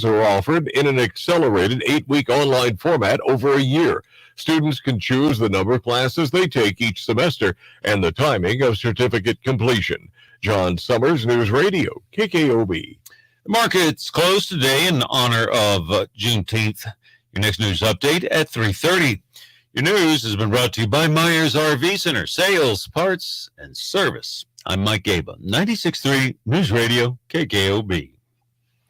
are offered in an accelerated 8-week online format over a year. Students can choose the number of classes they take each semester and the timing of certificate completion. John Summers, News Radio, KKOB. The market's closed today in honor of Juneteenth. Your next news update at 3:30. Your news has been brought to you by Myers RV Center, sales, parts, and service. I'm Mike Gaba, 96.3 News Radio, KKOB.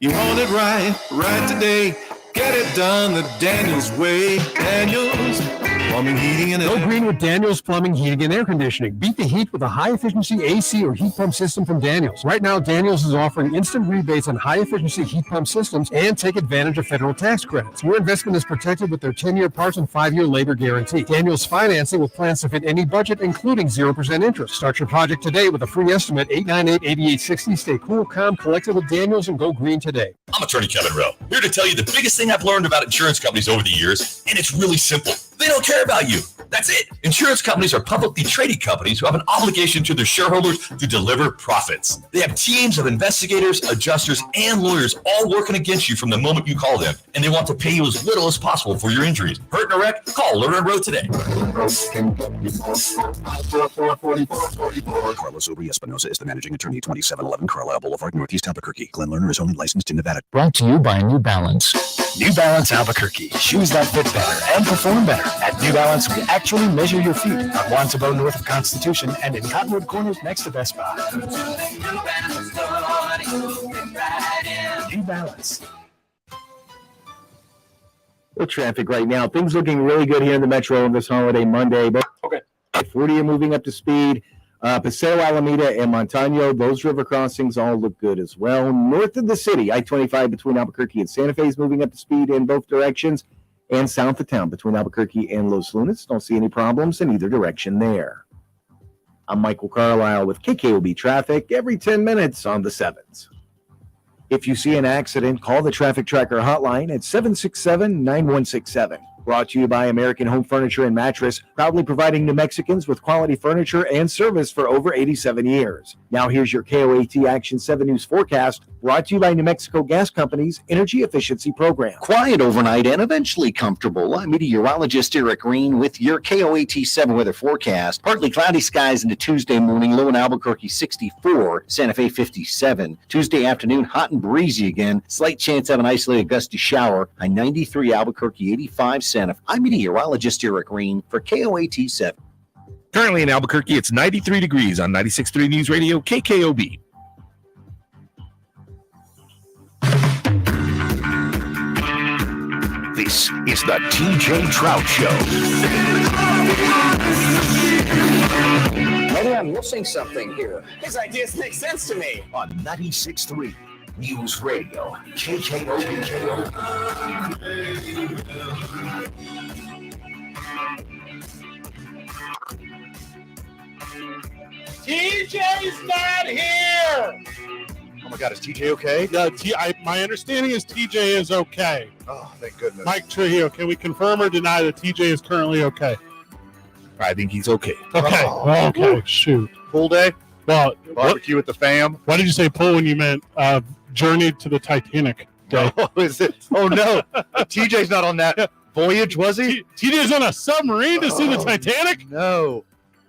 You want it right today. Get it done the Daniels way. Daniels Plumbing, Heating, and Air. Go green with Daniels Plumbing, Heating, and Air Conditioning. Beat the heat with a high-efficiency AC or heat pump system from Daniels. Right now, Daniels is offering instant rebates on high-efficiency heat pump systems and take advantage of federal tax credits. Your investment is protected with their 10-year parts and 5-year labor guarantee. Daniels financing with plans to fit any budget, including 0% interest. Start your project today with a free estimate, 898-8860. Stay cool, calm, collected with Daniels, and go green today. I'm attorney Kevin Rowe, here to tell you the biggest thing I've learned about insurance companies over the years, and it's really simple. They don't care about you. That's it. Insurance companies are publicly traded companies who have an obligation to their shareholders to deliver profits. They have teams of investigators, adjusters, and lawyers all working against you from the moment you call them, and they want to pay you as little as possible for your injuries. Hurt in a wreck? Call Lerner Rowe today. Carlos Obri Espinosa is the managing attorney, 2711 Carlisle Boulevard, Northeast Albuquerque. Glenn Lerner is only licensed in Nevada. Brought to you by New Balance. New Balance Albuquerque. Shoes that fit better and perform better. At New Balance, we actually measure your feet on Wantabo north of Constitution and in Cottonwood Corners next to Best Buy. New Balance. Well, traffic right now. Things looking really good here in the metro on this holiday Monday. But okay, 40 are moving up to speed. Paseo, Alameda, and Montano, those river crossings all look good as well. North of the city, I-25 between Albuquerque and Santa Fe is moving up to speed in both directions. And south of town between Albuquerque and Los Lunas. Don't see any problems in either direction there. I'm Michael Carlisle with KKOB Traffic every 10 minutes on the 7s. If you see an accident, call the Traffic Tracker hotline at 767-9167. Brought to you by American Home Furniture and Mattress, proudly providing New Mexicans with quality furniture and service for over 87 years. Now here's your KOAT Action 7 News forecast, brought to you by New Mexico Gas Company's Energy Efficiency Program. Quiet overnight and eventually comfortable. I'm meteorologist Eric Green with your KOAT 7 weather forecast. Partly cloudy skies into Tuesday morning, low in Albuquerque 64, Santa Fe 57. Tuesday afternoon, hot and breezy again. Slight chance of an isolated gusty shower. High 93, Albuquerque 85, Santa Fe. I'm meteorologist Eric Green for KOAT 7. Currently in Albuquerque, it's 93 degrees on 96.3 News Radio, KKOB. This is the TJ Trout Show. Maybe I'm missing something here. His ideas make sense to me. On 96.3 News Radio, KKOB. TJ's not here! Oh my God, is TJ okay? My understanding is TJ is okay. Oh, thank goodness. Mike Trujillo, can we confirm or deny that TJ is currently okay? I think he's okay. Okay. Oh, okay. Shoot. Pool day? Well, barbecue with the fam. Why did you say pool when you meant journey to the Titanic day? Oh, is it? Oh no, TJ's not on that voyage, was he? TJ's on a submarine to see the Titanic? No.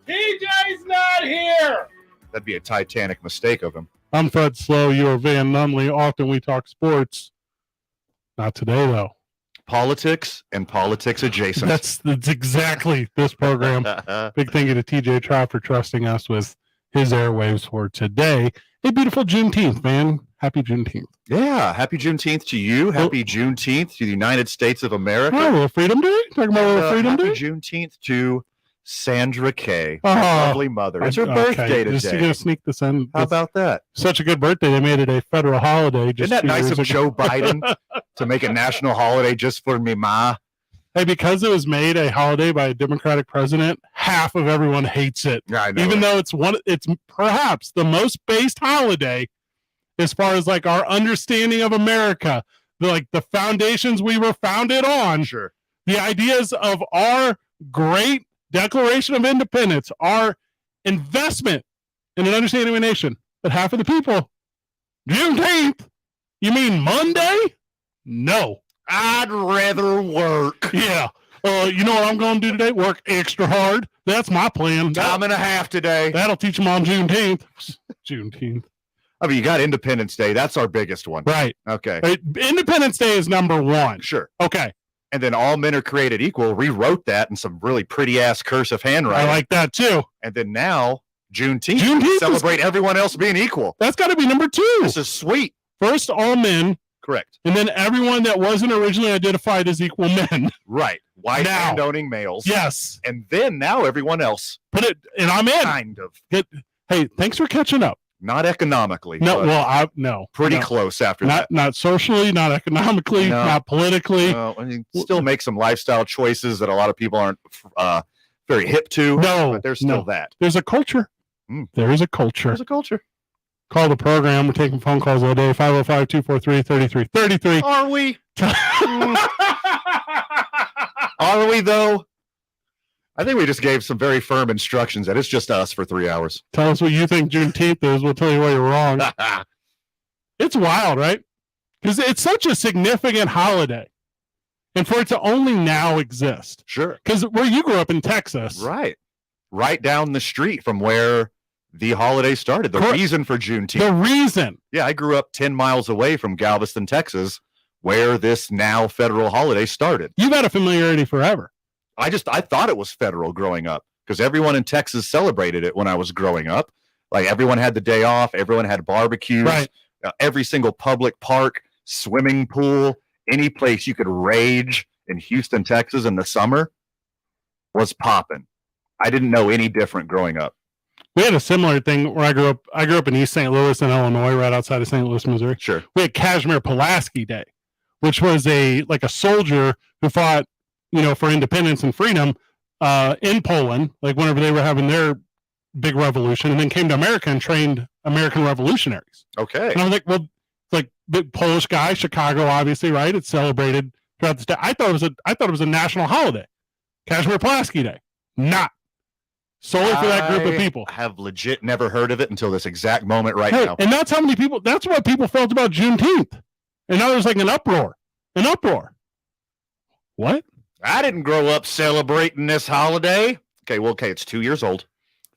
TJ's not here. That'd be a Titanic mistake of him. I'm Fred Slow. You are Van Nunley. Often we talk sports. Not today, though. Politics and politics adjacent. That's exactly this program. Big thank you to TJ Trout for trusting us with his airwaves for today. A beautiful Juneteenth, man. Happy Juneteenth. Yeah, happy Juneteenth to you. Happy Juneteenth to the United States of America. Oh, a little Freedom Day? Talking about a little Freedom Day? Happy Juneteenth to Sandra Kay, my lovely mother. It's her birthday today. Just going to sneak this in. How about that? Such a good birthday. They made it a federal holiday. Isn't that nice of Joe Biden to make a national holiday just for me, ma? Hey, because it was made a holiday by a Democratic president, half of everyone hates it. I know. Even though it's perhaps the most based holiday as far as like our understanding of America, the foundations we were founded on. Sure. The ideas of our great Declaration of Independence, our investment in an understanding of a nation. But half of the people, Juneteenth, you mean Monday? No. I'd rather work. Yeah. You know what I'm going to do today? Work extra hard. That's my plan. Time and a half today. That'll teach them on Juneteenth. Juneteenth. I mean, you got Independence Day. That's our biggest one. Right. Okay. Independence Day is number one. Sure. Okay. And then all men are created equal. Rewrote that in some really pretty ass cursive handwriting. I like that too. And then now Juneteenth celebrate everyone else being equal. That's got to be number 2. This is sweet. First, all men. Correct. And then everyone that wasn't originally identified as equal men. Right. White landowning males. Yes. And then now everyone else. And I'm in. Kind of. Hey, thanks for catching up. Not economically. No, well, no. Pretty close after that. Not socially, not economically, not politically. No, I mean, still make some lifestyle choices that a lot of people aren't very hip to. No. But there's still that. There's a culture. There is a culture. There's a culture. Call the program. We're taking phone calls all day. 505-243-3333. Are we? Are we, though? I think we just gave some very firm instructions that it's just us for 3 hours. Tell us what you think Juneteenth is. We'll tell you why you're wrong. It's wild, right? Because it's such a significant holiday. And for it to only now exist. Sure. Because where you grew up in Texas. Right. Right down the street from where the holiday started. The reason for Juneteenth. The reason. Yeah, I grew up 10 miles away from Galveston, Texas, where this now federal holiday started. You've had a familiarity forever. I thought it was federal growing up because everyone in Texas celebrated it when I was growing up. Like everyone had the day off. Everyone had barbecues. Right. Every single public park, swimming pool, any place you could rage in Houston, Texas in the summer was popping. I didn't know any different growing up. We had a similar thing where I grew up. I grew up in East St. Louis in Illinois, right outside of St. Louis, Missouri. Sure. We had Kazimierz Pulaski Day, which was a soldier who fought, for independence and freedom in Poland, like whenever they were having their big revolution, and then came to America and trained American revolutionaries. Okay. And I was like, well, it's like big Polish guy, Chicago, obviously, right? It's celebrated throughout the state. I thought it was a national holiday, Kazimierz Pulaski Day. Not solely for that group of people. I have legit never heard of it until this exact moment right now. And that's how many people. That's what people felt about Juneteenth. And now there's like an uproar. An uproar. What? I didn't grow up celebrating this holiday. Okay, it's 2 years old.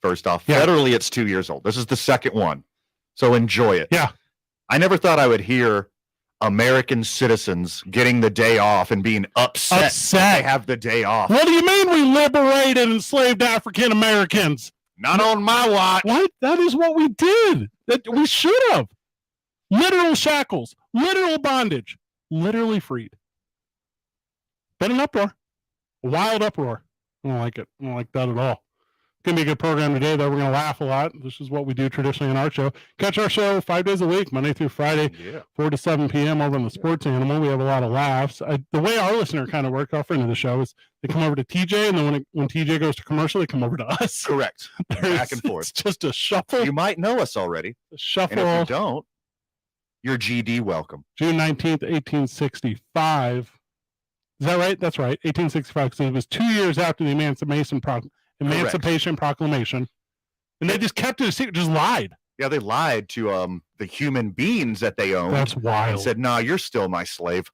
First off, federally, it's 2 years old. This is the second one. So enjoy it. Yeah. I never thought I would hear American citizens getting the day off and being upset. They have the day off. What do you mean we liberated and enslaved African Americans? Not on my watch. What? That is what we did. That we should have. Literal shackles, literal bondage, literally freed. Been an uproar. A wild uproar. I don't like it. I don't like that at all. It's going to be a good program today, though. We're going to laugh a lot. This is what we do traditionally in our show. Catch our show 5 days a week, Monday through Friday, 4 to 7 p.m. over on the Sports Animal. We have a lot of laughs. The way our listener kind of works, our friend of the show, is they come over to TJ, and then when TJ goes to commercial, they come over to us. Correct. Back and forth. It's just a shuffle. You might know us already. A shuffle. And if you don't, you're GD welcome. June 19th, 1865. Is that right? That's right. 1865, because it was 2 years after the Emancipation Proclamation. And they just kept it a secret, just lied. Yeah, they lied to the human beings that they owned. That's wild. And said, "No, you're still my slave."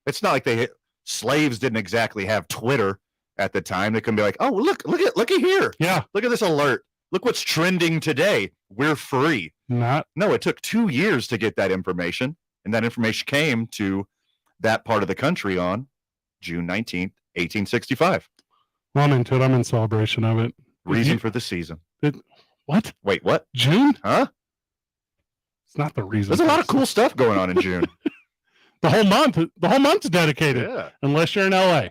It's not like slaves didn't exactly have Twitter at the time. They can be like, "Oh, look at here. Yeah. Look at this alert. Look what's trending today. We're free." No, it took 2 years to get that information. And that information came to that part of the country on June 19th, 1865. Well, I'm into it. I'm in celebration of it. Reason for the season. What? Wait, what? June? Huh? It's not the reason. There's a lot of cool stuff going on in June. The whole month's dedicated. Yeah. Unless you're in LA.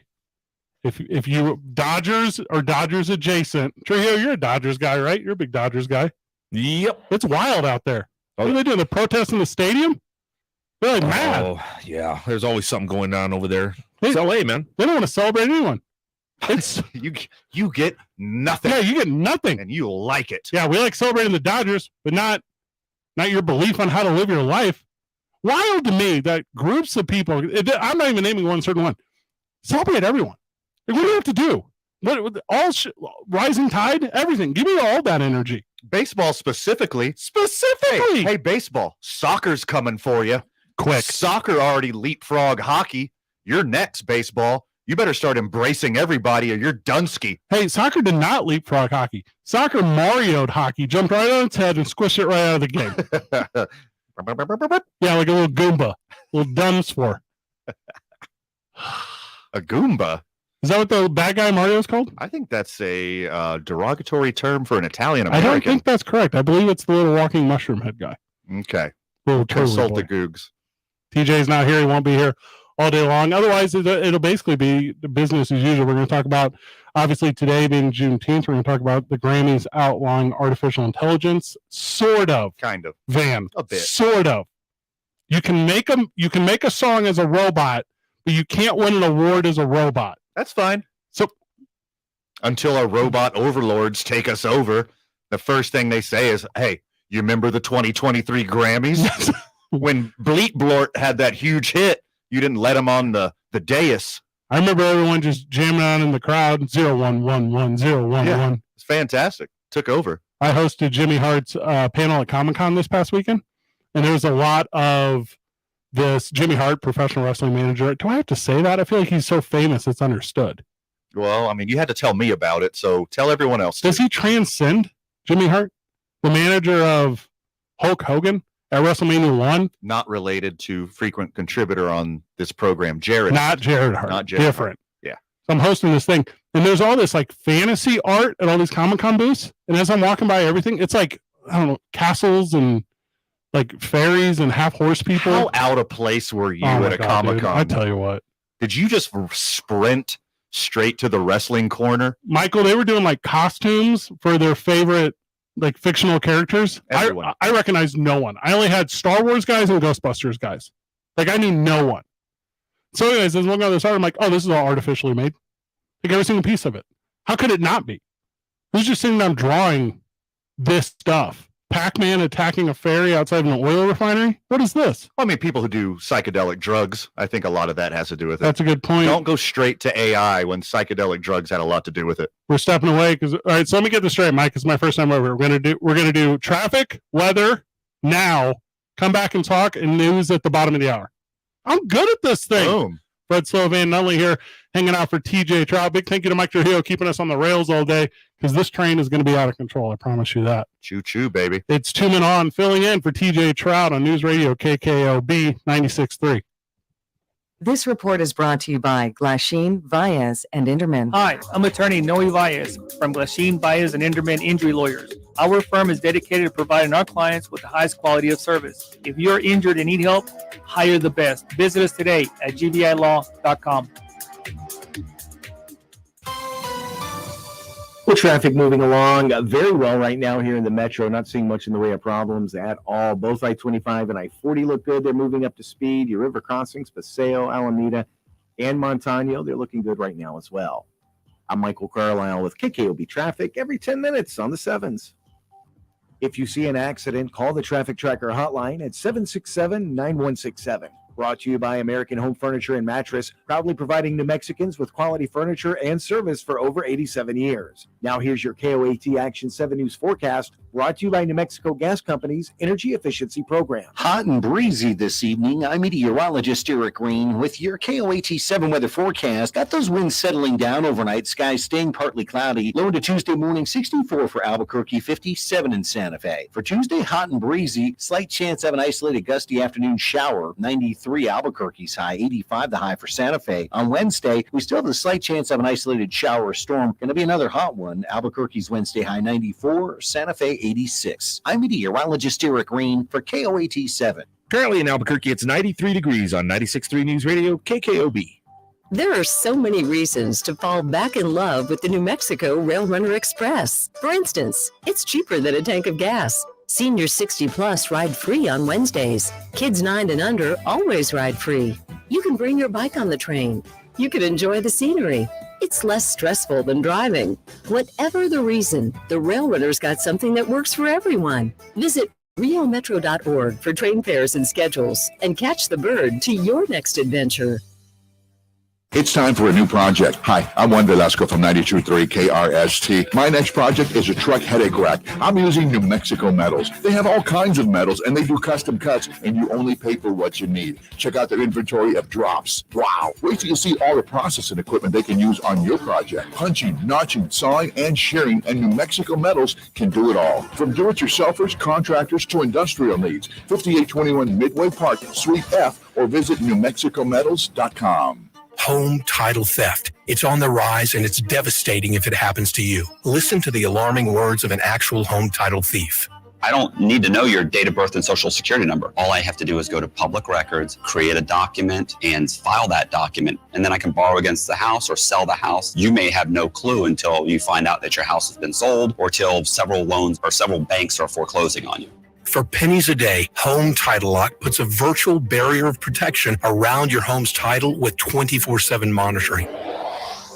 If you Dodgers or Dodgers adjacent, Trujillo, you're a Dodgers guy, right? You're a big Dodgers guy. Yep. It's wild out there. What are they doing? The protests in the stadium? They're like mad. Oh, yeah. There's always something going on over there. It's LA, man. They don't want to celebrate anyone. It's you get nothing. Yeah, you get nothing. And you like it. Yeah, we like celebrating the Dodgers, but not your belief on how to live your life. Wild to me that groups of people, I'm not even naming one certain one, celebrate everyone. Like, what do you have to do? Rising tide, everything. Give me all that energy. Baseball specifically. Hey, baseball. Soccer's coming for you. quick. Soccer already leapfrog hockey. You're next, baseball. You better start embracing everybody or you're Dunsky. Hey, soccer did not leapfrog hockey. Soccer Mario'd hockey, jumped right on its head and squished it right out of the game. Yeah, like a little Goomba. A little Dunsfor. A Goomba? Is that what the bad guy Mario is called? I think that's a derogatory term for an Italian-American. I don't think that's correct. I believe it's the little walking mushroom head guy. Okay. Consult the Googs. TJ's not here. He won't be here all day long. Otherwise, it'll basically be the business as usual. We're going to talk about, obviously, today being Juneteenth, we're going to talk about the Grammys outlawing artificial intelligence. Sort of. Kind of. Van. A bit. Sort of. You can make a song as a robot, but you can't win an award as a robot. That's fine. So until our robot overlords take us over, the first thing they say is, hey, you remember the 2023 Grammys? When Bleat Blort had that huge hit, you didn't let him on the dais. I remember everyone just jamming on in the crowd. 0111011. Yeah, it's fantastic. Took over. I hosted Jimmy Hart's panel at Comic-Con this past weekend, and there was a lot of this Jimmy Hart, professional wrestling manager. Do I have to say that? I feel like he's so famous it's understood. Well, I mean, you had to tell me about it, so tell everyone else. Does he transcend Jimmy Hart, the manager of Hulk Hogan at WrestleMania 1? Not related to frequent contributor on this program, Jared. Not Jared Hart. Not Jared Different. Hart. Yeah. So I'm hosting this thing, and there's all this like fantasy art at all these Comic-Con booths, and as I'm walking by everything, it's like, I don't know, castles and like fairies and half horse people. How out of place were you at a Comic-Con? I tell you what. Did you just sprint straight to the wrestling corner? Michael, they were doing like costumes for their favorite like fictional characters. Everyone. I recognized no one. I only had Star Wars guys and Ghostbusters guys. Like I knew no one. So anyways, as looking at this art, I'm like, oh, this is all artificially made. Like every single piece of it. How could it not be? Who's just sitting down drawing this stuff? Pac-Man attacking a ferry outside of an oil refinery? What is this? Well, I mean, people who do psychedelic drugs, I think a lot of that has to do with it. That's a good point. Don't go straight to AI when psychedelic drugs had a lot to do with it. We're stepping away because all right, so let me get this straight, Mike. It's my first time over. We're gonna do traffic, weather, now, come back and talk, and news at the bottom of the hour. I'm good at this thing. Boom. Fred Slovan, not only here hanging out for TJ Trout. Big thank you to Mike Trujillo keeping us on the rails all day because this train is going to be out of control. I promise you that. Choo choo, baby. It's 2 Men On filling in for TJ Trout on News Radio KKOB 96.3. This report is brought to you by Glasheen, Baez, and Inderman. Hi, I'm attorney Noe Baez from Glasheen, Baez, and Inderman Injury Lawyers. Our firm is dedicated to providing our clients with the highest quality of service. If you're injured and need help, hire the best. Visit us today at gbilaw.com. Well, traffic moving along very well right now here in the metro. Not seeing much in the way of problems at all. Both I-25 and I-40 look good. They're moving up to speed. Your river crossings, Paseo, Alameda, and Montano, they're looking good right now as well. I'm Michael Carlisle with KKOB Traffic every 10 minutes on the 7s. If you see an accident, call the Traffic Tracker hotline at 767-9167. Brought to you by American Home Furniture and Mattress, proudly providing New Mexicans with quality furniture and service for over 87 years. Now here's your KOAT Action 7 News forecast, brought to you by New Mexico Gas Company's Energy Efficiency Program. Hot and breezy this evening. I'm meteorologist Eric Green with your KOAT 7 weather forecast. Got those winds settling down overnight. Skies staying partly cloudy. Low into Tuesday morning, 64 for Albuquerque, 57 in Santa Fe. For Tuesday, hot and breezy. Slight chance of an isolated gusty afternoon shower. 93 Albuquerque's high, 85 the high for Santa Fe. On Wednesday, we still have a slight chance of an isolated shower or storm. Going to be another hot one. Albuquerque's Wednesday high, 94. Santa Fe, 86. I'm meteorologist Eric Green for KOAT 7. Currently in Albuquerque, it's 93 degrees on 96.3 News Radio, KKOB. There are so many reasons to fall back in love with the New Mexico Rail Runner Express. For instance, it's cheaper than a tank of gas. Seniors 60 plus ride free on Wednesdays. Kids 9 and under always ride free. You can bring your bike on the train. You can enjoy the scenery. It's less stressful than driving. Whatever the reason, the Rail Runner's got something that works for everyone. Visit riometro.org for train fares and schedules and catch the bird to your next adventure. It's time for a new project. Hi, I'm Juan Velasco from 92.3 KRST. My next project is a truck headache rack. I'm using New Mexico metals. They have all kinds of metals, and they do custom cuts, and you only pay for what you need. Check out their inventory of drops. Wow. Wait till you see all the processing equipment they can use on your project. Punching, notching, sawing, and shearing, and New Mexico metals can do it all. From do-it-yourselfers, contractors, to industrial needs. 5821 Midway Park, Suite F, or visit NewMexicoMetals.com. Home title theft. It's on the rise, and it's devastating if it happens to you. Listen to the alarming words of an actual home title thief. I don't need to know your date of birth and social security number. All I have to do is go to public records, create a document, and file that document. And then I can borrow against the house or sell the house. You may have no clue until you find out that your house has been sold or till several loans or several banks are foreclosing on you. For pennies a day, Home Title Lock puts a virtual barrier of protection around your home's title with 24/7 monitoring.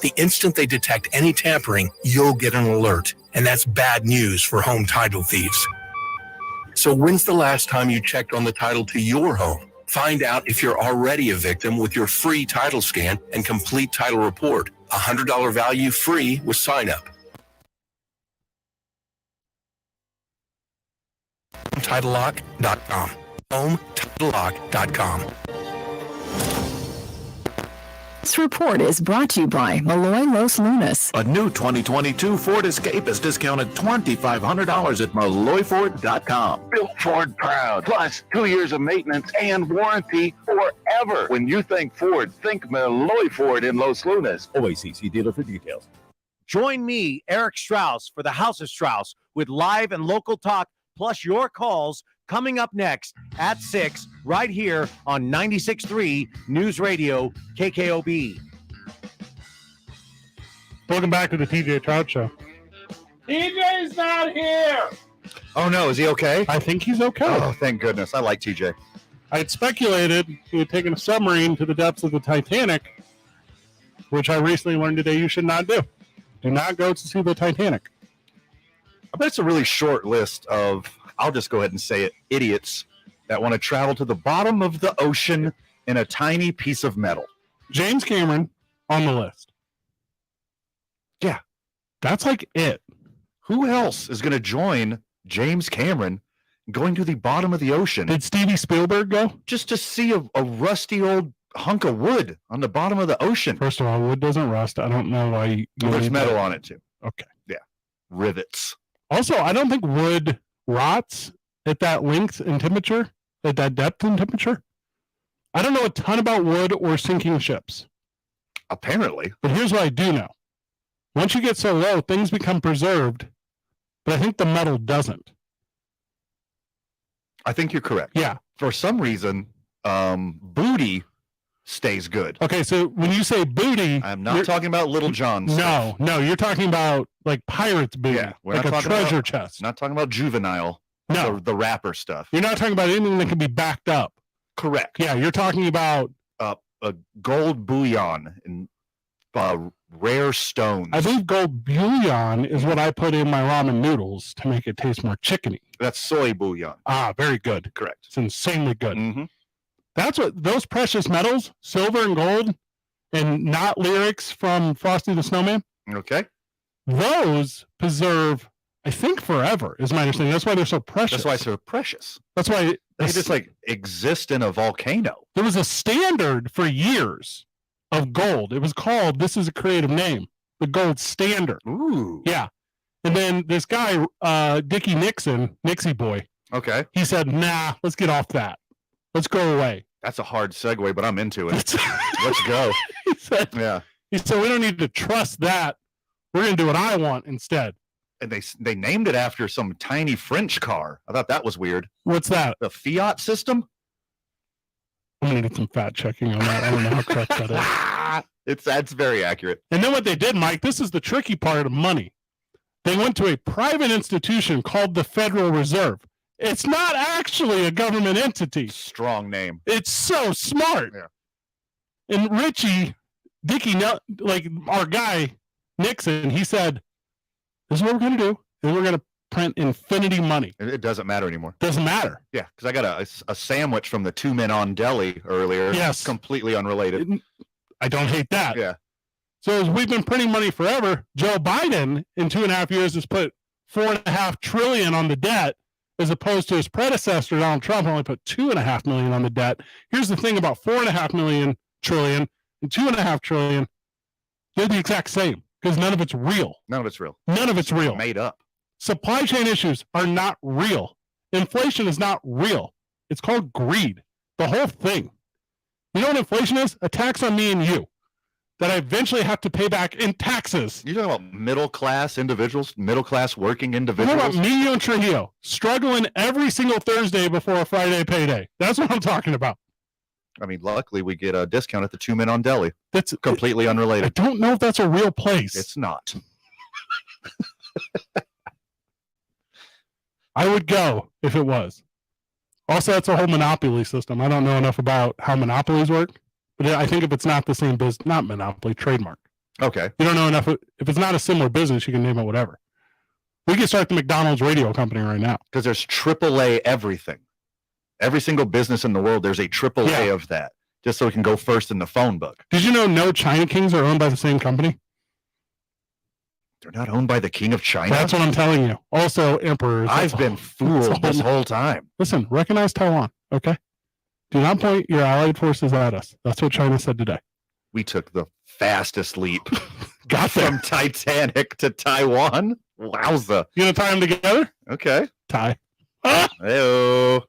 The instant they detect any tampering, you'll get an alert, and that's bad news for home title thieves. So when's the last time you checked on the title to your home? Find out if you're already a victim with your free title scan and complete title report. $100 value free with sign up. HomeTitleLock.com. HomeTitleLock.com. This report is brought to you by Malloy Los Lunas. A new 2022 Ford Escape is discounted $2,500 at MalloyFord.com. Built Ford proud. Plus 2 years of maintenance and warranty forever. When you think Ford, think Malloy Ford in Los Lunas. OACC dealer for details. Join me, Eric Strauss, for the House of Strauss with live and local talk, plus your calls coming up next at 6 right here on 96.3 News Radio KKOB. Welcome back to the TJ Trout Show. TJ's not here. Oh, no. Is he okay? I think he's okay. Oh, thank goodness. I like TJ. I had speculated he had taken a submarine to the depths of the Titanic, which I recently learned today you should not do. Do not go to see the Titanic. I bet it's a really short list of, I'll just go ahead and say it, idiots that want to travel to the bottom of the ocean in a tiny piece of metal. James Cameron on the list. Yeah. That's like it. Who else is going to join James Cameron going to the bottom of the ocean? Did Steven Spielberg go? Just to see a rusty old hunk of wood on the bottom of the ocean. First of all, wood doesn't rust. I don't know why you there's metal on it too. Okay. Yeah. Rivets. Also, I don't think wood rots at that length and temperature, at that depth and temperature. I don't know a ton about wood or sinking ships. Apparently. But here's what I do know. Once you get so low, things become preserved, but I think the metal doesn't. I think you're correct. Yeah. For some reason, booty stays good. Okay, so when you say booty, I'm not talking about Little John's. No, you're talking about like pirates booty, yeah, we're like not a treasure chest. Not talking about juvenile. No, the rapper stuff. You're not talking about anything that can be backed up. Correct. Yeah, you're talking about a gold bullion and rare stones. I believe gold bullion is what I put in my ramen noodles to make it taste more chickeny. That's soy bullion. Ah, very good. Correct. It's insanely good. Mm-hmm. That's what those precious metals, silver and gold, and not lyrics from Frosty the Snowman. Okay. Those preserve, I think, forever, is my understanding. That's why they're so precious. That's why they're precious. That's why they just like exist in a volcano. There was a standard for years of gold. It was called, this is a creative name, the gold standard. Ooh. Yeah. And then this guy, Dickie Nixon, Nixie boy. Okay. He said, nah, let's get off that. Let's go away. That's a hard segue, but I'm into it. Let's go. He said, yeah. He said, we don't need to trust that. We're going to do what I want instead. And they named it after some tiny French car. I thought that was weird. What's that? The Fiat system? I'm going to need some fact checking on that. I don't know how correct that is. That's very accurate. And then what they did, Mike, this is the tricky part of money. They went to a private institution called the Federal Reserve. It's not actually a government entity. Strong name. It's so smart. Yeah. And Dickie, like our guy, Nixon, he said, this is what we're going to do. And we're going to print infinity money. It doesn't matter anymore. Doesn't matter. Yeah, because I got a sandwich from the 2 Men on Deli earlier. Yes. Completely unrelated. I don't hate that. Yeah. So as we've been printing money forever, Joe Biden in 2.5 years has put $4.5 trillion on the debt, as opposed to his predecessor, Donald Trump, only put $2.5 million on the debt. Here's the thing about $4.5 trillion and $2.5 trillion. They're the exact same because none of it's real. None of it's real. None of it's real. Made up. Supply chain issues are not real. Inflation is not real. It's called greed. The whole thing. You know what inflation is? A tax on me and you that I eventually have to pay back in taxes. You're talking about middle-class individuals, middle-class working What individuals? about me and Trujillo struggling every single Thursday before a Friday payday? That's what I'm talking about. I mean, luckily we get a discount at the 2 Men on Deli. That's completely unrelated. I don't know if that's a real place. It's not. I would go if it was. Also, that's a whole monopoly system. I don't know enough about how monopolies work, but I think if it's not the same business, not monopoly, trademark. Okay. You don't know enough. If it's not a similar business, you can name it whatever. We can start the McDonald's radio company right now. Because there's AAA everything. Every single business in the world, there's a AAA of that, just so it can go first in the phone book. Did you know no China Kings are owned by the same company? They're not owned by the King of China? That's what I'm telling you. Also, emperors. I've been fooled this whole time. Listen, recognize Taiwan, okay? Do not point your allied forces at us. That's what China said today. We took the fastest leap Got there. from Titanic to Taiwan. Wowza. You gonna tie them together? Okay. Tie. Hey-o.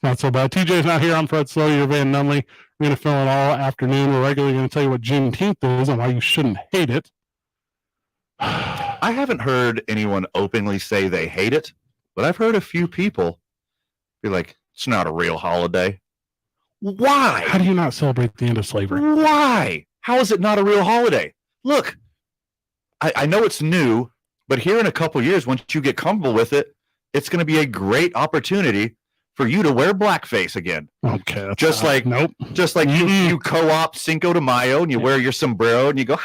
Not so bad. TJ's not here. I'm Fred Slow. You're Van Nunley. We're going to fill it all afternoon. We're regularly going to tell you what Juneteenth is and why you shouldn't hate it. I haven't heard anyone openly say they hate it, but I've heard a few people be like, it's not a real holiday. Why? How do you not celebrate the end of slavery? Why? How is it not a real holiday? Look, I know it's new, but here in a couple years, once you get comfortable with it, it's going to be a great opportunity for you to wear blackface again. Okay. Just like you co-op Cinco de Mayo and you wear your sombrero and you go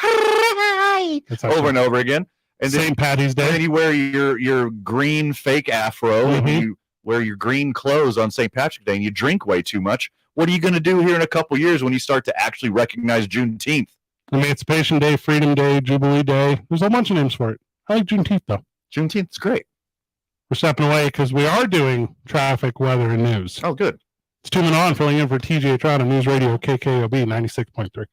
over and over again. And then, St. Patty's Day. And then you wear your green fake afro and you wear your green clothes on St. Patrick's Day and you drink way too much. What are you going to do here in a couple years when you start to actually recognize Juneteenth? Emancipation Day, Freedom Day, Jubilee Day. There's a whole bunch of names for it. I like Juneteenth, though. Juneteenth's great. We're stepping away because we are doing traffic, weather, and news. Oh, good. It's 2 Men On, filling in for TJ Trout on News Radio KKOB 96.3.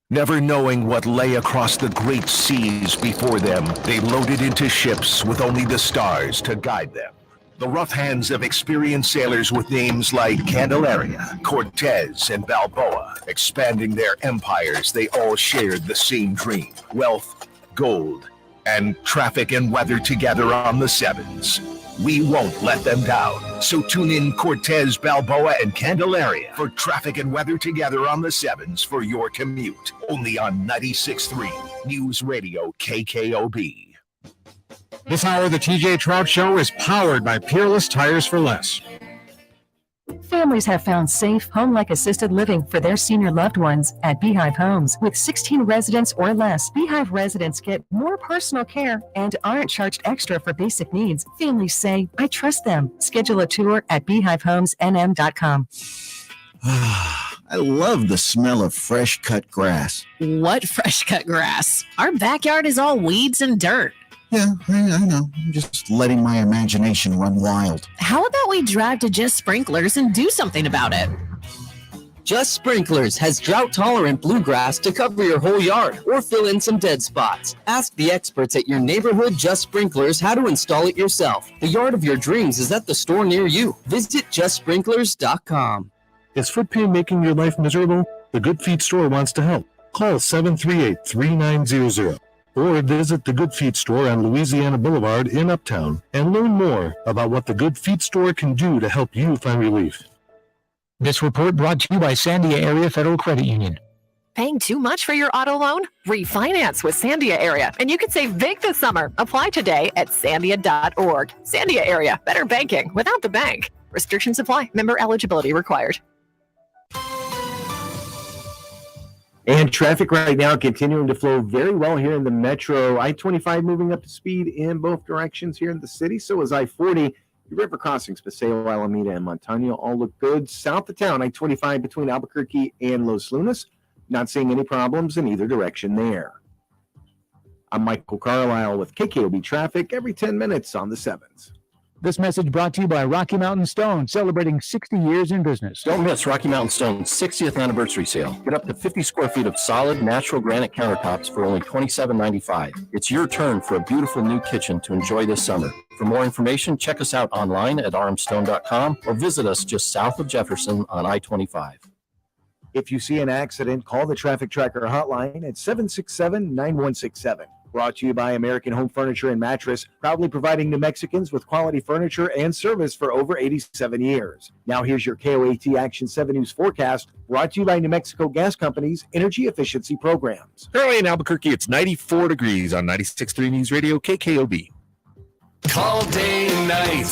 Never knowing what lay across the great seas before them, they loaded into ships with only the stars to guide them. The rough hands of experienced sailors with names like Candelaria, Cortez, and Balboa, expanding their empires, they all shared the same dream: wealth, gold, and traffic and weather together on the sevens. We won't let them down. So tune in Cortez, Balboa, and Candelaria for traffic and weather together on the sevens for your commute. Only on 96.3 News Radio KKOB. This hour of the TJ Trout Show is powered by Peerless Tires for Less. Families have found safe, home-like assisted living for their senior loved ones at Beehive Homes. With 16 residents or less, Beehive residents get more personal care and aren't charged extra for basic needs. Families say, I trust them. Schedule a tour at beehivehomesnm.com. I love the smell of fresh cut grass. What fresh cut grass? Our backyard is all weeds and dirt. Yeah, I know. I'm just letting my imagination run wild. How about we drive to Just Sprinklers and do something about it? Just Sprinklers has drought-tolerant bluegrass to cover your whole yard or fill in some dead spots. Ask the experts at your neighborhood Just Sprinklers how to install it yourself. The yard of your dreams is at the store near you. Visit justsprinklers.com. Is foot pain making your life miserable? The Good Feet store wants to help. Call 738-3900 or visit the Good Feet store on Louisiana Boulevard in Uptown and learn more about what the Good Feet store can do to help you find relief. This report brought to you by Sandia Area Federal Credit Union. Paying too much for your auto loan? Refinance with Sandia Area, and you can save big this summer. Apply today at sandia.org. Sandia Area, better banking without the bank. Restrictions apply. Member eligibility required. And traffic right now continuing to flow very well here in the metro. I-25 moving up to speed in both directions here in the city. So is I-40. The river crossings, Paseo, Alameda, and Montano all look good. South of town, I-25 between Albuquerque and Los Lunas. Not seeing any problems in either direction there. I'm Michael Carlisle with KKOB Traffic every 10 minutes on the 7s. This message brought to you by Rocky Mountain Stone, celebrating 60 years in business. Don't miss Rocky Mountain Stone's 60th anniversary sale. Get up to 50 square feet of solid natural granite countertops for only $27.95. It's your turn for a beautiful new kitchen to enjoy this summer. For more information, check us out online at rmstone.com or visit us just south of Jefferson on I-25. If you see an accident, call the Traffic Tracker hotline at 767-9167. Brought to you by American Home Furniture and Mattress, proudly providing New Mexicans with quality furniture and service for over 87 years. Now here's your KOAT Action 7 News forecast, brought to you by New Mexico Gas Company's Energy Efficiency Programs. Currently in Albuquerque, it's 94 degrees on 96.3 News Radio, KKOB. Call day and night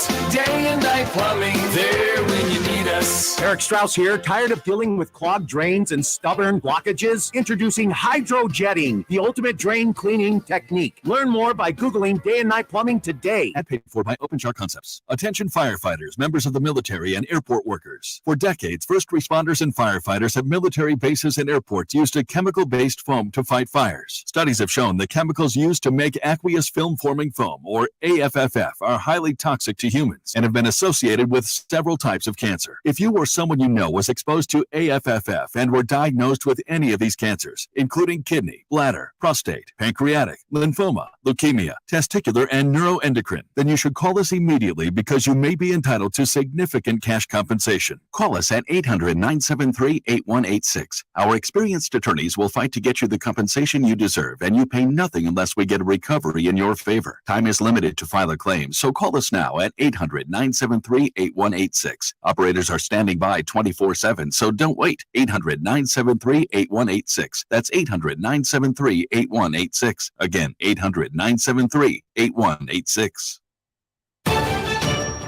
plumbing, there when you need us. Eric Strauss here. Tired of dealing with clogged drains and stubborn blockages? Introducing hydrojetting, the ultimate drain cleaning technique. Learn more by Googling Day and Night Plumbing today. And paid for by OpenShar Concepts. Attention firefighters, members of the military, and airport workers. For decades, first responders and firefighters at military bases and airports used a chemical-based foam to fight fires. Studies have shown the chemicals used to make aqueous film-forming foam, or AFFF, are highly toxic to humans and have been associated with several types of cancer. If you or someone you know was exposed to AFFF and were diagnosed with any of these cancers, including kidney, bladder, prostate, pancreatic, lymphoma, leukemia, testicular, and neuroendocrine, then you should call us immediately because you may be entitled to significant cash compensation. Call us at 800-973-8186. Our experienced attorneys will fight to get you the compensation you deserve, and you pay nothing unless we get a recovery in your favor. Time is limited to file a claim, so call us now at 800-973-8186. Operators are standing by 24/7, so don't wait. 800-973-8186. That's 800-973-8186. Again, 800-973-8186.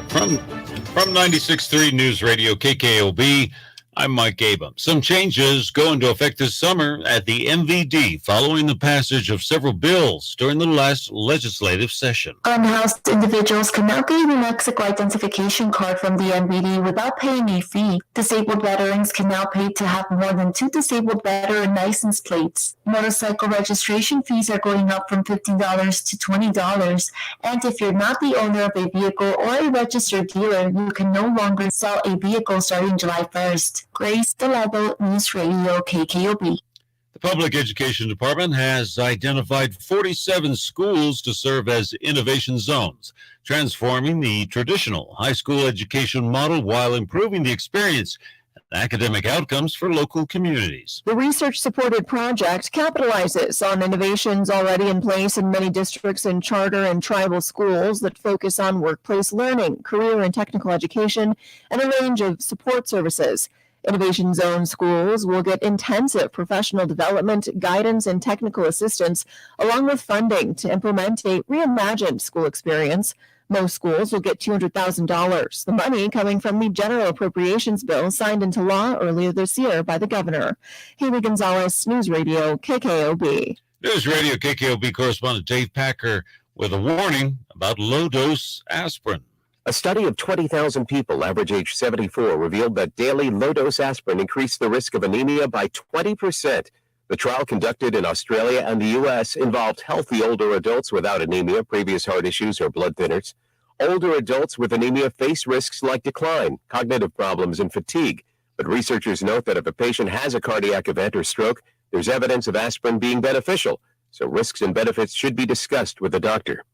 From 96.3 News Radio KKOB, I'm Mike Abram. Some changes go into effect this summer at the MVD following the passage of several bills during the last legislative session. Unhoused individuals can now get a New Mexico identification card from the MVD without paying a fee. Disabled veterans can now pay to have more than 2 disabled veteran license plates. Motorcycle registration fees are going up from $15 to $20. And if you're not the owner of a vehicle or a registered dealer, you can no longer sell a vehicle starting July 1st. Grace Delabo, News Radio, KKOB. The Public Education Department has identified 47 schools to serve as innovation zones, transforming the traditional high school education model while improving the experience and academic outcomes for local communities. The research-supported project capitalizes on innovations already in place in many districts and charter and tribal schools that focus on workplace learning, career and technical education, and a range of support services. Innovation Zone schools will get intensive professional development, guidance, and technical assistance, along with funding to implement a reimagined school experience. Most schools will get $200,000, the money coming from the general appropriations bill signed into law earlier this year by the governor. Haley Gonzalez, News Radio, KKOB. News Radio KKOB correspondent Dave Packer with a warning about low-dose aspirin. A study of 20,000 people, average age 74, revealed that daily low-dose aspirin increased the risk of anemia by 20%. The trial, conducted in Australia and the U.S., involved healthy older adults without anemia, previous heart issues, or blood thinners. Older adults with anemia face risks like decline, cognitive problems, and fatigue. But researchers note that if a patient has a cardiac event or stroke, there's evidence of aspirin being beneficial. So risks and benefits should be discussed with a doctor.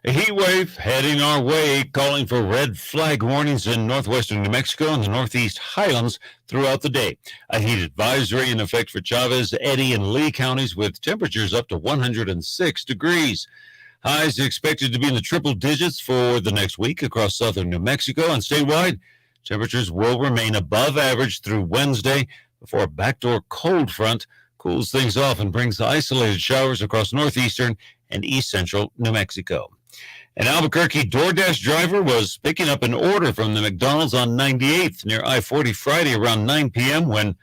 A heat wave heading our way, calling for red flag warnings in northwestern New Mexico and the northeast highlands throughout the day. A heat advisory in effect for Chavez, Eddy, and Lee counties with temperatures up to 106 degrees. Highs expected to be in the triple digits for the next week across southern New Mexico, and statewide, temperatures will remain above average through Wednesday before a backdoor cold front cools things off and brings isolated showers across northeastern and east central New Mexico. An Albuquerque DoorDash driver was picking up an order from the McDonald's on 98th near I-40 Friday around 9 p.m. when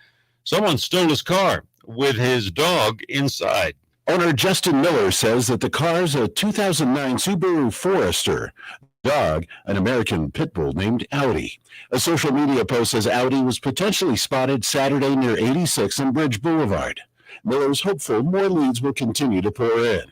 someone stole his car with his dog inside. Owner Justin Miller says that the car is a 2009 Subaru Forester. dog, an American pit bull named Audi. A social media post says Audi was potentially spotted Saturday near 86 and Bridge Boulevard. Miller is hopeful more leads will continue to pour in.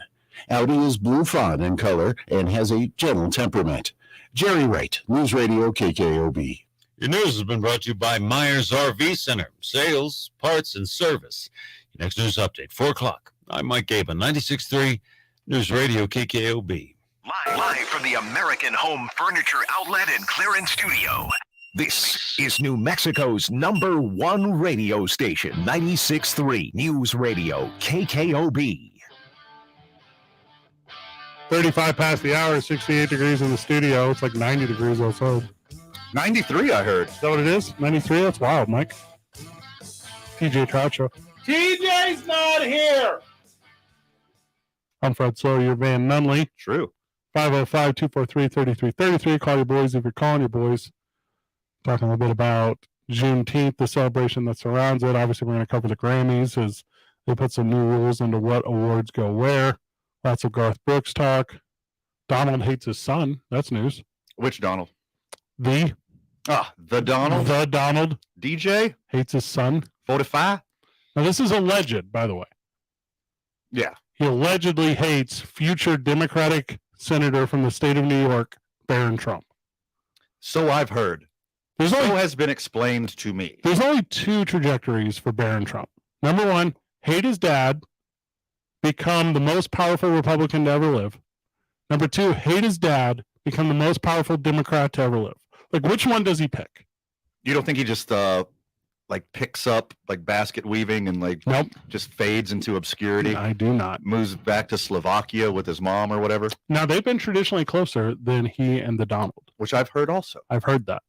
Audi is blue fawn in color and has a gentle temperament. Jerry Wright, News Radio KKOB. Your news has been brought to you by Myers RV Center, sales, parts, and service. Your next news update, 4 o'clock. I'm Mike Gabe on 96.3 News Radio KKOB. Live from the American Home Furniture Outlet and Clearance Studio. This is New Mexico's #1 radio station, 96.3 News Radio KKOB. 35 past the hour, 68 degrees in the studio. It's like 90 degrees outside. 93, I heard. Is that what it is? 93? That's wild, Mike. TJ Trout Show. TJ's not here. I'm Fred Slow, your Van Nunley. True. 505-243-3333. Call your boys if you're calling your boys. Talking a little bit about Juneteenth, the celebration that surrounds it. Obviously, we're going to cover the Grammys as they put some new rules into what awards go where. Lots of Garth Brooks talk. Donald hates his son. That's news. Which Donald? The Donald? The Donald. DJ? Hates his son. 45? Now, this is alleged, by the way. Yeah. He allegedly hates future Democratic senator from the state of New York, Barron Trump. So I've heard. Has been explained to me. There's only two trajectories for Barron Trump. Number one, hate his dad, become the most powerful Republican to ever live. Number two, hate his dad, become the most powerful Democrat to ever live. Like, which one does he pick? You don't think he just picks up like basket weaving and just fades into obscurity? I do not. Moves back to Slovakia with his mom or whatever. Now, they've been traditionally closer than he and the Donald. Which I've heard also. I've heard that.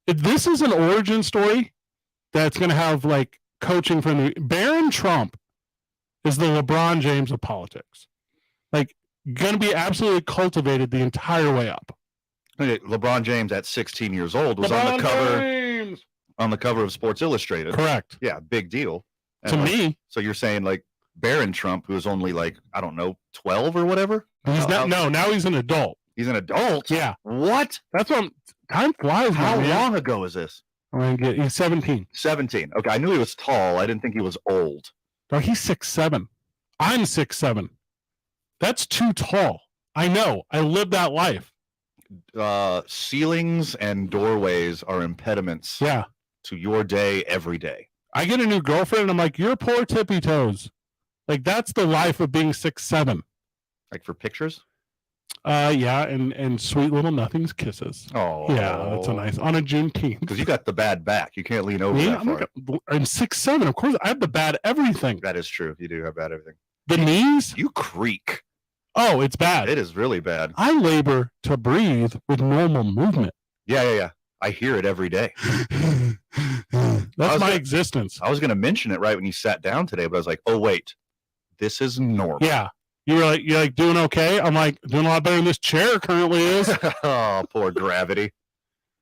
If this is an origin story that's going to have coaching from the Barron Trump is the LeBron James of politics. Going to be absolutely cultivated the entire way up. LeBron James at 16 years old was on the cover of Sports Illustrated. Correct. Yeah, big deal. To me. So you're saying Barron Trump, who was only 12 or whatever? Now he's an adult. He's an adult? Yeah. What? That's what time flies. How long ago is this? He's 17. 17. Okay, I knew he was tall. I didn't think he was old. No, he's 6'7". I'm 6'7". That's too tall. I know. I lived that life. Ceilings and doorways are impediments to your day every day. I get a new girlfriend and I'm like, you're poor tippy toes. That's the life of being 6'7". For pictures? Yeah, and sweet little nothings kisses. Oh. Yeah, that's a nice, on a Juneteenth. Because you got the bad back. You can't lean over that far. I'm 6'7". Of course, I have the bad everything. That is true. You do have bad everything. The knees? You creak. Oh, it's bad. It is really bad. I labor to breathe with normal movement. Yeah. I hear it every day. That's my existence. I was going to mention it right when you sat down today, but I was like, oh, wait. This is normal. Yeah. You're doing okay? I'm doing a lot better than this chair currently is. Oh, poor gravity.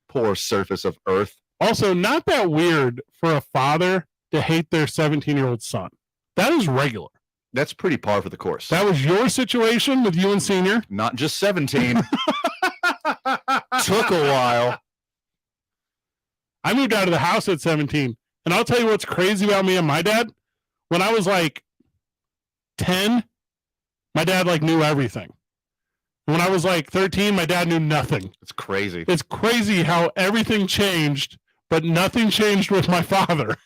Poor surface of Earth. Also, not that weird for a father to hate their 17-year-old son. That is regular. That's pretty par for the course. That was your situation with you and Senior? Not just 17. Took a while. I moved out of the house at 17. And I'll tell you what's crazy about me and my dad. When I was 10, my dad knew everything. When I was 13, my dad knew nothing. It's crazy. It's crazy how everything changed, but nothing changed with my father.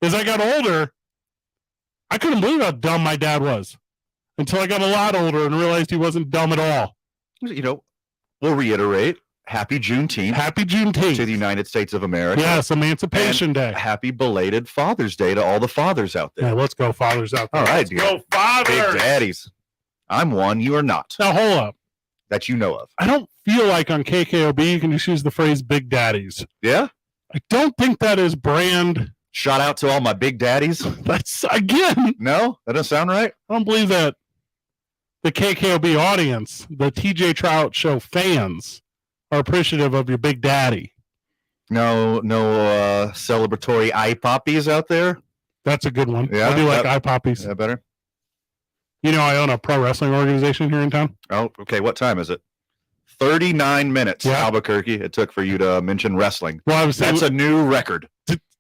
As I got older, I couldn't believe how dumb my dad was until I got a lot older and realized he wasn't dumb at all. We'll reiterate. Happy Juneteenth. Happy Juneteenth. To the United States of America. Yes, Emancipation Day. Happy belated Father's Day to all the fathers out there. Yeah, let's go fathers out there. All right, let's go fathers. Big daddies. I'm one. You are not. Now, hold up. That you know of. I don't feel like on KKOB you can just use the phrase big daddies. Yeah? I don't think that is brand. Shout out to all my big daddies. That's, again. No? That doesn't sound right? I don't believe that the KKOB audience, the TJ Trout Show fans, are appreciative of your big daddy. No celebratory eye poppies out there? That's a good one. Yeah, I do like eye poppies. Yeah, better. You know, I own a pro wrestling organization here in town. Oh, okay. What time is it? 39 minutes, Albuquerque, it took for you to mention wrestling. Well, that's a new record.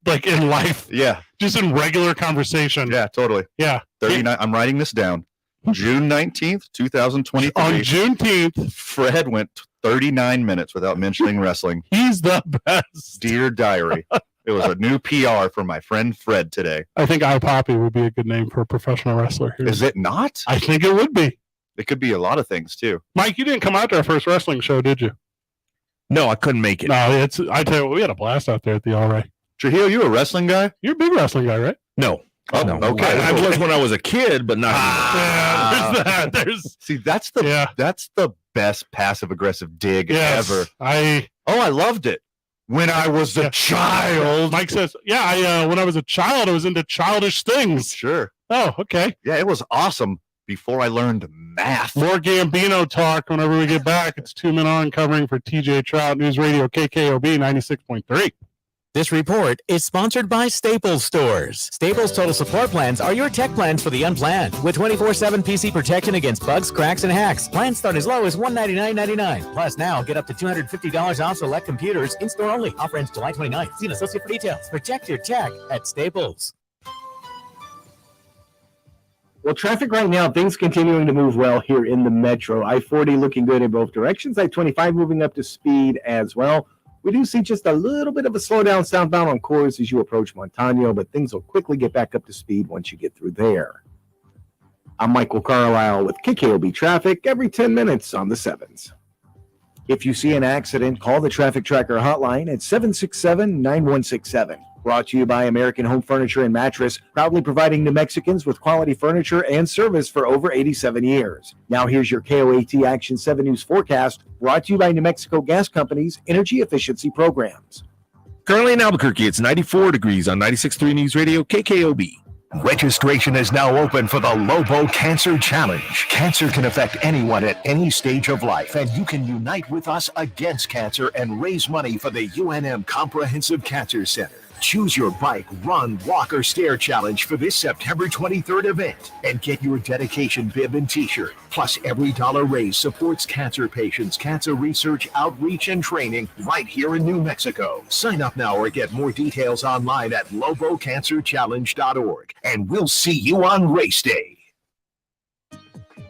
Like in life. Yeah. Just in regular conversation. Yeah, totally. Yeah. 39. I'm writing this down. June 19th, 2023. On Juneteenth, Fred went 39 minutes without mentioning wrestling. He's the best. Dear diary. It was a new PR for my friend Fred today. I think iPoppy would be a good name for a professional wrestler here. Is it not? I think it would be. It could be a lot of things too. Mike, you didn't come out to our first wrestling show, did you? No, I couldn't make it. No, I tell you what, we had a blast out there at the All Right. Trujillo, you a wrestling guy? You're a big wrestling guy, right? No. Oh, no. Okay. I was when I was a kid, but not anymore. Yeah, see, that's the best passive aggressive dig ever. I loved it when I was a child. Mike says, when I was a child, I was into childish things. Sure. Oh, okay. Yeah, it was awesome before I learned math. More Gambino talk whenever we get back. It's 2 Men On covering for TJ Trout News Radio KKOB 96.3. This report is sponsored by Staples Stores. Staples Total Support Plans are your tech plans for the unplanned. With 24/7 PC protection against bugs, cracks, and hacks. Plans start as low as $199.99. Plus now, get up to $250 off select computers. In-store only. Offer ends July 29th. See an associate for details. Protect your tech at Staples. Well, traffic right now, things continuing to move well here in the metro. I-40 looking good in both directions. I-25 moving up to speed as well. We do see just a little bit of a slowdown southbound on Coors as you approach Montano, but things will quickly get back up to speed once you get through there. I'm Michael Carlisle with KKOB Traffic every 10 minutes on the 7s. If you see an accident, call the Traffic Tracker hotline at 767-9167. Brought to you by American Home Furniture and Mattress, proudly providing New Mexicans with quality furniture and service for over 87 years. Now here's your KOAT Action 7 News forecast, brought to you by New Mexico Gas Company's energy efficiency programs. Currently in Albuquerque, it's 94 degrees on 96.3 News Radio KKOB. Registration is now open for the Lobo Cancer Challenge. Cancer can affect anyone at any stage of life, and you can unite with us against cancer and raise money for the UNM Comprehensive Cancer Center. Choose your bike, run, walk, or stair challenge for this September 23rd event and get your dedication bib and t-shirt. Plus, every dollar raised supports cancer patients, cancer research, outreach, and training right here in New Mexico. Sign up now or get more details online at lobocancerchallenge.org. And we'll see you on race day.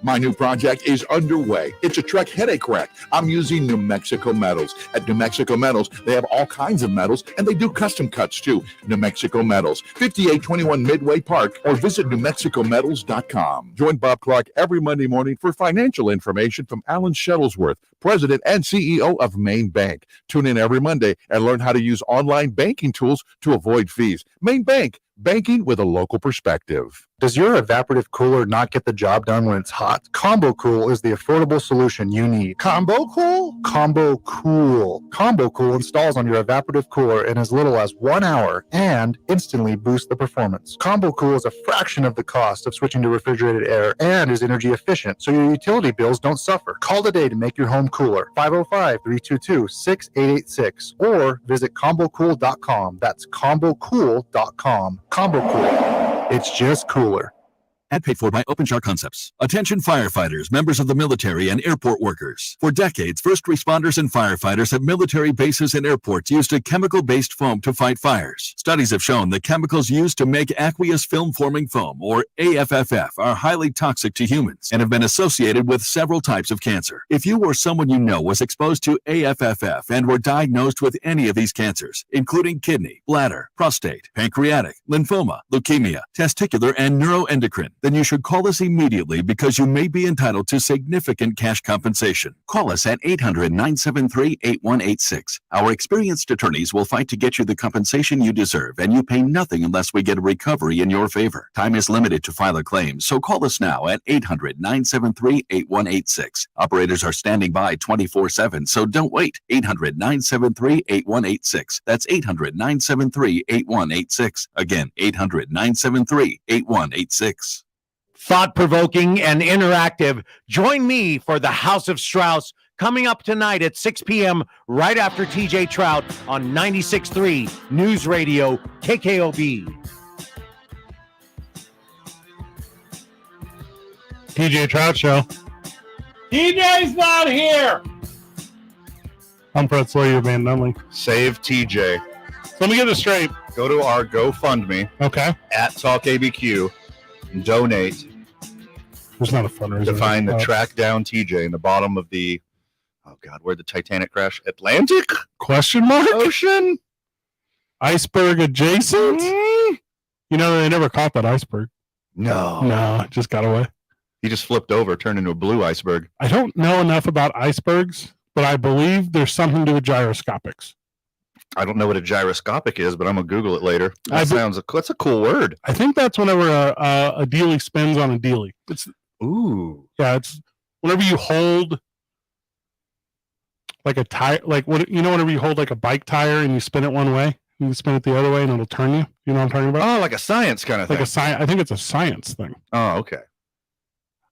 My new project is underway. It's a Trek headache rack. I'm using New Mexico Metals. At New Mexico Metals, they have all kinds of metals, and they do custom cuts too. New Mexico Metals, 5821 Midway Park, or visit newmexicometals.com. Join Bob Clark every Monday morning for financial information from Alan Shuttlesworth, President and CEO of Maine Bank. Tune in every Monday and learn how to use online banking tools to avoid fees. Maine Bank, banking with a local perspective. Does your evaporative cooler not get the job done when it's hot? Combo Cool is the affordable solution you need. Combo Cool? Combo Cool. Combo Cool installs on your evaporative cooler in as little as 1 hour and instantly boosts the performance. Combo Cool is a fraction of the cost of switching to refrigerated air and is energy efficient, so your utility bills don't suffer. Call today to make your home cooler. 505-322-6886 or visit combocool.com. That's combocool.com. Combo Cool. It's just cooler. And paid for by OpenShar Concepts. Attention firefighters, members of the military, and airport workers. For decades, first responders and firefighters at military bases and airports used a chemical-based foam to fight fires. Studies have shown that chemicals used to make aqueous film-forming foam, or AFFF, are highly toxic to humans and have been associated with several types of cancer. If you or someone you know was exposed to AFFF and were diagnosed with any of these cancers, including kidney, bladder, prostate, pancreatic, lymphoma, leukemia, testicular, and neuroendocrine, then you should call us immediately because you may be entitled to significant cash compensation. Call us at 800-973-8186. Our experienced attorneys will fight to get you the compensation you deserve, and you pay nothing unless we get a recovery in your favor. Time is limited to file a claim, so call us now at 800-973-8186. Operators are standing by 24/7, so don't wait. 800-973-8186. That's 800-973-8186. Again, 800-973-8186. Thought-provoking and interactive. Join me for the House of Strauss coming up tonight at 6 p.m. right after TJ Trout on 96.3 News Radio KKOB. TJ Trout Show. TJ's not here. I'm Fred Slater, Van Dunley. Save TJ. So let me get this straight. Go to our GoFundMe. Okay. At Talk ABQ. And donate. There's not a fundraiser. To find the track down TJ in the bottom of the, oh God, where'd the Titanic crash? Atlantic? Question mark? Ocean? Iceberg adjacent? You know, they never caught that iceberg. No, it just got away. He just flipped over, turned into a blue iceberg. I don't know enough about icebergs, but I believe there's something to do with gyroscopics. I don't know what a gyroscopic is, but I'm going to Google it later. That's a cool word. I think that's whenever a dealie spins on a dealie. Ooh. Yeah, it's whenever you hold like a tire, like whenever you hold like a bike tire and you spin it one way, you can spin it the other way and it'll turn you. You know what I'm talking about? Oh, like a science kind of thing. I think it's a science thing. Oh, okay.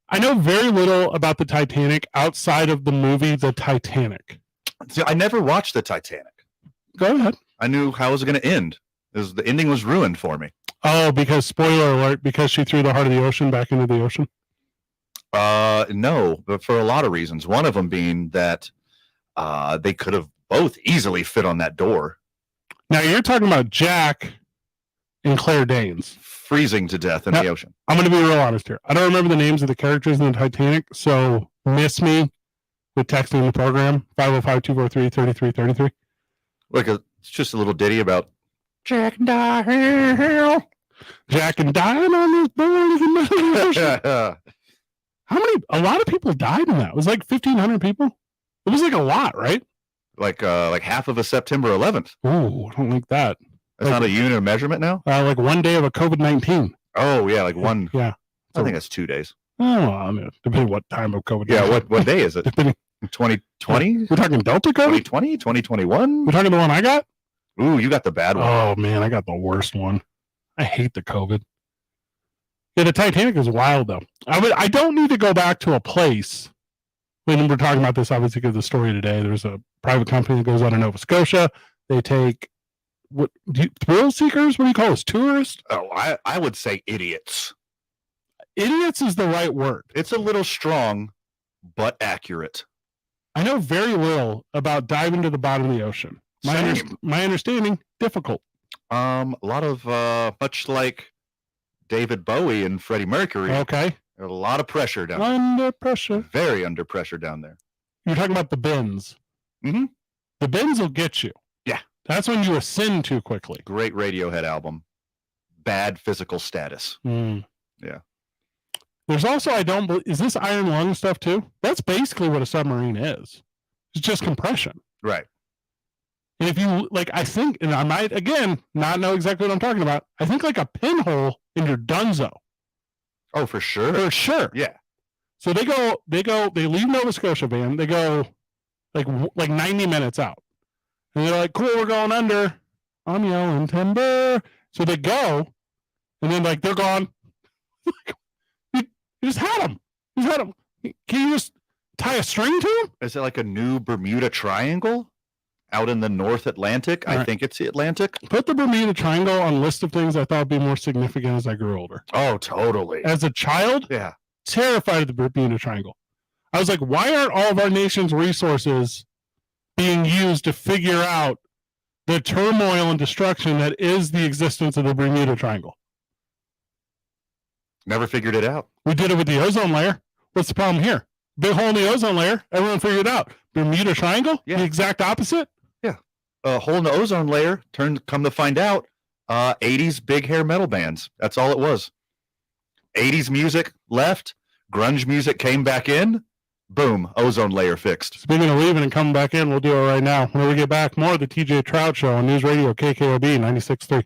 I know very little about the Titanic outside of the movie The Titanic. See, I never watched the Titanic. Go ahead. I knew how it was going to end. The ending was ruined for me. Oh, because spoiler alert, because she threw the heart of the ocean back into the ocean? No, but for a lot of reasons. One of them being that they could have both easily fit on that door. Now you're talking about Jack and Claire Danes freezing to death in the ocean. I'm going to be real honest here. I don't remember the names of the characters in the Titanic, so miss me with texting the program 505-243-3333. Look, it's just a little ditty about Jack and Diane. Jack and Diane on this board. How many? A lot of people died in that. It was like 1,500 people. It was like a lot, right? Like half of a September 11th. Oh, I don't like that. That's not a unit of measurement now? Like one day of a COVID-19. Oh, yeah, like one. Yeah. I think that's 2 days. Oh, I mean, depending what time of COVID. Yeah, what day is it? 2020? We're talking Delta COVID? 2020? 2021? We're talking the one I got? Ooh, you got the bad one. Oh, man, I got the worst one. I hate the COVID. Yeah, the Titanic is wild, though. I don't need to go back to a place. When we're talking about this, obviously, because the story today, there's a private company that goes out of Nova Scotia. They take thrill seekers? What do you call us? Tourists? Oh, I would say idiots. Idiots is the right word. It's a little strong, but accurate. I know very little about diving to the bottom of the ocean. My understanding, difficult. A lot of, much like David Bowie and Freddie Mercury. Okay. There's a lot of pressure down there. Under pressure. Very under pressure down there. You're talking about the bends. Mm-hmm. The bends will get you. Yeah. That's when you ascend too quickly. Great Radiohead album. Bad physical status. Mm. Yeah. There's also, is this iron lung stuff too? That's basically what a submarine is. It's just compression. Right. And if you, I think, and I might, again, not know exactly what I'm talking about, I think like a pinhole in your dunzo. Oh, for sure. For sure. Yeah. So they leave Nova Scotia, Van. They go like 90 minutes out. And they're like, cool, we're going under. I'm yelling timber. So they go, and then they're gone. You just had them. Can you just tie a string to them? Is it like a new Bermuda Triangle out in the North Atlantic? I think it's the Atlantic. Put the Bermuda Triangle on a list of things I thought would be more significant as I grew older. Oh, totally. As a child, yeah, terrified of the Bermuda Triangle. I was like, why aren't all of our nation's resources being used to figure out the turmoil and destruction that is the existence of the Bermuda Triangle? Never figured it out. We did it with the ozone layer. What's the problem here? Big hole in the ozone layer. Everyone figured it out. Bermuda Triangle? Yeah. The exact opposite? Yeah. A hole in the ozone layer. Come to find out, 80s big hair metal bands. That's all it was. 80s music left. Grunge music came back in. Boom. Ozone layer fixed. Speaking of leaving and coming back in, we'll do it right now. When we get back, more of the TJ Trout Show on News Radio KKOB 96.3.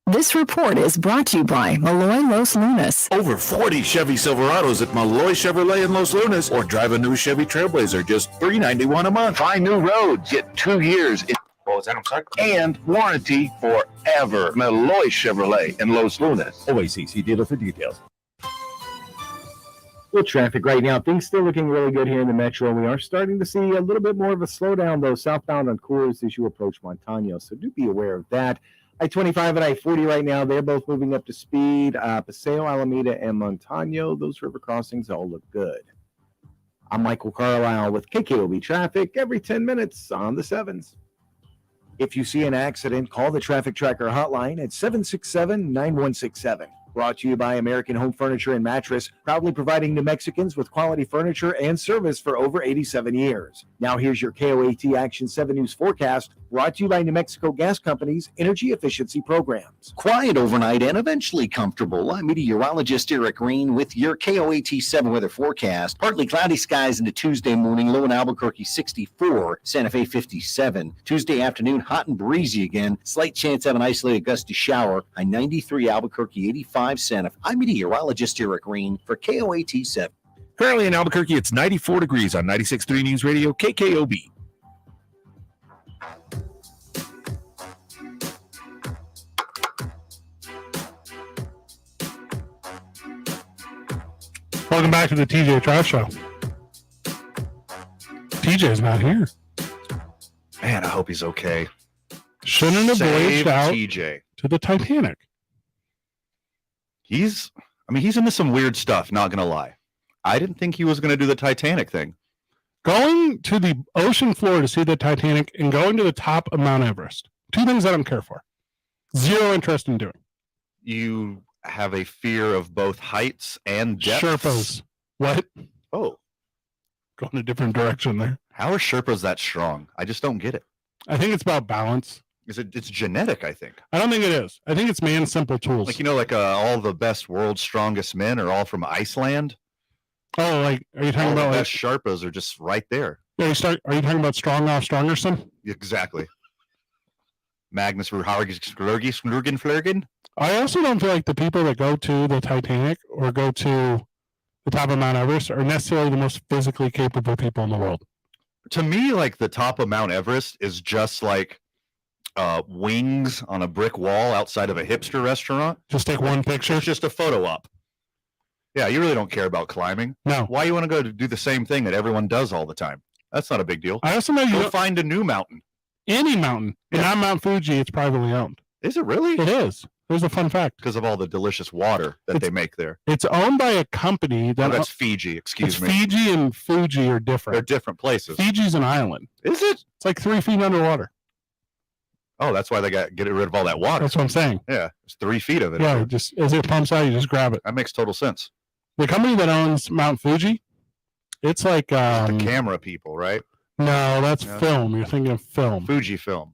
This report is brought to you by Malloy Los Lunas. Over 40 Chevy Silverados at Malloy Chevrolet in Los Lunas, or drive a new Chevy Trailblazer, just $391 a month. Find new roads, get 2 years. What was that? I'm sorry. And warranty forever. Malloy Chevrolet in Los Lunas. OACC dealer for details. With traffic right now, things still looking really good here in the metro. We are starting to see a little bit more of a slowdown, though, southbound on Coors as you approach Montano. So do be aware of that. I-25 and I-40 right now, they're both moving up to speed. Paseo, Alameda, and Montano, those river crossings all look good. I'm Michael Carlisle with KKOB Traffic every 10 minutes on the 7s. If you see an accident, call the Traffic Tracker hotline at 767-9167. Brought to you by American Home Furniture and Mattress, proudly providing New Mexicans with quality furniture and service for over 87 years. Now here's your KOAT Action 7 News forecast, brought to you by New Mexico Gas Company's energy efficiency programs. Quiet overnight and eventually comfortable. I'm meteorologist Eric Green with your KOAT 7 weather forecast. Partly cloudy skies into Tuesday morning, low in Albuquerque 64, Santa Fe 57. Tuesday afternoon, hot and breezy again. Slight chance of an isolated gusty shower. High 93, Albuquerque 85, Santa Fe. I'm meteorologist Eric Green for KOAT 7. Currently in Albuquerque, it's 94 degrees on 96.3 News Radio, KKOB. Welcome back to the TJ Trash Show. TJ's not here. Man, I hope he's okay. Shouldn't have voyaged out TJ to the Titanic. He's into some weird stuff, not going to lie. I didn't think he was going to do the Titanic thing. Going to the ocean floor to see the Titanic and going to the top of Mount Everest. Two things I don't care for. Zero interest in doing. You have a fear of both heights and depths. Sherpas. What? Oh. Going a different direction there. How are Sherpas that strong? I just don't get it. I think it's about balance. It's genetic, I think. I don't think it is. I think it's man's simple tools. Like, all the best world's strongest men are all from Iceland. Oh, like, are you talking about the best Sherpas are just right there. Are you talking about Strongerson? Exactly. Magnus Flurgen. I also don't feel like the people that go to the Titanic or go to the top of Mount Everest are necessarily the most physically capable people in the world. To me, like, the top of Mount Everest is just like wings on a brick wall outside of a hipster restaurant. Just take one picture. It's just a photo op. Yeah, you really don't care about climbing. No. Why you want to go to do the same thing that everyone does all the time? That's not a big deal. I also know Go find a new mountain. Any mountain. Yeah. Not Mount Fuji, it's privately owned. Is it really? It is. There's a fun fact. Because of all the delicious water that they make there. It's owned by a company that... that's Fiji, excuse me. Fiji and Fuji are different. They're different places. Fiji's an island. Is it? It's like 3 feet underwater. Oh, that's why they get rid of all that water. That's what I'm saying. Yeah, it's 3 feet of it. Yeah, just as it pumps out, you just grab it. That makes total sense. The company that owns Mount Fuji, it's like... the camera people, right? No, that's film. You're thinking of film. Fujifilm.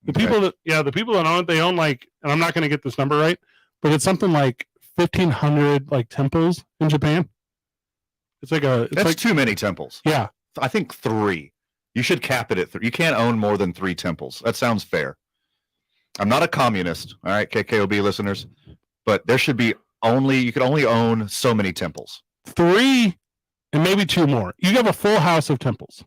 The people that own it, they own like, and I'm not going to get this number right, but it's something like 1,500 like temples in Japan. It's like that's like too many temples. Yeah, I think 3. You should cap it at 3. You can't own more than 3 temples. That sounds fair. I'm not a communist, all right, KKOB listeners, but there should be you could only own so many temples. 3 and maybe 2 more. You have a full house of temples.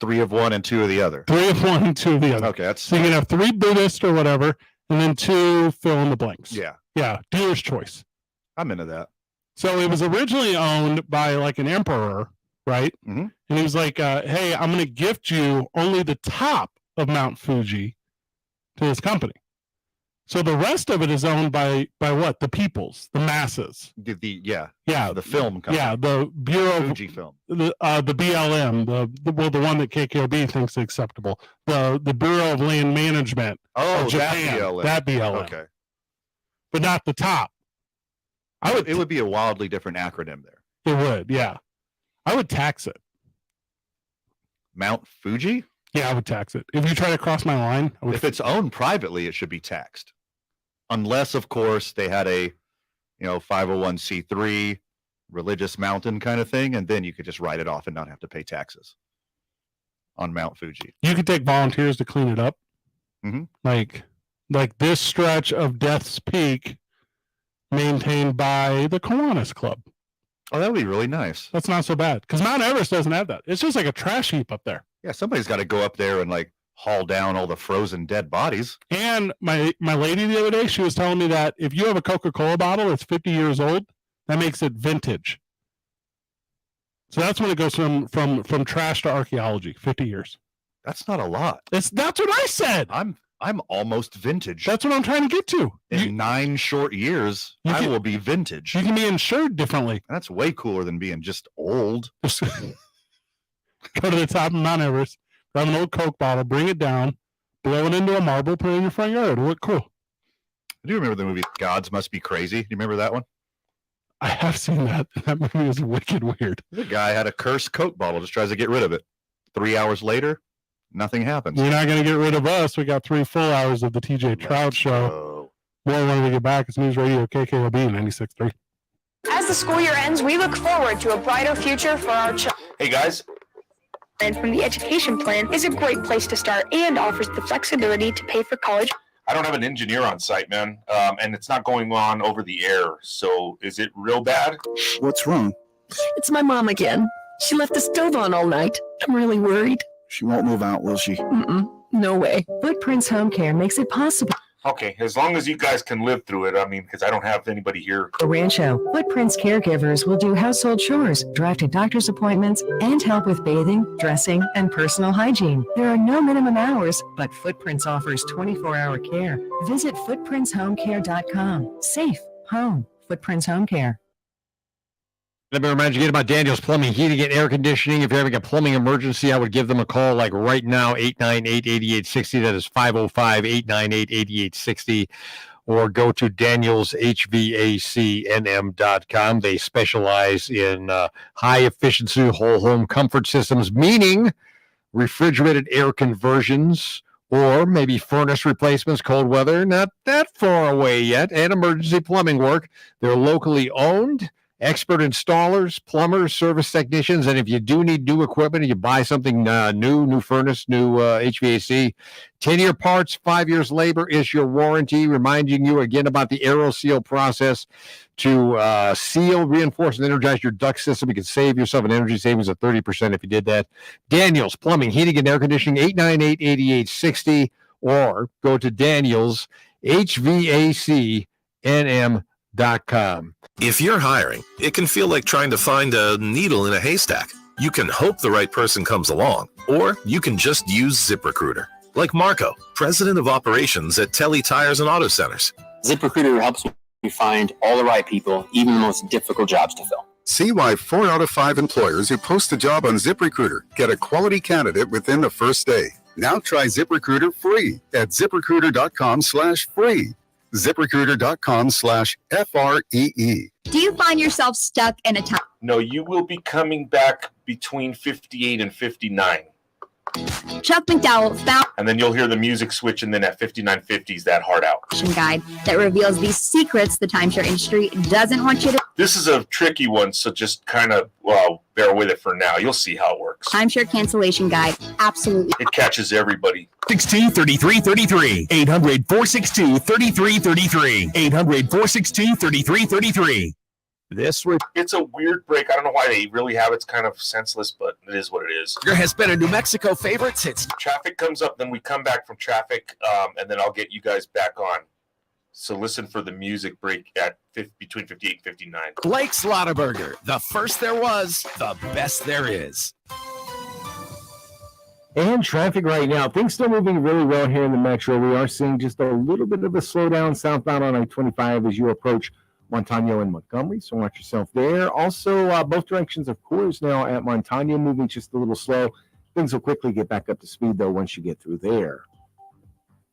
3 of one and 2 of the other. 3 of one and 2 of the other. Okay, so you can have 3 Buddhist or whatever, and then 2 fill in the blanks. Yeah. Yeah, dealer's choice. I'm into that. So it was originally owned by like an emperor, right? Mm-hmm. And he was like, hey, I'm going to gift you only the top of Mount Fuji to this company. So the rest of it is owned by what? The peoples, the masses. The the film company. Yeah, the Bureau Fujifilm. The BLM, the one that KKOB thinks is acceptable. The Bureau of Land Management. Oh, Japan, that BLM. That BLM. Okay. But not the top. It would be a wildly different acronym there. It would, yeah. I would tax it. Mount Fuji? Yeah, I would tax it. If you try to cross my line, if it's owned privately, it should be taxed. Unless, of course, they had a 501c3 religious mountain kind of thing, and then you could just write it off and not have to pay taxes on Mount Fuji. You could take volunteers to clean it up. Mm-hmm. Like this stretch of Death's Peak maintained by the Kiwanis Club. Oh, that would be really nice. That's not so bad, because Mount Everest doesn't have that. It's just like a trash heap up there. Yeah, somebody's got to go up there and like haul down all the frozen dead bodies. And my lady the other day, she was telling me that if you have a Coca-Cola bottle that's 50 years old, that makes it vintage. So that's when it goes from trash to archaeology, 50 years. That's not a lot. That's what I said. I'm almost vintage. That's what I'm trying to get to. In 9 short years, I will be vintage. You can be insured differently. That's way cooler than being just old. Go to the top of Mount Everest, grab an old Coke bottle, bring it down, blow it into a marble, put it in your front yard. It'll look cool. I do remember the movie Gods Must Be Crazy. Do you remember that one? I have seen that. That movie is wicked weird. The guy had a cursed Coke bottle, just tries to get rid of it. 3 hours later, nothing happens. You're not going to get rid of us. We got 3 full hours of the TJ Trout Show. More when we get back. It's News Radio KKOB 96.3. As the school year ends, we look forward to a brighter future for our children. Hey, guys. And from the education plan is a great place to start and offers the flexibility to pay for college. I don't have an engineer on site, man, and it's not going on over the air. So is it real bad? What's wrong? It's my mom again. She left the stove on all night. I'm really worried. She won't move out, will she? No way. Footprints Home Care makes it possible. Okay, as long as you guys can live through it. I mean, because I don't have anybody here. The Rancho. Footprints caregivers will do household chores, drive to doctor's appointments, and help with bathing, dressing, and personal hygiene. There are no minimum hours, but Footprints offers 24-hour care. Visit footprintshomecare.com. Safe. Home. Footprints Home Care. Let me remind you again about Daniel's Plumbing, Heating, and Air Conditioning. If you're having a plumbing emergency, I would give them a call like right now, 898-8860. That is 505-898-8860. Or go to danielshvacnm.com. They specialize in high-efficiency whole home comfort systems, meaning refrigerated air conversions, or maybe furnace replacements, cold weather, not that far away yet, and emergency plumbing work. They're locally owned. Expert installers, plumbers, service technicians, and if you do need new equipment and you buy something new furnace, new HVAC, 10-year parts, 5 years labor is your warranty. Reminding you again about the AeroSeal process to seal, reinforce, and energize your duct system. You can save yourself an energy savings of 30% if you did that. Daniels Plumbing, Heating, and Air Conditioning, 898-8860, or go to danielshvacnm.com. If you're hiring, it can feel like trying to find a needle in a haystack. You can hope the right person comes along, or you can just use ZipRecruiter. Like Marco, president of operations at Telly Tires and Auto Centers. ZipRecruiter helps me find all the right people, even the most difficult jobs to fill. See why 4 out of 5 employers who post a job on ZipRecruiter get a quality candidate within the first day. Now try ZipRecruiter free at ZipRecruiter.com/free. ZipRecruiter.com/FREE. Do you find yourself stuck in a time? No, you will be coming back between 58 and 59. Chuck McDowell found And then you'll hear the music switch, and then at 59.50 that hard out. guide that reveals these secrets the timeshare industry doesn't want you to. This is a tricky one, so just kind of, bear with it for now. You'll see how it works. Timeshare cancellation guide. Absolutely. It catches everybody. 800-462-3333. 800-462-3333. 800-462-3333. It's a weird break. I don't know why they really have it. It's kind of senseless, but it is what it is. Has been a New Mexico favorite since traffic comes up. Then we come back from traffic, and then I'll get you guys back on. So listen for the music break at between 58 and 59. Blake's Lottaburger. The first there was, the best there is. And traffic right now. Things still moving really well here in the metro. We are seeing just a little bit of a slowdown southbound on I-25 as you approach Montano and Montgomery, so watch yourself there. Also, both directions of course now at Montano moving just a little slow. Things will quickly get back up to speed, though, once you get through there.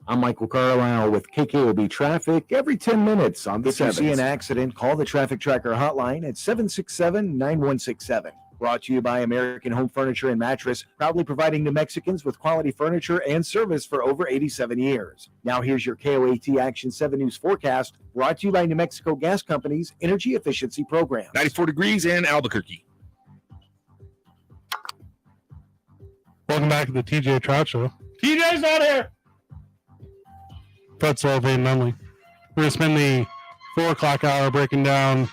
I'm Michael Carlisle with KKOB Traffic. Every 10 minutes on the If you see an accident, call the Traffic Tracker hotline at 767-9167. Brought to you by American Home Furniture and Mattress, proudly providing New Mexicans with quality furniture and service for over 87 years. Now here's your KOAT Action 7 News forecast, brought to you by New Mexico Gas Company's Energy Efficiency Program. 94 degrees in Albuquerque. Welcome back to the TJ Trout Show. TJ's out here. Fred Sullivan, Nunley. We're going to spend the 4 o'clock hour breaking down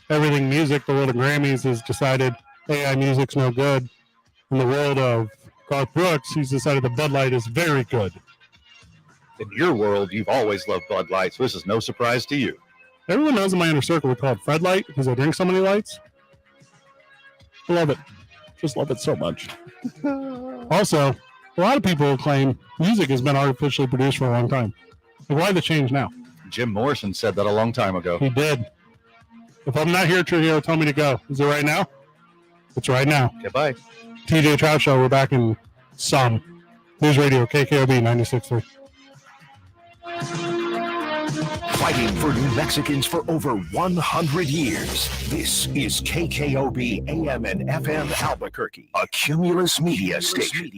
everything music. The world of Grammys has decided AI music's no good. In the world of Garth Brooks, he's decided the Bud Light is very good. In your world, you've always loved Bud Light, so this is no surprise to you. Everyone knows in my inner circle we call it Fred Light because I drink so many lights. I love it. Just love it so much. Also, A lot of people claim music has been artificially produced for a long time. Like, why the change now? Jim Morrison said that a long time ago. He did. If I'm not here, Trujillo, tell me to go. Is it right now? It's right now. Goodbye. TJ Trout Show. We're back in some. News Radio, KKOB 96.3. Fighting for New Mexicans for over 100 years. This is KKOB AM and FM Albuquerque, a Cumulus Media station.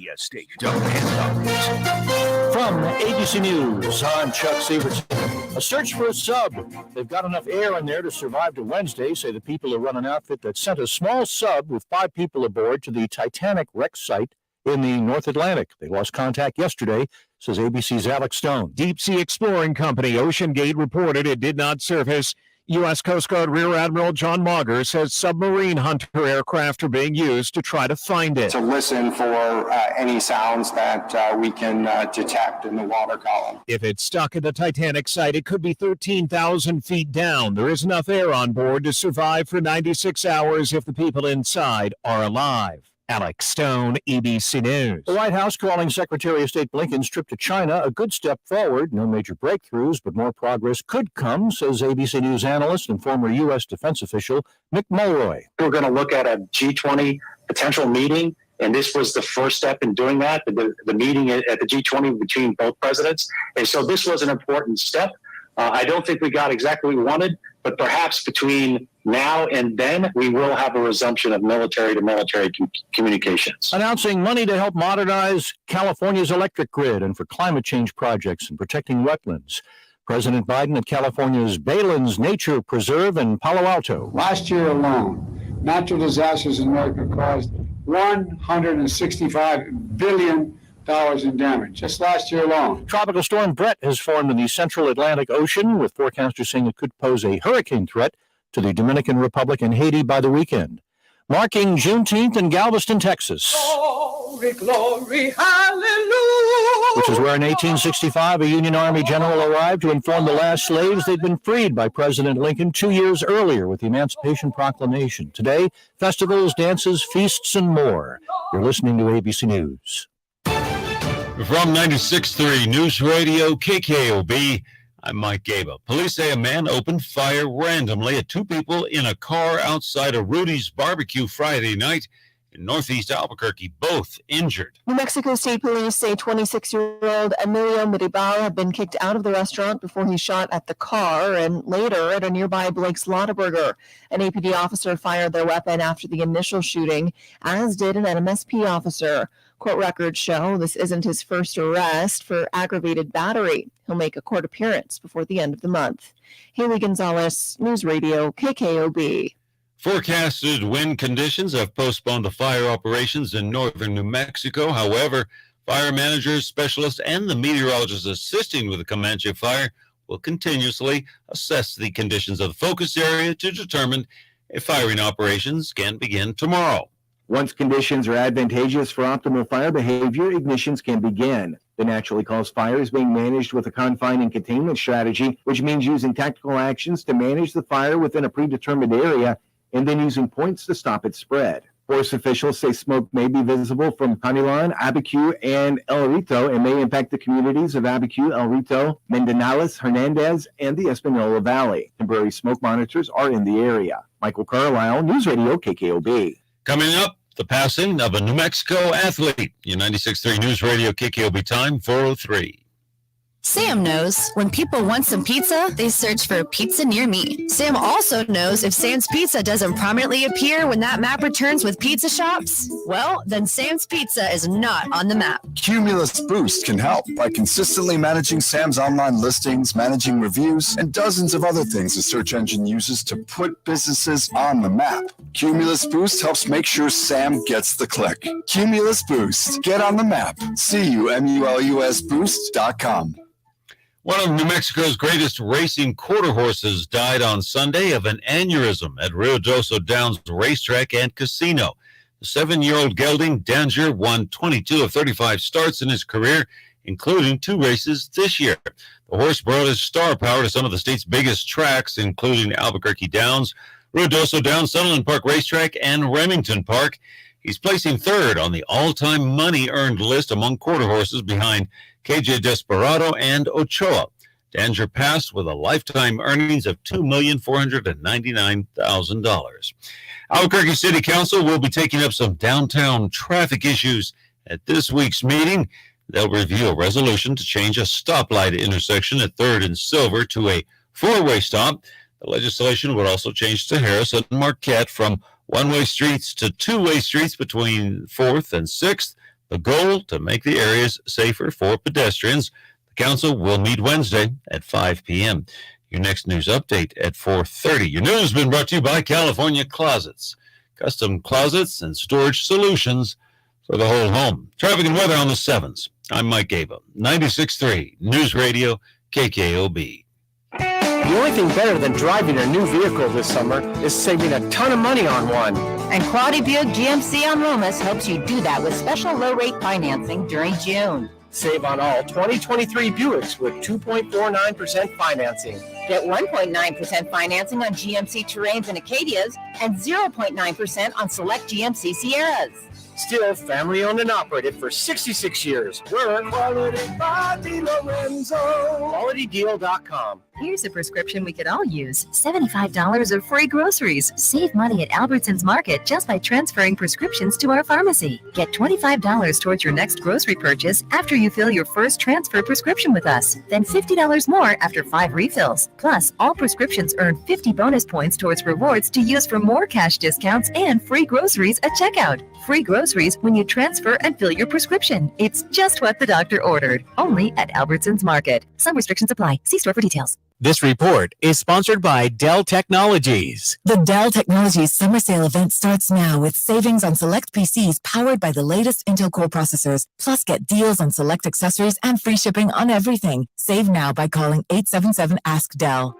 Depend on it. From ABC News, I'm Chuck Severson. A search for a sub. They've got enough air in there to survive to Wednesday, say the people who run an outfit that sent a small sub with 5 people aboard to the Titanic wreck site in the North Atlantic. They lost contact yesterday, says ABC's Alex Stone. Deep Sea Exploring Company, OceanGate, reported it did not surface. U.S. Coast Guard Rear Admiral John Mauger says submarine hunter aircraft are being used to try to find it. To listen for any sounds that we can detect in the water column. If it's stuck at the Titanic site, it could be 13,000 feet down. There is enough air on board to survive for 96 hours if the people inside are alive. Alex Stone, ABC News. The White House calling Secretary of State Blinken's trip to China a good step forward. No major breakthroughs, but more progress could come, says ABC News analyst and former U.S. defense official Mick Mulroy. We're going to look at a G20 potential meeting, and this was the first step in doing that, the meeting at the G20 between both presidents. And so this was an important step. I don't think we got exactly what we wanted, but perhaps between now and then, we will have a resumption of military-to-military communications. Announcing money to help modernize California's electric grid and for climate change projects and protecting wetlands. President Biden at California's Baylands Nature Preserve in Palo Alto. Last year alone, natural disasters in America caused $165 billion in damage, just last year alone. Tropical storm Brett has formed in the central Atlantic Ocean, with forecasters saying it could pose a hurricane threat to the Dominican Republic and Haiti by the weekend. Marking Juneteenth in Galveston, Texas. Glory, glory, hallelujah. Which is where in 1865 a Union Army general arrived to inform the last slaves they'd been freed by President Lincoln 2 years earlier with the Emancipation Proclamation. Today, festivals, dances, feasts, and more. You're listening to ABC News. From 96.3 News Radio KKOB, I'm Mike Gaba. Police say a man opened fire randomly at 2 people in a car outside of Rudy's Barbecue Friday night in northeast Albuquerque, both injured. New Mexico State Police say 26-year-old Emilio Miribal had been kicked out of the restaurant before he shot at the car and later at a nearby Blake's Lottaburger. An APD officer fired their weapon after the initial shooting, as did an MSP officer. Court records show this isn't his first arrest for aggravated battery. He'll make a court appearance before the end of the month. Haley Gonzalez, News Radio, KKOB. Forecasted wind conditions have postponed the fire operations in northern New Mexico. However, fire managers, specialists, and the meteorologists assisting with the Comanche fire will continuously assess the conditions of the focus area to determine if firing operations can begin tomorrow. Once conditions are advantageous for optimal fire behavior, ignitions can begin. The naturally caused fire is being managed with a confine and containment strategy, which means using tactical actions to manage the fire within a predetermined area and then using points to stop its spread. Forest officials say smoke may be visible from Canilan, Abiquiu, and El Rito and may impact the communities of Abiquiu, El Rito, Mendonales, Hernandez, and the Espanola Valley. Temporary smoke monitors are in the area. Michael Carlisle, News Radio, KKOB. Coming up, the passing of a New Mexico athlete. Your 96.3 News Radio KKOB time, 4:03. Sam knows when people want some pizza, they search for pizza near me. Sam also knows if Sam's Pizza doesn't prominently appear when that map returns with pizza shops, well, then Sam's Pizza is not on the map. Cumulus Boost can help by consistently managing Sam's online listings, managing reviews, and dozens of other things the search engine uses to put businesses on the map. Cumulus Boost helps make sure Sam gets the click. Cumulus Boost. Get on the map. CUMULUSBoost.com. One of New Mexico's greatest racing quarter horses died on Sunday of an aneurysm at Ruidoso Downs Racetrack and Casino. The 7-year-old gelding Danger won 22 of 35 starts in his career, including 2 races this year. The horse brought his star power to some of the state's biggest tracks, including Albuquerque Downs, Ruidoso Downs, Sutherland Park Racetrack, and Remington Park. He's placing third on the all-time money earned list among quarter horses behind KJ Desperado and Ochoa. Danger passed with a lifetime earnings of $2,499,000. Albuquerque City Council will be taking up some downtown traffic issues at this week's meeting. They'll review a resolution to change a stoplight intersection at 3rd and Silver to a four-way stop. The legislation would also change to Harris and Marquette from one-way streets to two-way streets between 4th and 6th. The goal to make the areas safer for pedestrians. The council will meet Wednesday at 5 p.m. Your next news update at 4:30. Your news has been brought to you by California Closets. Custom closets and storage solutions for the whole home. Traffic and weather on the 7s. I'm Mike Gaba, 96.3 News Radio, KKOB. The only thing better than driving a new vehicle this summer is saving a ton of money on one. And Quality Buick GMC on Lomas helps you do that with special low-rate financing during June. Save on all 2023 Buicks with 2.49% financing. Get 1.9% financing on GMC Terrains and Acadias and 0.9% on select GMC Sierras. Still family owned and operated for 66 years. We're Quality Body Lorenzo. QualityDeal.com. Here's a prescription we could all use. $75 of free groceries. Save money at Albertsons Market just by transferring prescriptions to our pharmacy. Get $25 towards your next grocery purchase after you fill your first transfer prescription with us. Then $50 more after 5 refills. Plus, all prescriptions earn 50 bonus points towards rewards to use for more cash discounts and free groceries at checkout. Free groceries when you transfer and fill your prescription. It's just what the doctor ordered. Only at Albertsons Market. Some restrictions apply. See store for details. This report is sponsored by Dell Technologies. The Dell Technologies Summer Sale event starts now with savings on select PCs powered by the latest Intel Core processors. Plus, get deals on select accessories and free shipping on everything. Save now by calling 877-ASK-DELL.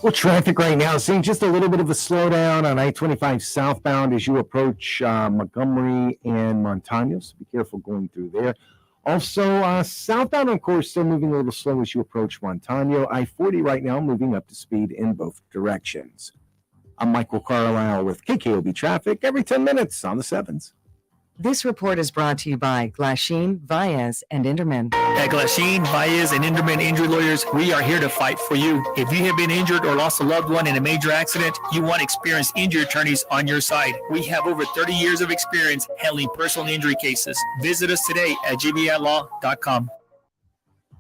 Well, traffic right now, seeing just a little bit of a slowdown on I-25 southbound as you approach Montgomery and Montano, so be careful going through there. Also, southbound, of course, still moving a little slow as you approach Montano. I-40 right now moving up to speed in both directions. I'm Michael Carlisle with KKOB Traffic every 10 minutes on the 7s. This report is brought to you by Glasheen, Baez, and Inderman. At Glasheen, Baez, and Inderman Injury Lawyers, we are here to fight for you. If you have been injured or lost a loved one in a major accident, you want experienced injury attorneys on your side. We have over 30 years of experience handling personal injury cases. Visit us today at gblaw.com.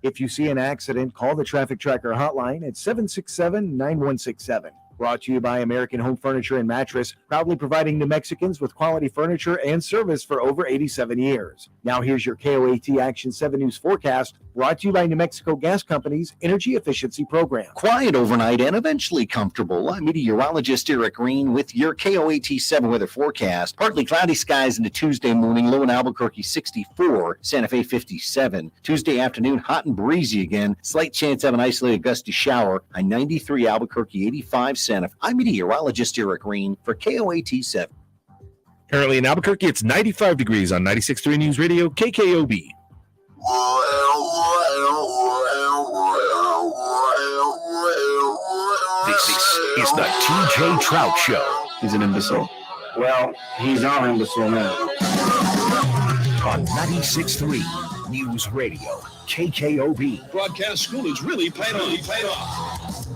If you see an accident, call the Traffic Tracker hotline at 767-9167. Brought to you by American Home Furniture and Mattress, proudly providing New Mexicans with quality furniture and service for over 87 years. Now here's your KOAT Action 7 News forecast, brought to you by New Mexico Gas Company's Energy Efficiency Program. Quiet overnight and eventually comfortable. I'm meteorologist Eric Green with your KOAT 7 weather forecast. Partly cloudy skies into Tuesday morning, low in Albuquerque 64, Santa Fe 57. Tuesday afternoon, hot and breezy again. Slight chance of an isolated gusty shower. High 93, Albuquerque 85, Santa Fe. I'm meteorologist Eric Green for KOAT 7. Currently in Albuquerque, it's 95 degrees on 96.3 News Radio, KKOB. This is the TJ Trout Show. He's an imbecile. Well, he's our imbecile now. On 96.3 News Radio, KKOB. Broadcast school is really paid off.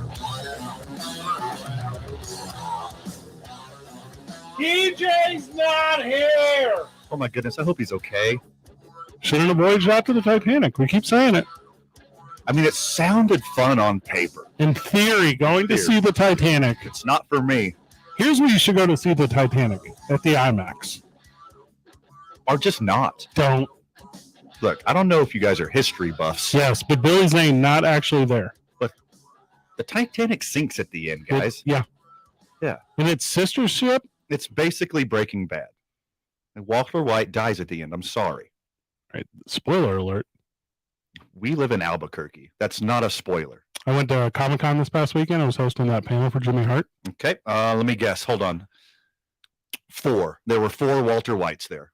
DJ's not here. Oh my goodness, I hope he's okay. Shouldn't have voyaged out to the Titanic. We keep saying it. I mean, it sounded fun on paper. In theory, going to see the Titanic. It's not for me. Here's where you should go to see the Titanic, at the IMAX. Or just not. Don't. Look, I don't know if you guys are history buffs. Yes, but Billy Zane not actually there. But the Titanic sinks at the end, guys. Yeah. And its sister ship? It's basically Breaking Bad. And Walter White dies at the end. I'm sorry. Right. Spoiler alert. We live in Albuquerque. That's not a spoiler. I went to Comic-Con this past weekend. I was hosting that panel for Jimmy Hart. Okay. Let me guess. Hold on. 4. There were 4 Walter Whites there.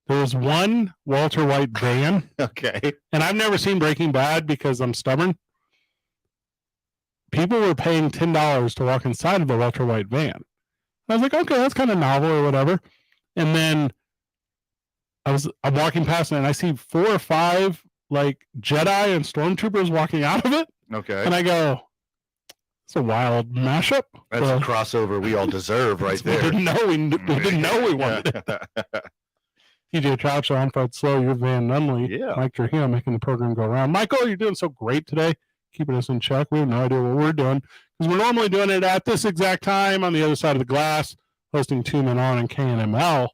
There was one Walter White van. Okay. And I've never seen Breaking Bad because I'm stubborn. people were paying $10 to walk inside of the ultra white van. I was like, okay, that's kind of novel or whatever. And then I'm walking past it and I see 4 or 5 like Jedi and stormtroopers walking out of it. Okay. And I go, it's a wild mashup. That's a crossover we all deserve right there. We didn't know we wanted it. TJ Trout, on Fred Slow, you're Van Nunley. Yeah. Mike Trujillo making the program go around. Michael, you're doing so great today. Keeping us in check. We have no idea what we're doing because we're normally doing it at this exact time on the other side of the glass, hosting 2 Men On and KNML.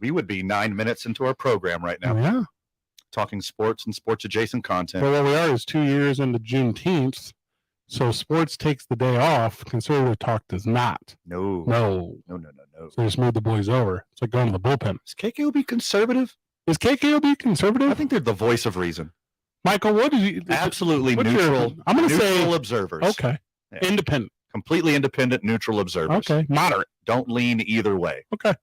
We would be 9 minutes into our program right now. Yeah. Talking sports and sports adjacent content. But what we are is 2 years into Juneteenth. So sports takes the day off. Conservative talk does not. No. So just move the boys over. It's like going to the bullpen. Is KKOB conservative? Is KKOB conservative? I think they're the voice of reason. Michael, what did you? Absolutely neutral. I'm going to say neutral observers. Okay. Yeah. Independent. Completely independent, neutral observers. Okay. Moderate. Don't lean either way. Okay.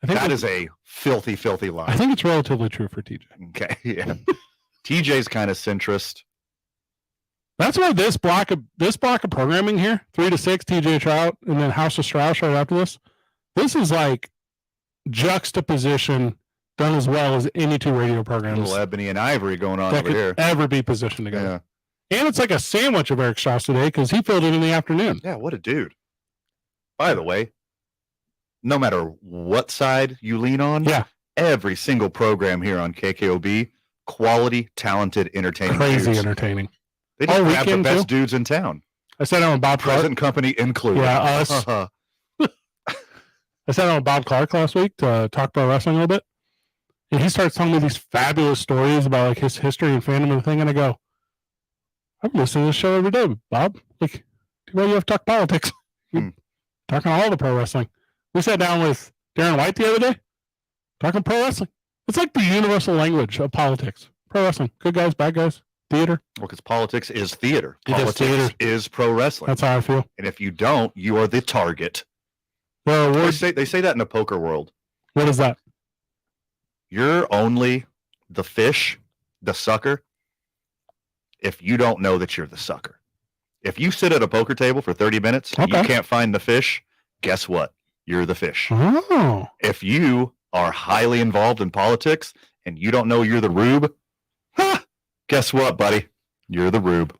I think that is a filthy, filthy line. I think it's relatively true for TJ. Okay. Yeah. TJ's kind of centrist. That's why this block of programming here, 3 to 6, TJ Trout, and then House of Strauss right after this. This is like juxtaposition done as well as any 2 radio programs. A little ebony and ivory going on that over could here. Ever be positioned together. Yeah. And it's like a sandwich of Eric Strauss today because he filled it in the afternoon. Yeah, what a dude. By the way, no matter what side you lean on, every single program here on KKOB, quality, talented, entertaining. Crazy dudes. entertaining. They just have the best dudes in town. I sat down with Bob Clark. Present company included. Yeah, us. I sat down with Bob Clark last week to talk about wrestling a little bit. And he starts telling me these fabulous stories about like his history and fandom and thing. And I go, I'm listening to this show every day, Bob. Like, why you have to talk politics? Talking all the pro wrestling. We sat down with Darren White the other day, talking pro wrestling. It's like the universal language of politics. Pro wrestling. Good guys, bad guys. Theater. Well, because politics is theater. It is Politics theater. is pro wrestling. That's how I feel. And if you don't, you are the target. Well, they say that in the poker world. What is that? You're only the fish, the sucker, if you don't know that you're the sucker. If you sit at a poker table for 30 minutes and you can't find the fish, guess what? You're the fish. Oh. If you are highly involved in politics and you don't know you're the rube, guess what, buddy? You're the rube.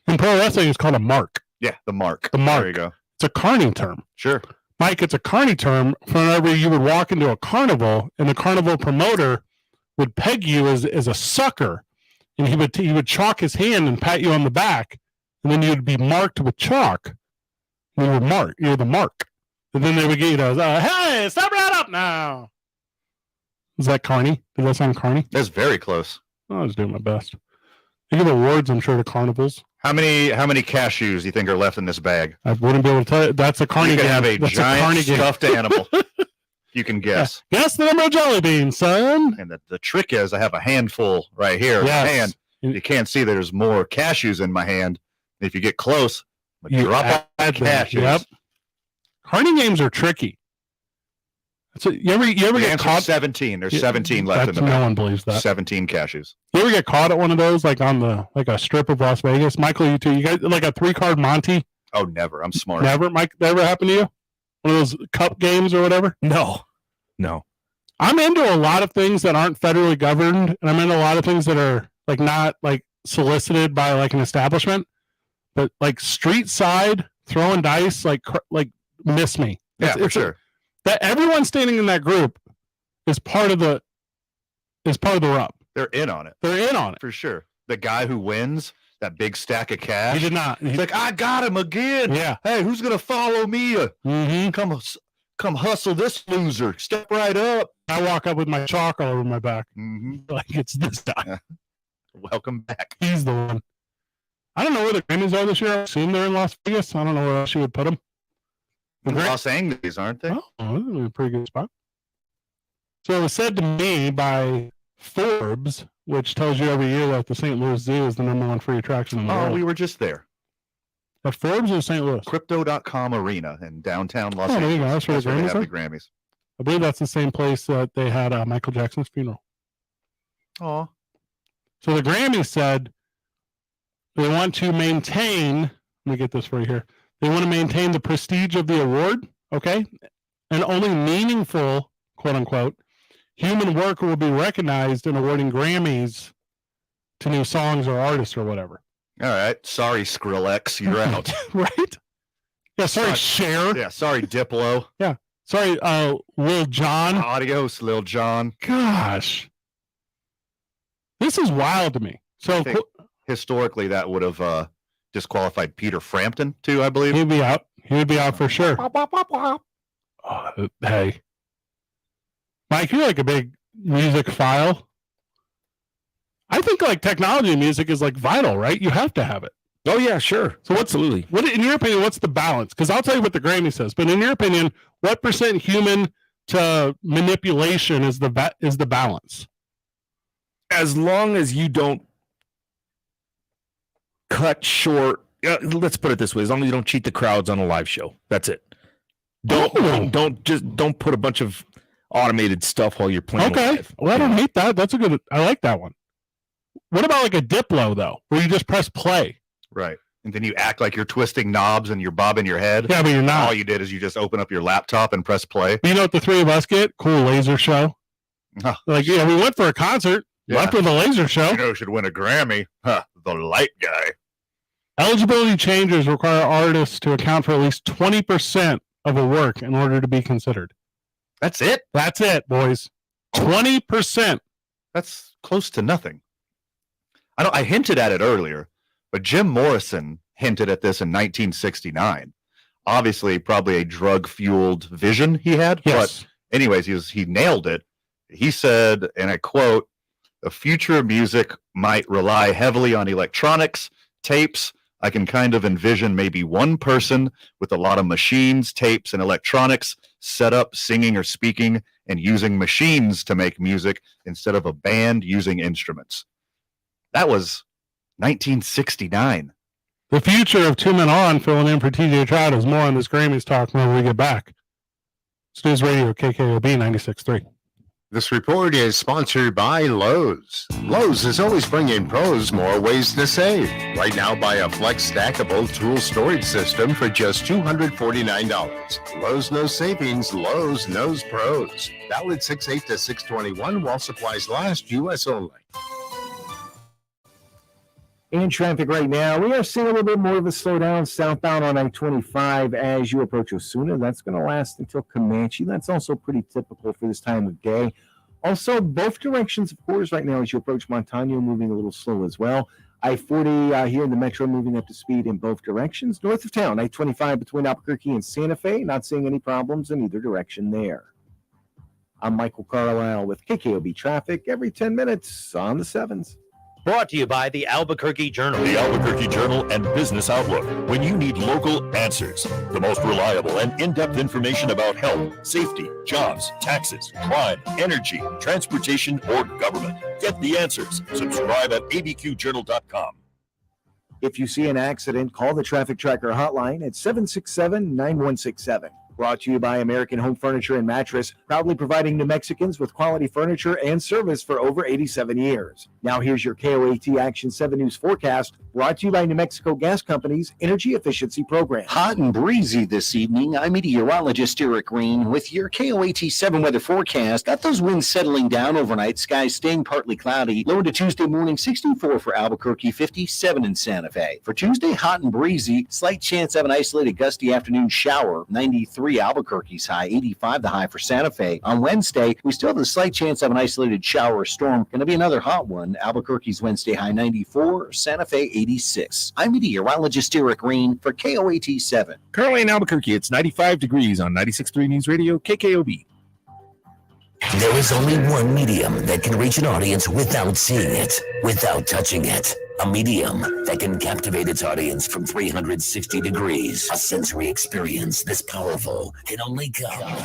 In pro wrestling, it's called a mark. Yeah, the mark. The mark. There you go. It's a carny term. Sure. Mike, it's a carny term for whenever you would walk into a carnival and the carnival promoter would peg you as a sucker, and he would chalk his hand and pat you on the back, and then you'd be marked with chalk. You're the mark. And then they would get you to, hey, stop right up now. Is that carny? Does that sound carny? That's very close. I was doing my best. They give awards, I'm sure, to carnivals. How many cashews do you think are left in this bag? I wouldn't be able to tell you. That's a carny You game. can have a That's giant carny game. stuffed animal. You can guess. Yeah. Guess the number of jelly beans, son. And the trick is I have a handful right here in my hand. You can't see there's more cashews in my hand. If you get close, You drop add the that. cashews. Yep. Carny games are tricky. So you ever The get answer's caught? 17. There's 17 left in That's- the bag. No one believes that. 17 cashews. You ever get caught at one of those, like on a strip of Las Vegas? Michael, you too. You got like a 3-card Monty? Oh, never. I'm smart. Never, Mike. That ever happened to you? One of those cup games or whatever? No. I'm into a lot of things that aren't federally governed, and I'm into a lot of things that are like not like solicited by like an establishment, but like street side throwing dice, like miss me. Yeah, for sure. That everyone standing in that group is part of the rub. They're in on it. They're in on it For sure. The guy who wins that big stack of cash. He did not. He's like, I got him again. Yeah. Hey, who's going to follow me? Mm-hmm. Come hustle this loser. Step right up. I walk up with my chalk all over my back. Mm-hmm. Like it's this guy. Welcome back. He's the one. I don't know where the Grammys are this year. I assume they're in Las Vegas. I don't know where else you would put them. Los Angeles, aren't they? Oh, that would be a pretty good spot. So it was said to me by Forbes, which tells you every year that the St. Louis Zoo is the #1 free attraction in the world. Oh, we were just there. At Forbes or St. Louis? Crypto.com Arena in downtown Los Oh, there you Angeles. go. That's where the they Grammys have are? the Grammys. I believe that's the same place that they had Michael Jackson's funeral. Oh. So the Grammys said, They want to maintain, let me get this for you here. They want to maintain the prestige of the award, okay? And only meaningful, quote unquote, human work will be recognized in awarding Grammys to new songs or artists or whatever. All right. Sorry, Skrillex. You're out. Right? Yeah, sorry, Cher. Yeah, sorry, Diplo. Yeah. Sorry, Lil Jon. Adios, Lil Jon. Gosh. This is wild to me. So historically, that would have disqualified Peter Frampton, too, I believe. He'd be out. He'd be out for sure. Hey. Mike, you're like a big music file. I think like technology music is like vital, right? You have to have it. Oh yeah, sure. So absolutely. What in your opinion, what's the balance? Because I'll tell you what the Grammy says, but in your opinion, what percent human to manipulation is the balance? As long as you don't cut short, let's put it this way: as long as you don't cheat the crowds on a live show, that's it. Don't put a bunch of automated stuff while you're playing. Okay, live. well, I don't hate that. That's a good. I like that one. What about like a Diplo though, where you just press play? Right. And then you act like you're twisting knobs and you're bobbing your head. Yeah, but you're not. All you did is you just open up your laptop and press play. You know what the three of us get? Cool laser show. Huh. Like, yeah, we went for a concert. Yeah. Left with a laser show. You know who should win a Grammy? Huh, the light guy. Eligibility changes require artists to account for at least 20% of a work in order to be considered. That's it? That's it, boys. 20%. That's close to nothing. I hinted at it earlier, but Jim Morrison hinted at this in 1969. Obviously, probably a drug-fueled vision he had. Yes. But anyways, he nailed it. He said, and I quote, "The future of music might rely heavily on electronics, tapes. I can kind of envision maybe one person with a lot of machines, tapes, and electronics set up singing or speaking and using machines to make music instead of a band using instruments." That was 1969. The future of Two Men On, filling in for TJ Trout, is more on this Grammys talk when we get back. It's News Radio, KKOB 96.3. This report is sponsored by Lowe's. Lowe's is always bringing pros more ways to save. Right now, buy a Flex stackable tool storage system for just $249. Lowe's knows savings. Lowe's knows pros. Valid 6/8 to 6/21 while supplies last. U.S. only. In traffic right now, we are seeing a little bit more of a slowdown southbound on I-25 as you approach Osuna. That's going to last until Comanche. That's also pretty typical for this time of day. Also, both directions, of course, right now as you approach Montano, moving a little slow as well. I-40 here in the metro moving up to speed in both directions. North of town, I-25 between Albuquerque and Santa Fe, not seeing any problems in either direction there. I'm Michael Carlisle with KKOB Traffic every 10 minutes on the 7s. Brought to you by the Albuquerque Journal. The Albuquerque Journal and Business Outlook. When you need local answers, the most reliable and in-depth information about health, safety, jobs, taxes, crime, energy, transportation, or government. Get the answers. Subscribe at abqjournal.com. If you see an accident, call the Traffic Tracker hotline at 767-9167. Brought to you by American Home Furniture and Mattress, proudly providing New Mexicans with quality furniture and service for over 87 years. Now here's your KOAT Action 7 News forecast, brought to you by New Mexico Gas Company's Energy Efficiency Program. Hot and breezy this evening. I'm meteorologist Eric Green with your KOAT 7 weather forecast. Got those winds settling down overnight. Skies staying partly cloudy. Low into Tuesday morning, 64 for Albuquerque, 57 in Santa Fe. For Tuesday, hot and breezy. Slight chance of an isolated gusty afternoon shower. 93 Albuquerque's high, 85 the high for Santa Fe. On Wednesday, we still have a slight chance of an isolated shower or storm. Going to be another hot one. Albuquerque's Wednesday high 94, Santa Fe 86. I'm meteorologist Eric Green for KOAT 7. Currently in Albuquerque, it's 95 degrees on 96.3 News Radio, KKOB. There is only one medium that can reach an audience without seeing it, without touching it. A medium that can captivate its audience from 360 degrees. A sensory experience this powerful can only come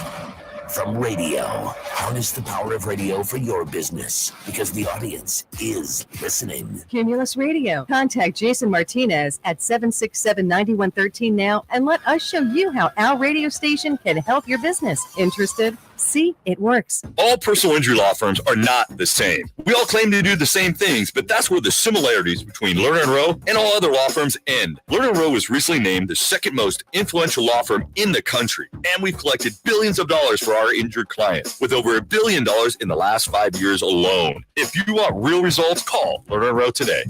from radio. Harness the power of radio for your business, because the audience is listening. Cumulus Radio. Contact Jason Martinez at 767-9113 now and let us show you how our radio station can help your business. Interested? See, it works. All personal injury law firms are not the same. We all claim to do the same things, but that's where the similarities between Lerner & Rowe and all other law firms end. Lerner & Rowe was recently named the second most influential law firm in the country, and we've collected billions of dollars for our injured clients, with over $1 billion in the last 5 years alone. If you want real results, call Lerner & Rowe today.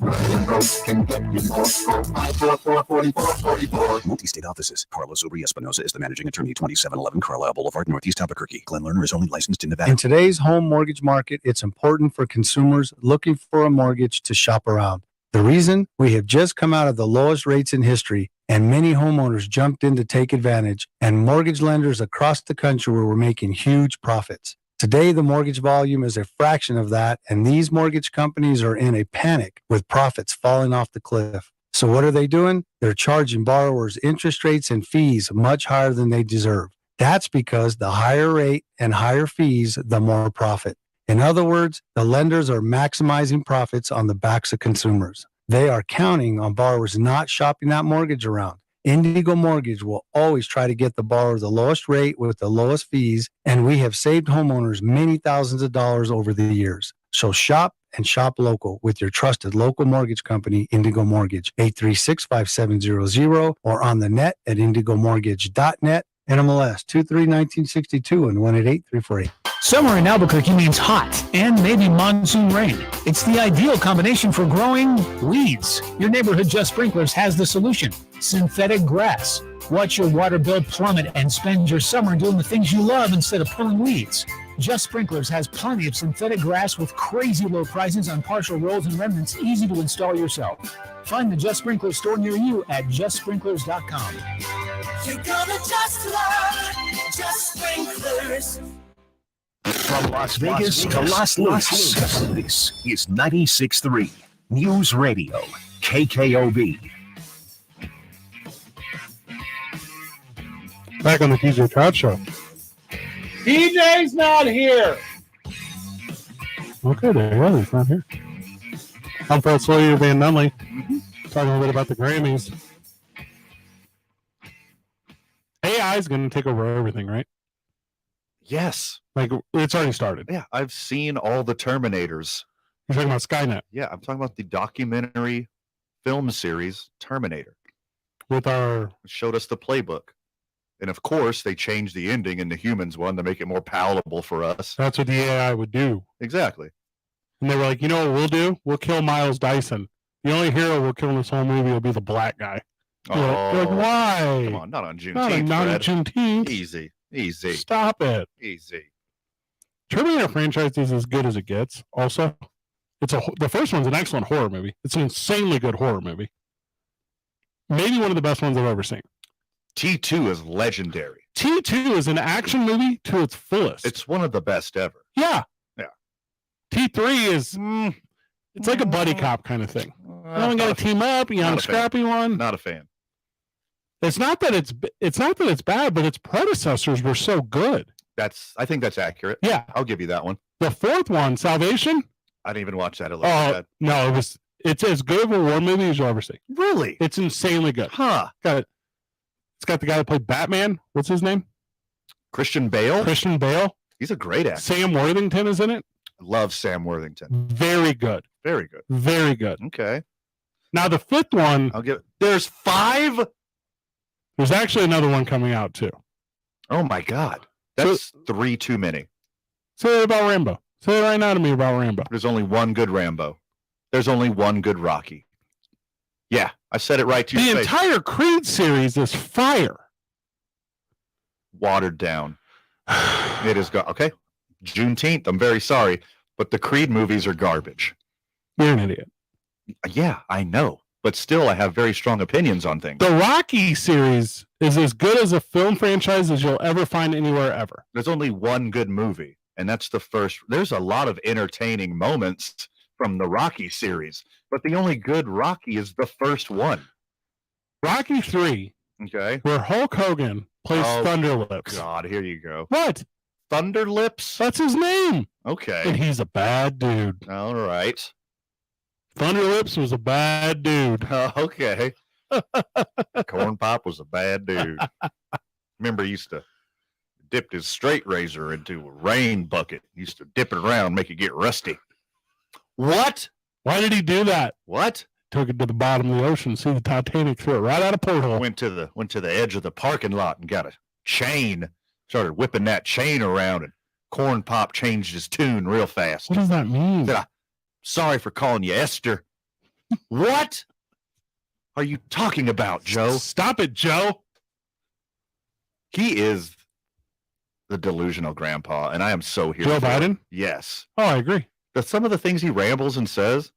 Multi-state offices. Carlos Uri Espinosa is the managing attorney, 2711 Carlisle Boulevard, Northeast Albuquerque. Glenn Lerner is only licensed in Nevada. In today's home mortgage market, it's important for consumers looking for a mortgage to shop around. The reason? We have just come out of the lowest rates in history, and many homeowners jumped in to take advantage, and mortgage lenders across the country were making huge profits. Today, the mortgage volume is a fraction of that, and these mortgage companies are in a panic with profits falling off the cliff. So what are they doing? They're charging borrowers interest rates and fees much higher than they deserve. That's because the higher rate and higher fees, the more profit. In other words, the lenders are maximizing profits on the backs of consumers. They are counting on borrowers not shopping that mortgage around. Indigo Mortgage will always try to get the borrower the lowest rate with the lowest fees, and we have saved homeowners many thousands of dollars over the years. So shop and shop local with your trusted local mortgage company, Indigo Mortgage, 836-5700, or on the net at indigomortgage.net. NMLS 231962 and 188-348. Summer in Albuquerque means hot and maybe monsoon rain. It's the ideal combination for growing weeds. Your neighborhood Just Sprinklers has the solution: synthetic grass. Watch your water bill plummet and spend your summer doing the things you love instead of pulling weeds. Just Sprinklers has plenty of synthetic grass with crazy low prices on partial rolls and remnants, easy to install yourself. Find the Just Sprinklers store near you at justsprinklers.com. You're gonna just love Just Sprinklers. From Las Vegas to Las Vegas, this is 96.3 News Radio, KKOB. Back on the DJ Todd Show. DJ's not here. Okay, there you go. He's not here. I'm Fred Sawyer, Van Nunley. Talking a little bit about the Grammys. AI is going to take over everything, right? Yes. Like, it's already started. Yeah, I've seen all the Terminators. You're talking about Skynet? Yeah, I'm talking about the documentary film series Terminator. With our... Showed us the playbook. And of course, they changed the ending in the humans one to make it more palatable for us. That's what the AI would do. Exactly. And they were like, you know what we'll do? We'll kill Miles Dyson. The only hero we'll kill in this whole movie will be the black guy. You're like, why? Come on, not on Juneteenth. Not on Juneteenth. Easy. Easy. Stop it. Easy. Terminator franchise is as good as it gets. Also, the first one's an excellent horror movie. It's an insanely good horror movie. Maybe one of the best ones I've ever seen. T2 is legendary. T2 is an action movie to its fullest. It's one of the best ever. Yeah. Yeah. T3 is it's like a buddy cop kind of thing. You haven't got to team up. You have a scrappy one. Not a fan. It's not that it's bad, but its predecessors were so good. I think that's accurate. Yeah, I'll give you that one. The fourth one, Salvation. I didn't even watch that. It looked bad. No, it's as good of a war movie as you'll ever see. Really? It's insanely good. Huh? It's got the guy that played Batman. What's his name? Christian Bale. Christian Bale. He's a great actor. Sam Worthington is in it. I love Sam Worthington. Very good. Very good. Very good. Okay. Now the fifth one. There's 5. There's actually another one coming out too. Oh my God. That's 3 too many. Say that about Rambo. Say it right now to me about Rambo. There's only one good Rambo. There's only one good Rocky. Yeah, I said it right to your face. The entire Creed series is fire. Watered down. It is okay. Juneteenth, I'm very sorry, but the Creed movies are garbage. You're an idiot. Yeah, I know. But still, I have very strong opinions on things. The Rocky series is as good as a film franchise as you'll ever find anywhere ever. There's only one good movie, and that's the first. There's a lot of entertaining moments from the Rocky series, but the only good Rocky is the first one. Rocky 3. Okay. Where Hulk Hogan plays Thunderlips. God, here you go. What? Thunderlips? That's his name. Okay. And he's a bad dude. All right. Thunderlips was a bad dude. dipped his straight razor into a rain bucket. He used to dip it around, make it get rusty. What? Why did he do that? What? Took it to the bottom of the ocean, see the Titanic, threw it right out a porthole. Went to the edge of the parking lot and got a chain. Started whipping that chain around, and Corn Pop changed his tune real fast. What does that mean? Said, sorry for calling you Esther. What are you talking about, Joe? Stop it, Joe. He is the delusional grandpa, and I am so here. Joe Biden? It. Yes. Oh, I agree. Some of the things he rambles and says,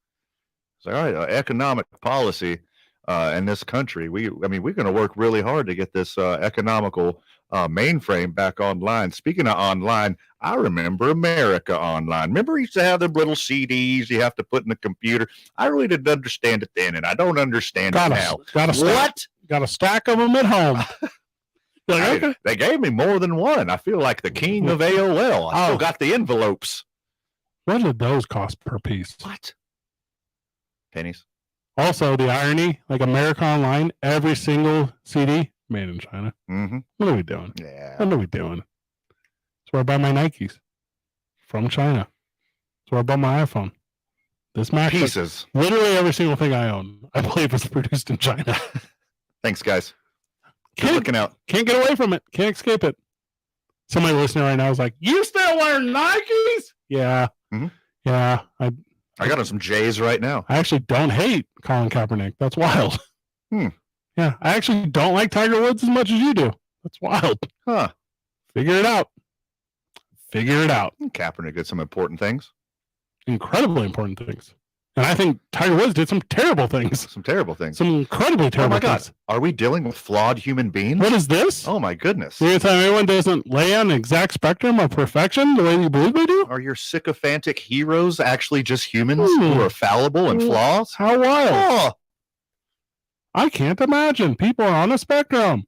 it's like, all right, economic policy in this country. We're going to work really hard to get this economical mainframe back online. Speaking of online, I remember America Online. Remember, he used to have them little CDs you have to put in the computer. I really didn't understand it then, and I don't understand it now. Got a stack of them at home. Like, okay. They gave me more than one. I feel like the king of AOL. I still got the envelopes. What did those cost per piece? What? Pennies. Also, the irony, like America Online, every single CD made in China. Mm-hmm. What are we doing? Yeah. What are we doing? That's where I buy my Nikes. From China. That's where I bought my iPhone. This Mac. Pieces. Literally every single thing I own, I believe was produced in China. Thanks, guys. Keep looking out. Can't get away from it. Can't escape it. Somebody listening right now is like, "You still wear Nikes?" Yeah. Mm-hmm. Yeah. I got on some J's right now. I actually don't hate Colin Kaepernick. That's wild. Yeah. I actually don't like Tiger Woods as much as you do. That's wild. Huh. Figure it out. Kaepernick did some important things. Incredibly important things. And I think Tiger Woods did some terrible things. Some terrible things. Some incredibly terrible things. Oh my God. Are we dealing with flawed human beings? What is this? Oh my goodness. You're going to tell me everyone doesn't lay on an exact spectrum of perfection the way you believe they do? Are your sycophantic heroes actually just humans who are fallible and flaws? How wild. Oh. I can't imagine. People are on a spectrum.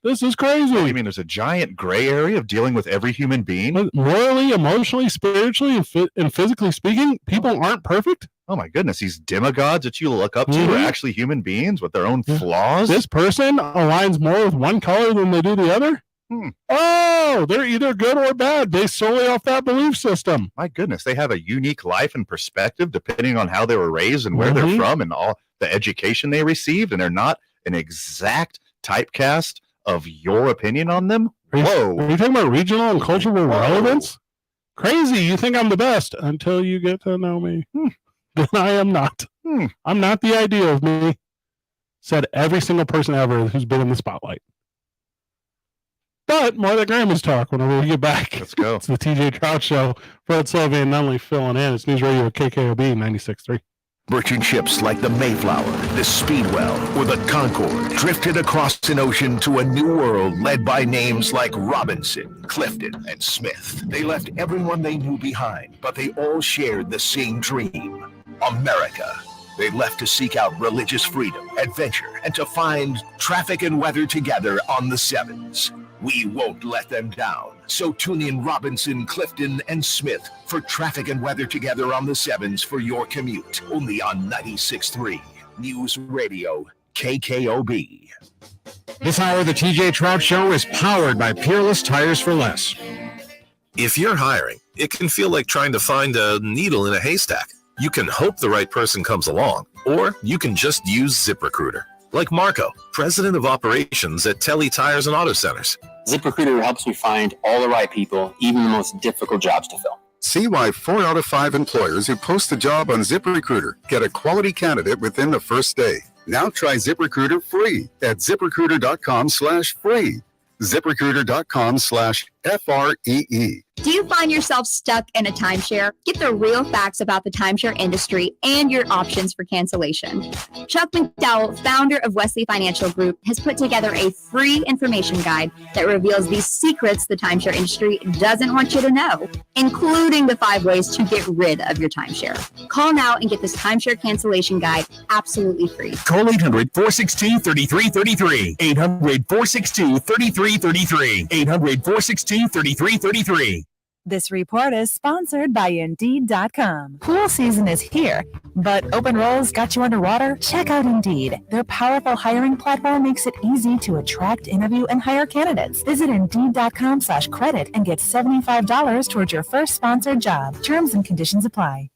This is crazy. You mean there's a giant gray area of dealing with every human being? Morally, emotionally, spiritually, and physically speaking, people aren't perfect? Oh my goodness, these demigods that you look up to are actually human beings with their own flaws? This person aligns more with one color than they do the other? Oh, they're either good or bad based solely off that belief system. My goodness, they have a unique life and perspective depending on how they were raised and where they're from and all the education they received, and they're not an exact typecast of your opinion on them? Whoa. Are you talking about regional and cultural relevance? Crazy. You think I'm the best until you get to know me. Then I am not. I'm not the idea of me, said every single person ever who's been in the spotlight. But more than Grandma's talk whenever we get back. Let's go. It's the TJ Trout Show. Fred Sylvan Nunley filling in. It's News Radio KKOB 96.3. Merchant ships like the Mayflower, the Speedwell, or the Concorde drifted across an ocean to a new world led by names like Robinson, Clifton, and Smith. They left everyone they knew behind, but they all shared the same dream. America. They left to seek out religious freedom, adventure, and to find traffic and weather together on the sevens. We won't let them down. So tune in Robinson, Clifton, and Smith for traffic and weather together on the sevens for your commute. Only on 96.3 News Radio KKOB. This hour of the TJ Trout Show is powered by Peerless Tires for Less. If you're hiring, it can feel like trying to find a needle in a haystack. You can hope the right person comes along, or you can just use ZipRecruiter. Like Marco, president of operations at Telly Tires and Auto Centers. ZipRecruiter helps me find all the right people, even the most difficult jobs to fill. See why 4 out of 5 employers who post a job on ZipRecruiter get a quality candidate within the first day. Now try ZipRecruiter free at ZipRecruiter.com/free. ZipRecruiter.com/FREE. Do you find yourself stuck in a timeshare? Get the real facts about the timeshare industry and your options for cancellation. Chuck McDowell, founder of Wesley Financial Group, has put together a free information guide that reveals these secrets the timeshare industry doesn't want you to know, including the 5 ways to get rid of your timeshare. Call now and get this timeshare cancellation guide absolutely free. Call 800-462-3333. 800-462-3333. 800-462-3333. This report is sponsored by Indeed.com. Pool season is here, but open roles got you underwater? Check out Indeed. Their powerful hiring platform makes it easy to attract, interview, and hire candidates. Visit Indeed.com/credit and get $75 towards your first sponsored job. Terms and conditions apply.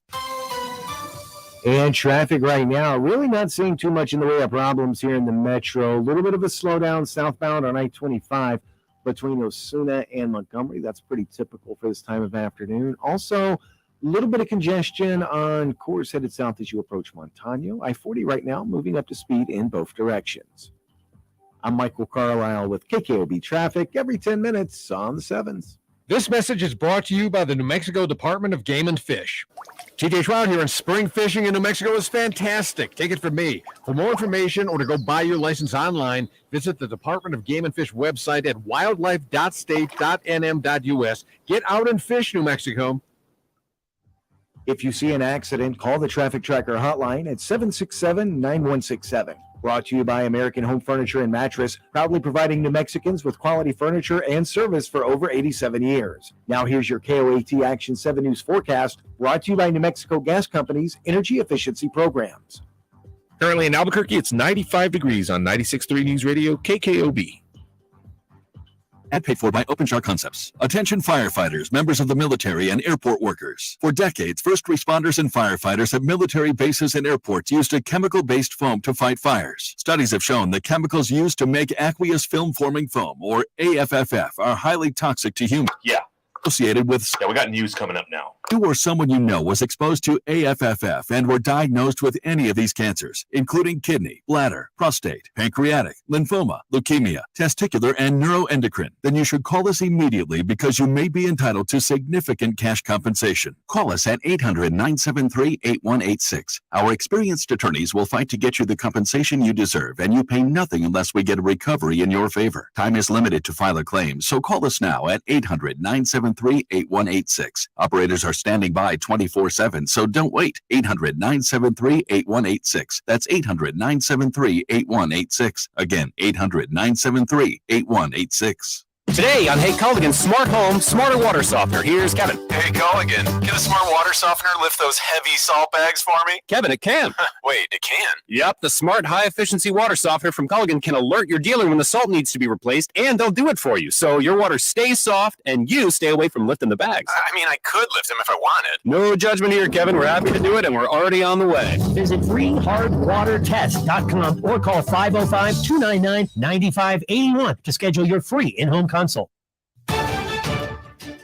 And traffic right now, really not seeing too much in the way of problems here in the metro. A little bit of a slowdown southbound on I-25 between Osuna and Montgomery. That's pretty typical for this time of afternoon. Also, a little bit of congestion on course headed south as you approach Montano. I-40 right now moving up to speed in both directions. I'm Michael Carlisle with KKOB Traffic every 10 minutes on the 7s. This message is brought to you by the New Mexico Department of Game and Fish. TJ Trout here, and spring fishing in New Mexico is fantastic. Take it from me. For more information or to go buy your license online, visit the Department of Game and Fish website at wildlife.state.nm.us. Get out and fish, New Mexico. If you see an accident, call the Traffic Tracker hotline at 767-9167. Brought to you by American Home Furniture and Mattress, proudly providing New Mexicans with quality furniture and service for over 87 years. Now here's your KOAT Action 7 News forecast, brought to you by New Mexico Gas Company's energy efficiency programs. Currently in Albuquerque, it's 95 degrees on 96.3 News Radio, KKOB. Ad paid for by OpenShar Concepts. Attention firefighters, members of the military, and airport workers. For decades, first responders and firefighters at military bases and airports used a chemical-based foam to fight fires. Studies have shown the chemicals used to make aqueous film-forming foam, or AFFF, are highly toxic to humans. Yeah. Associated with... Yeah, we got news coming up now. You or someone you know was exposed to AFFF and were diagnosed with any of these cancers, including kidney, bladder, prostate, pancreatic, lymphoma, leukemia, testicular, and neuroendocrine, then you should call us immediately because you may be entitled to significant cash compensation. Call us at 800-973-8186. Our experienced attorneys will fight to get you the compensation you deserve, and you pay nothing unless we get a recovery in your favor. Time is limited to file a claim, so call us now at 800-973-8186. Operators are standing by 24/7, so don't wait. 800-973-8186. That's 800-973-8186. Again, 800-973-8186. Today on Hey Culligan's Smart Home, Smarter Water Softener, here's Kevin. Hey, Culligan, can a smart water softener lift those heavy salt bags for me? Kevin, it can. Wait, it can? Yep, the smart high-efficiency water softener from Culligan can alert your dealer when the salt needs to be replaced, and they'll do it for you, so your water stays soft and you stay away from lifting the bags. I mean, I could lift them if I wanted. No judgment here, Kevin. We're happy to do it, and we're already on the way. Visit freehardwatertest.com or call 505-299-9581 to schedule your free in-home consult.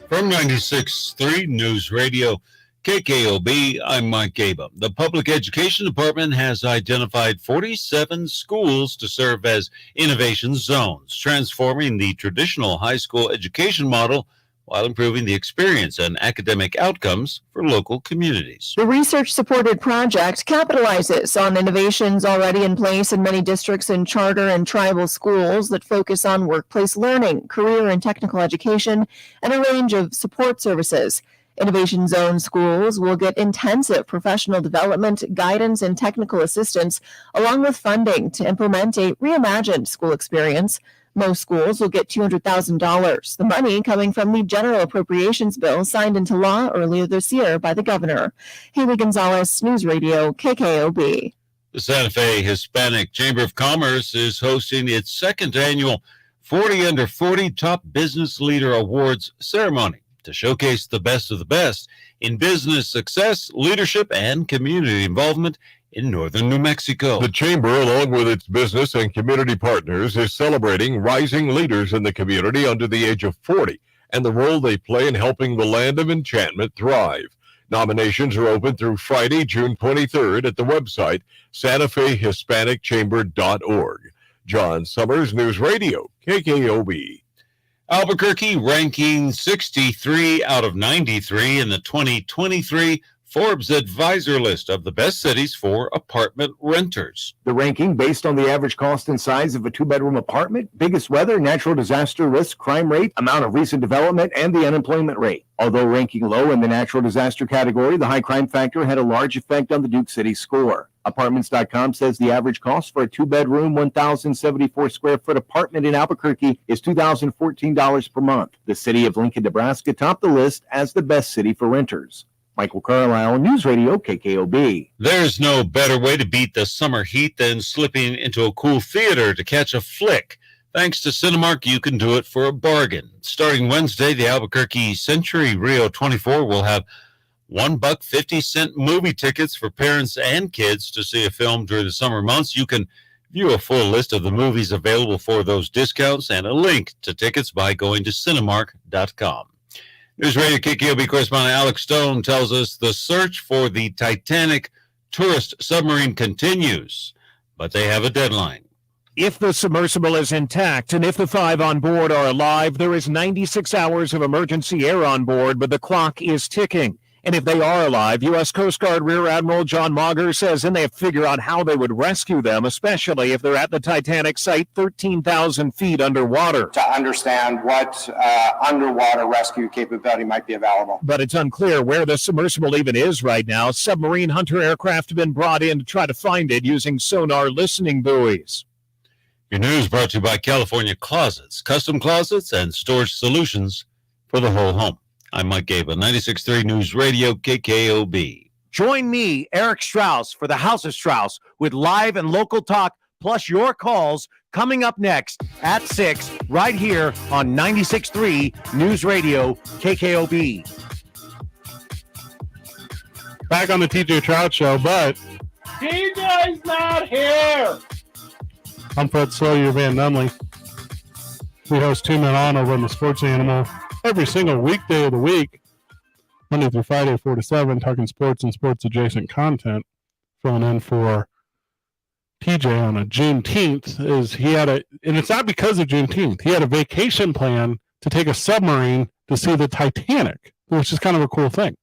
From 96.3 News Radio, KKOB, I'm Mike Gaba. The Public Education Department has identified 47 schools to serve as innovation zones, transforming the traditional high school education model while improving the experience and academic outcomes for local communities. The research-supported project capitalizes on innovations already in place in many districts and charter and tribal schools that focus on workplace learning, career and technical education, and a range of support services. Innovation Zone schools will get intensive professional development, guidance, and technical assistance, along with funding to implement a reimagined school experience. Most schools will get $200,000, the money coming from the General Appropriations Bill signed into law earlier this year by the governor. Haley Gonzalez, News Radio, KKOB. The Santa Fe Hispanic Chamber of Commerce is hosting its second annual 40 Under 40 Top Business Leader Awards ceremony to showcase the best of the best in business success, leadership, and community involvement in northern New Mexico. The Chamber, along with its business and community partners, is celebrating rising leaders in the community under the age of 40 and the role they play in helping the land of enchantment thrive. Nominations are open through Friday, June 23rd at the website SantaFeHispanicChamber.org. John Summers, News Radio, KKOB. Albuquerque ranking 63 out of 93 in the 2023 Forbes advisor list of the best cities for apartment renters. The ranking based on the average cost and size of a two-bedroom apartment, biggest weather, natural disaster risk, crime rate, amount of recent development, and the unemployment rate. Although ranking low in the natural disaster category, the high crime factor had a large effect on the Duke City score. Apartments.com says the average cost for a two-bedroom, 1,074 square foot apartment in Albuquerque is $2,014 per month. The city of Lincoln, Nebraska topped the list as the best city for renters. Michael Carlisle, News Radio KKOB. There's no better way to beat the summer heat than slipping into a cool theater to catch a flick. Thanks to Cinemark, you can do it for a bargain. Starting Wednesday, the Albuquerque Century Rio 24 will have $1.50 movie tickets for parents and kids to see a film during the summer months. You can view a full list of the movies available for those discounts and a link to tickets by going to Cinemark.com. News Radio KKOB correspondent Alex Stone tells us the search for the Titanic tourist submarine continues, but they have a deadline. If the submersible is intact and if the 5 on board are alive, there is 96 hours of emergency air on board, but the clock is ticking. And if they are alive, U.S. Coast Guard Rear Admiral John Mauger says then they have to figure out how they would rescue them, especially if they're at the Titanic site 13,000 feet underwater. To understand what underwater rescue capability might be available. But it's unclear where the submersible even is right now. Submarine hunter aircraft have been brought in to try to find it using sonar listening buoys. Your news brought to you by California Closets, custom closets and storage solutions for the whole home. I'm Mike Gaba, 96.3 News Radio, KKOB. Join me, Eric Strauss, for the House of Strauss with live and local talk, plus your calls coming up next at 6, right here on 96.3 News Radio, KKOB. Back on the TJ Trout Show, but TJ's not here. I'm Fred Sawyer Van Nunley. We host 2 Men On over on the Sports Animal every single weekday of the week, Monday through Friday, 4 to 7, talking sports and sports-adjacent content. Filling in for TJ on a Juneteenth is he had a, and it's not because of Juneteenth. He had a vacation plan to take a submarine to see the Titanic, which is kind of a cool thing.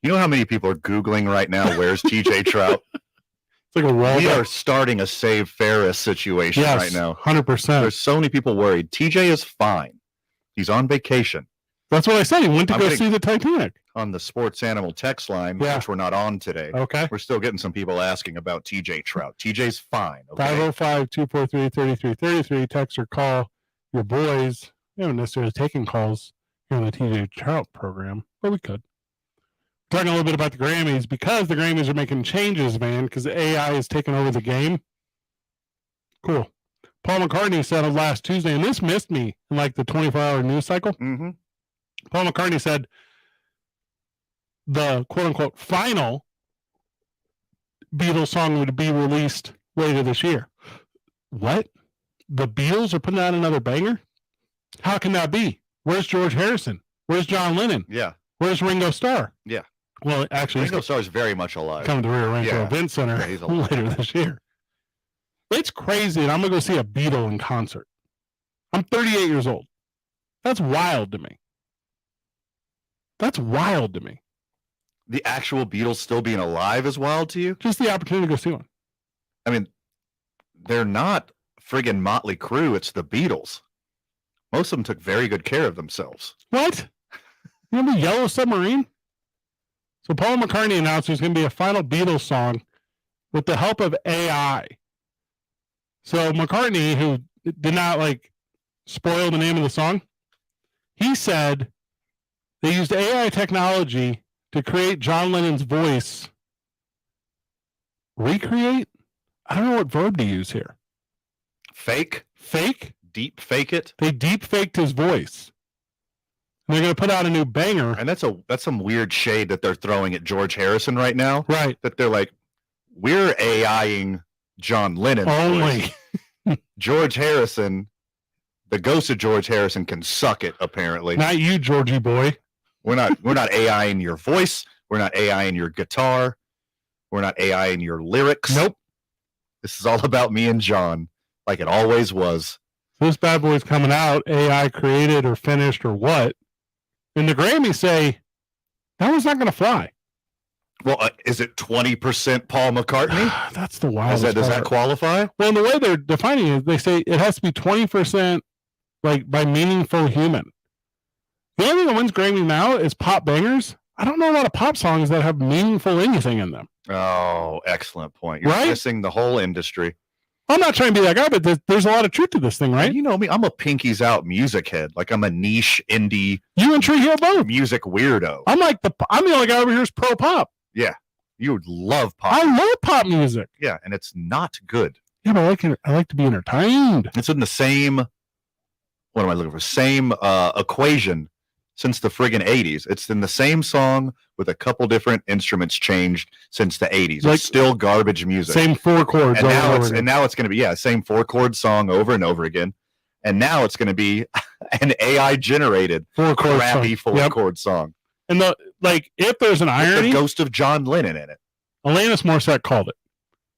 You know how many people are Googling right now, where's TJ Trout? It's like a roll. We are starting a Save Ferris situation right now. 100%. There's so many people worried. TJ is fine. He's on vacation. That's what I said. He went to go see the Titanic. On the Sports Animal text line, which we're not on today. Okay. We're still getting some people asking about TJ Trout. TJ's fine. Okay? 505-243-3333. Text or call your boys. We haven't necessarily taken calls here on the TJ Trout program, but we could. Talking a little bit about the Grammys, because the Grammys are making changes, man, because the AI is taking over the game. Cool. Paul McCartney said on last Tuesday, and this missed me in like the 24-hour news cycle. Mm-hmm. Paul McCartney said the quote-unquote final Beatles song would be released later this year. What? The Beatles are putting out another banger? How can that be? Where's George Harrison? Where's John Lennon? Yeah. Where's Ringo Starr? Yeah. Well, actually, Ringo Starr is very much alive. Coming to Rio Rancho Event Center later this year. It's crazy, and I'm going to go see a Beatle in concert. I'm 38 years old. That's wild to me. That's wild to me. The actual Beatles still being alive is wild to you? Just the opportunity to go see one. I mean, they're not friggin' Motley Crue. It's the Beatles. Most of them took very good care of themselves. What? You remember Yellow Submarine? So Paul McCartney announced there's going to be a final Beatles song with the help of AI. So McCartney, who did not spoil the name of the song, he said they used AI technology to create John Lennon's voice. Recreate? I don't know what verb to use here. Fake? Fake? Deep fake it? They deep faked his voice. And they're going to put out a new banger. And that's some weird shade that they're throwing at George Harrison right now. Right. That they're like, we're AIing John Lennon. Only. George Harrison, the ghost of George Harrison can suck it, apparently. Not you, Georgie boy. We're not AIing your voice. We're not AIing your guitar. We're not AIing your lyrics. Nope. This is all about me and John, like it always was. This bad boy's coming out, AI created or finished or what? And the Grammys say, that one's not going to fly. Well, is it 20% Paul McCartney? That's the wildest Does that part. qualify? Well, the way they're defining it, they say it has to be 20% like by meaningful human. The only thing that wins Grammy now is pop bangers. I don't know a lot of pop songs that have meaningful anything in them. Oh, excellent point. You're Right? missing the whole industry. I'm not trying to be that guy, but there's a lot of truth to this thing, right? You know me, I'm a pinkies out music head. Like I'm a niche indie. You and Tree Hill both. Music weirdo. I'm the only guy over here who's pro pop. Yeah. You would love pop. I love pop music. Yeah, and it's not good. Yeah, but I like to be entertained. It's in the same, what am I looking for? Same equation since the friggin' 80s. It's in the same song with a couple different instruments changed since the 80s. Like, it's still garbage music. Same 4 chords. And now over it's going to be, same 4-chord song over and over again. And now it's going to be an AI generated 4-chord crappy song. 4-chord song. And if there's an With irony, the ghost of John Lennon in it. Alanis Morissette called it.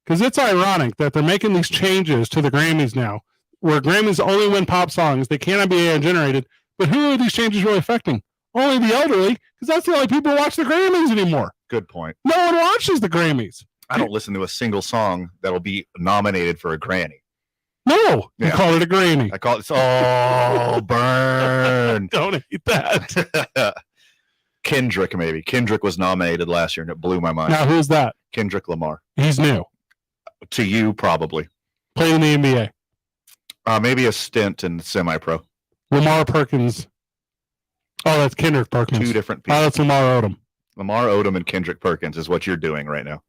Because it's ironic that they're making these changes to the Grammys now, where Grammys only win pop songs. They cannot be AI generated. But who are these changes really affecting? Only the elderly, because that's the only people who watch the Grammys anymore. Good point. No one watches the Grammys. I don't listen to a single song that'll be nominated for a Grammy. No, you call it a Grammy. I call it, oh, burn. Don't eat that. Kendrick, maybe. Kendrick was nominated last year, and it blew my mind. Now, who's that? Kendrick Lamar. He's new. To you, probably. Played in the NBA. Maybe a stint in semi-pro. Lamar Perkins. Oh, that's Kendrick Perkins. 2 different people. Oh, that's Lamar Odom. Lamar Odom and Kendrick Perkins is what you're doing right now.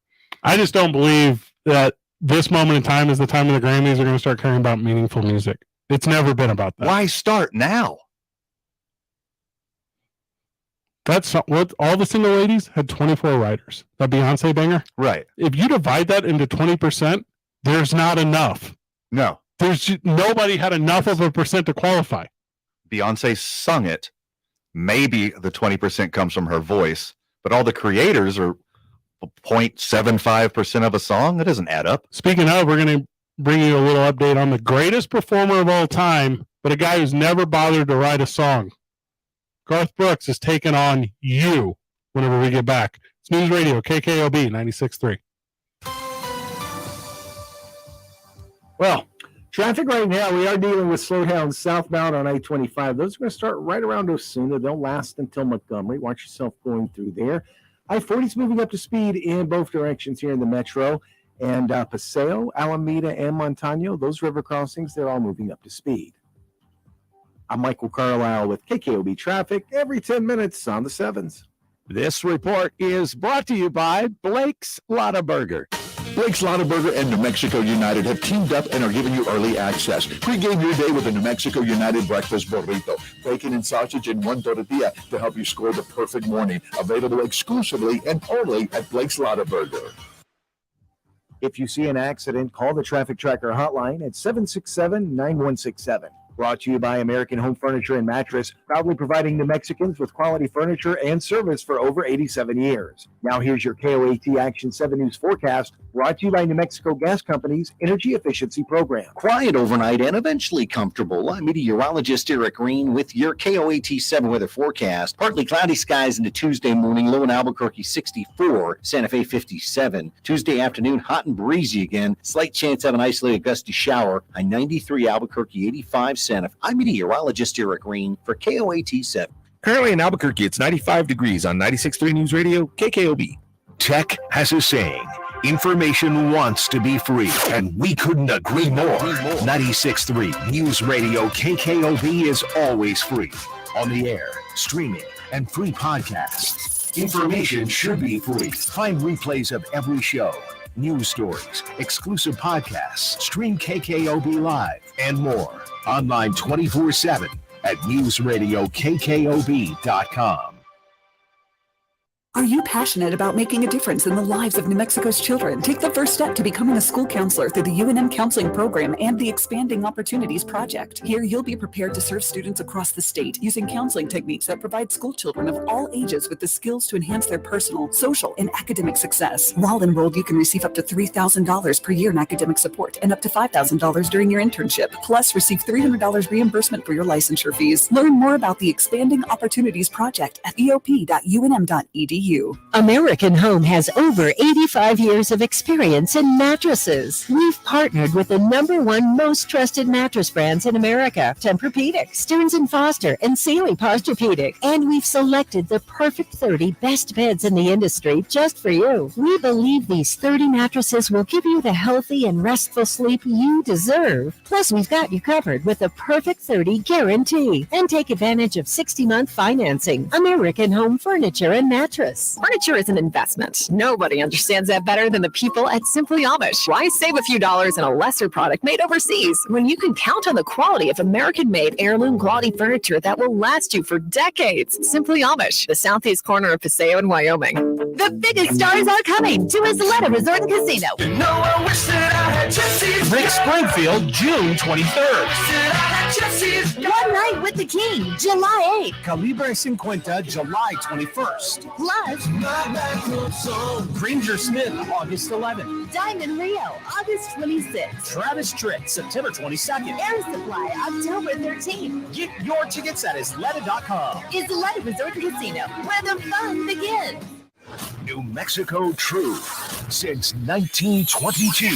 I just don't believe that this moment in time is the time when the Grammys are going to start caring about meaningful music. It's never been about that. Why start now? That's what all the single ladies had 24 writers. That Beyonce banger. Right. If you divide that into 20%, there's not enough. No. Nobody had enough of a percent to qualify. Beyonce sung it. Maybe the 20% comes from her voice, but all the creators are 0.75% of a song. That doesn't add up. Speaking of, we're going to bring you a little update on the greatest performer of all time, but a guy who's never bothered to write a song. Garth Brooks is taking on You whenever we get back. It's News Radio, KKOB 96.3. Well, traffic right now, we are dealing with slowdowns southbound on I-25. Those are going to start right around Osuna. They'll last until Montgomery. Watch yourself going through there. I-40 is moving up to speed in both directions here in the metro. And Paseo, Alameda, and Montano, those river crossings, they're all moving up to speed. I'm Michael Carlisle with KKOB Traffic every 10 minutes on the 7s. This report is brought to you by Blake's Lottaburger. Blake's Lottaburger and New Mexico United have teamed up and are giving you early access. Pre-game your day with a New Mexico United breakfast burrito. Bacon and sausage in one tortilla to help you score the perfect morning. Available exclusively and only at Blake's Lottaburger. If you see an accident, call the Traffic Tracker hotline at 767-9167. Brought to you by American Home Furniture and Mattress, proudly providing New Mexicans with quality furniture and service for over 87 years. Now here's your KOAT Action 7 News forecast, brought to you by New Mexico Gas Company's Energy Efficiency Program. Quiet overnight and eventually comfortable. I'm meteorologist Eric Green with your KOAT 7 weather forecast. Partly cloudy skies into Tuesday morning, low in Albuquerque 64, Santa Fe 57. Tuesday afternoon, hot and breezy again. Slight chance of an isolated gusty shower. High 93, Albuquerque 85, Santa Fe. I'm meteorologist Eric Green for KOAT 7. Currently in Albuquerque, it's 95 degrees on 96.3 News Radio, KKOB. Tech has a saying. Information wants to be free, and we couldn't agree more. 96.3 News Radio KKOB is always free. On the air, streaming, and free podcasts. Information should be free. Find replays of every show, news stories, exclusive podcasts, stream KKOB Live, and more. Online 24/7 at newsradiokkob.com. Are you passionate about making a difference in the lives of New Mexico's children? Take the first step to becoming a school counselor through the UNM Counseling Program and the Expanding Opportunities Project. Here, you'll be prepared to serve students across the state using counseling techniques that provide school children of all ages with the skills to enhance their personal, social, and academic success. While enrolled, you can receive up to $3,000 per year in academic support and up to $5,000 during your internship. Plus, receive $300 reimbursement for your licensure fees. Learn more about the Expanding Opportunities Project at eop.unm.edu. American Home has over 85 years of experience in mattresses. We've partnered with the #1 most trusted mattress brands in America, Tempur-Pedic, Stearns & Foster, and Sealy Posturepedic. And we've selected the perfect 30 best beds in the industry just for you. We believe these 30 mattresses will give you the healthy and restful sleep you deserve. Plus, we've got you covered with a perfect 30 guarantee. And take advantage of 60-month financing. American Home Furniture and Mattress. Furniture is an investment. Nobody understands that better than the people at Simply Amish. Why save a few dollars on a lesser product made overseas when you can count on the quality of American-made heirloom quality furniture that will last you for decades? Simply Amish, the southeast corner of Paseo in Wyoming. The biggest stars are coming to Isleta Resort and Casino. I wish that I had Jesse's. Rick Springfield, June 23rd. One Night with the King, July 8th. Calibre 50, July 21st. Plus, Granger Smith, August 11th. Diamond Rio, August 26th. Travis Tritt, September 22nd. Air Supply, October 13th. Get your tickets at Isleta.com. Isleta Resort and Casino, where the fun begins. New Mexico True since 1922.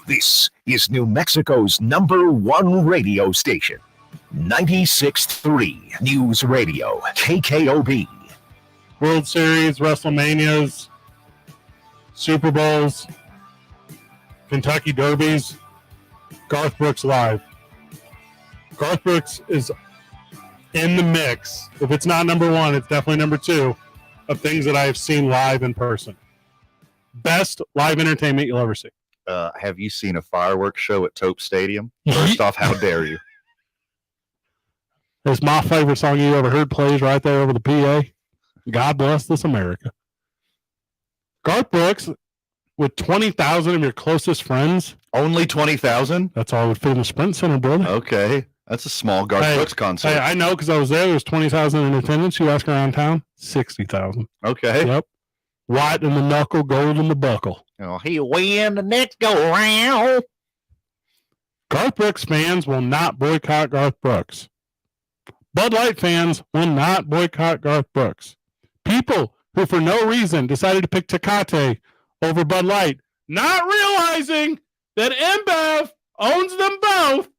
This is New Mexico's #1 radio station. 96.3 News Radio, KKOB. World Series, WrestleManias, Super Bowls, Kentucky Derbies, Garth Brooks live. Garth Brooks is in the mix. If it's not #1, it's definitely #2 of things that I have seen live in person. Best live entertainment you'll ever see. Have you seen a fireworks show at Tope Stadium? First off, how dare you? It's my favorite song you ever heard plays right there over the PA. God bless this America. Garth Brooks with 20,000 of your closest friends. Only 20,000? That's all would fit in the Sprint Center, brother. Okay. That's a small Garth Brooks concert. Hey, I know because I was there. There's 20,000 in attendance. You ask around town, 60,000. Okay. Yep. White in the knuckle, gold in the buckle. Oh, he'll win the next go around. Garth Brooks fans will not boycott Garth Brooks. Bud Light fans will not boycott Garth Brooks. People who for no reason decided to pick Tecate over Bud Light, not realizing that InBev owns them both,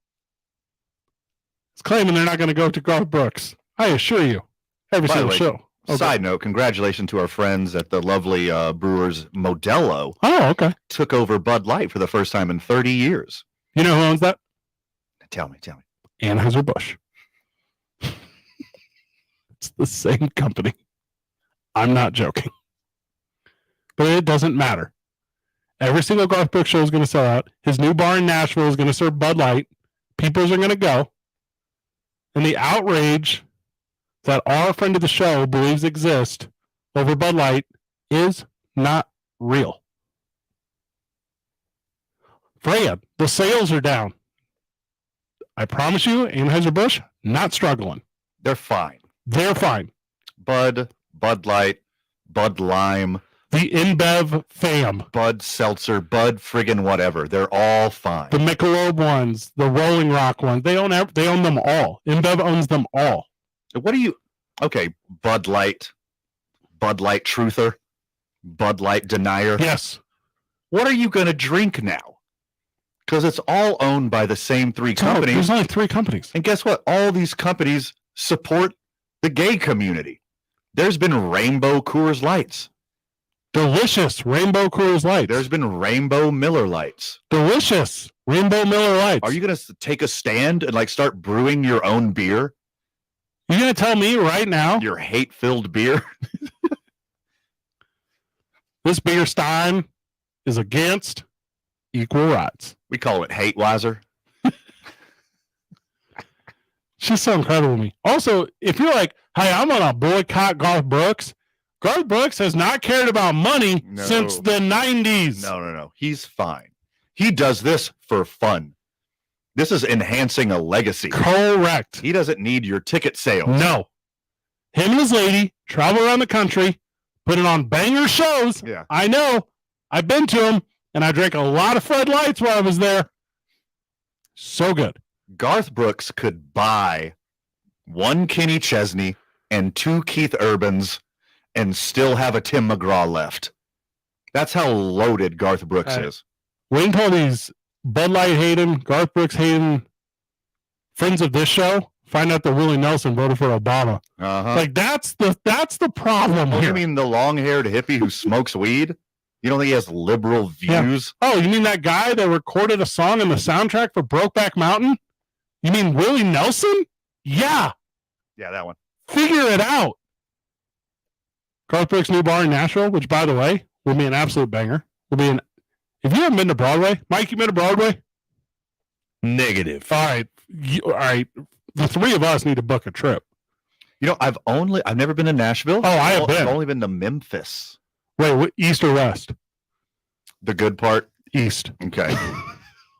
is claiming they're not going to go to Garth Brooks. I assure you. Every single show. Okay. Side note, congratulations to our friends at the lovely Brewers Modelo. Oh, okay. Took over Bud Light for the first time in 30 years. You know who owns that? Tell me. Anheuser-Busch. It's the same company. I'm not joking. But it doesn't matter. Every single Garth Brooks show is going to sell out. His new bar in Nashville is going to serve Bud Light. People are going to go. And the outrage that our friend of the show believes exists over Bud Light is not real. Freya, the sales are down. I promise you, Anheuser-Busch, not struggling. They're fine. They're fine. Bud Light, Bud Lime, the InBev fam, Bud Seltzer, Bud friggin' whatever. They're all fine. The Michelob ones, the Rolling Rock ones, they own them all. InBev owns them all. What do you? Okay, Bud Light truther, Bud Light denier. Yes. What are you going to drink now? Because it's all owned by the same three companies. There's only 3 companies. And guess what? All these companies support the gay community. There's been Rainbow Coors Lights. Delicious Rainbow Coors Lights. There's been Rainbow Miller Lights. Delicious Rainbow Miller Lights. Are you going to take a stand and start brewing your own beer? You're going to tell me right now? Your hate-filled beer? This beer stein is against equal rights. We call it Hate-Wiser. She's so incredible to me. Also, if you're like, hey, I'm going to boycott Garth Brooks has not cared about money since the 90s. No. He's fine. He does this for fun. This is enhancing a legacy. Correct. He doesn't need your ticket sales. No. Him and his lady travel around the country, putting on banger shows. Yeah. I know. I've been to them, and I drank a lot of Fred Lights while I was there. So good. Garth Brooks could buy 1 Kenny Chesney and 2 Keith Urbans and still have a Tim McGraw left. That's how loaded Garth Brooks is. Wait until these Bud Light hating, Garth Brooks hating friends of this show find out that Willie Nelson voted for Obama. Like that's the problem Oh, here. you mean the long-haired hippie who smokes weed? You don't think he has liberal views? Yeah. Oh, you mean that guy that recorded a song in the soundtrack for Brokeback Mountain? You mean Willie Nelson? Yeah. Yeah, that one. Figure it out. Garth Brooks' new bar in Nashville, which, by the way, will be an absolute banger. Will be if you haven't been to Broadway, Mike, you been to Broadway? Negative. All right. The three of us need to book a trip. You know, I've never been to Nashville. Oh, I have been. I've only been to Memphis. Wait, what, east or west? The good part? East. Okay.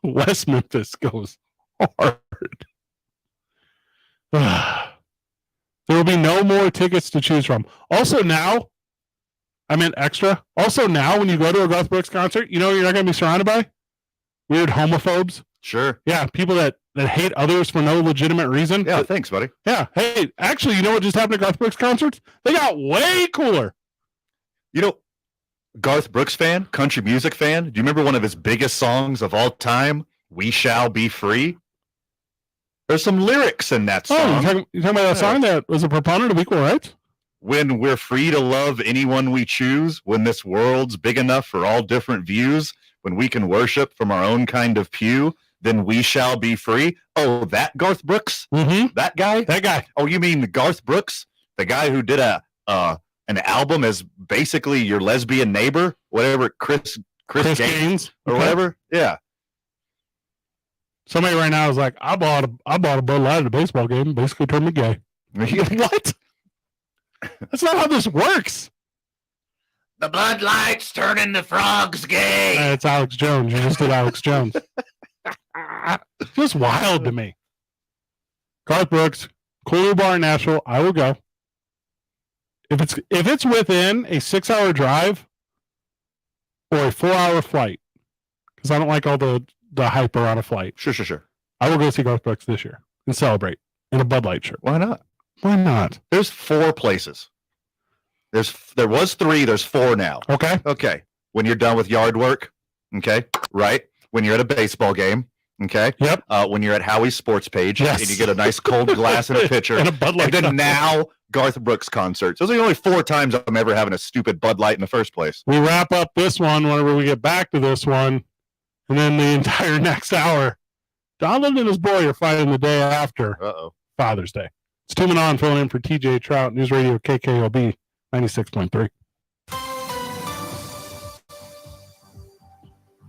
West Memphis goes hard. There will be no more tickets to choose from. Also now, I meant extra. Also now, when you go to a Garth Brooks concert, you know you're not going to be surrounded by? Weird homophobes. Sure. Yeah, people that hate others for no legitimate reason. Yeah, thanks, buddy. Yeah. Hey, actually, you know what just happened to Garth Brooks concerts? They got way cooler. You know, Garth Brooks fan, country music fan, do you remember one of his biggest songs of all time, We Shall Be Free? There's some lyrics in that song. Oh, you're talking about that song that was a proponent of equal rights? When we're free to love anyone we choose, when this world's big enough for all different views, when we can worship from our own kind of pew, then we shall be free. Oh, that Garth Brooks? Mm-hmm. That guy? That guy. Oh, you mean Garth Brooks? The guy who did an album as basically your lesbian neighbor? Whatever, Chris Gaines or whatever? Yeah. Somebody right now is like, I bought a Bud Light at a baseball game, basically turned me gay. What? That's not how this works. The Bud Light's turning the frogs gay. It's Alex Jones. You just did Alex Jones. Just wild to me. Garth Brooks, cool new bar in Nashville. I will go. If it's within a 6-hour drive or a 4-hour flight, because I don't like all the hype around a flight. Sure. I will go see Garth Brooks this year and celebrate in a Bud Light shirt. Why not? Why not? There's 4 places. There was 3. There's 4 now. Okay. When you're done with yard work. Okay. Right. When you're at a baseball game. Okay. Yep. When you're at Howie's sports page. Yes. And you get a nice cold glass and a pitcher. And a Bud Light. And then now Garth Brooks concerts. Those are the only 4 times I'm ever having a stupid Bud Light in the first place. We wrap up this one whenever we get back to this one. And then the entire next hour, Donald and his boy are fighting the day after Father's Day. It's Tim and On filling in for TJ Trout, News Radio KKOB 96.3.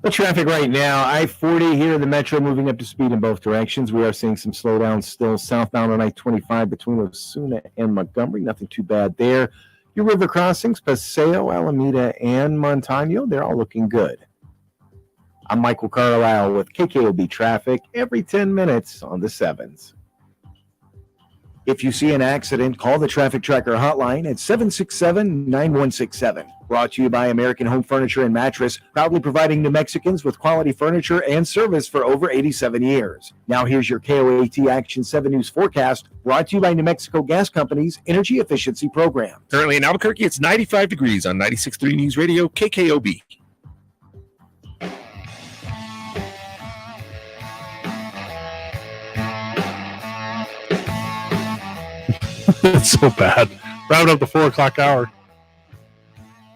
The traffic right now, I-40 here in the metro moving up to speed in both directions. We are seeing some slowdowns still southbound on I-25 between Osuna and Montgomery. Nothing too bad there. Your river crossings, Paseo, Alameda, and Montano, they're all looking good. I'm Michael Carlisle with KKOB Traffic every 10 minutes on the 7s. If you see an accident, call the Traffic Tracker hotline at 767-9167. Brought to you by American Home Furniture and Mattress, proudly providing New Mexicans with quality furniture and service for over 87 years. Now here's your KOAT Action 7 News forecast, brought to you by New Mexico Gas Company's Energy Efficiency Program. Currently in Albuquerque, it's 95 degrees on 96.3 News Radio KKOB. It's so bad. Round up the 4 o'clock hour.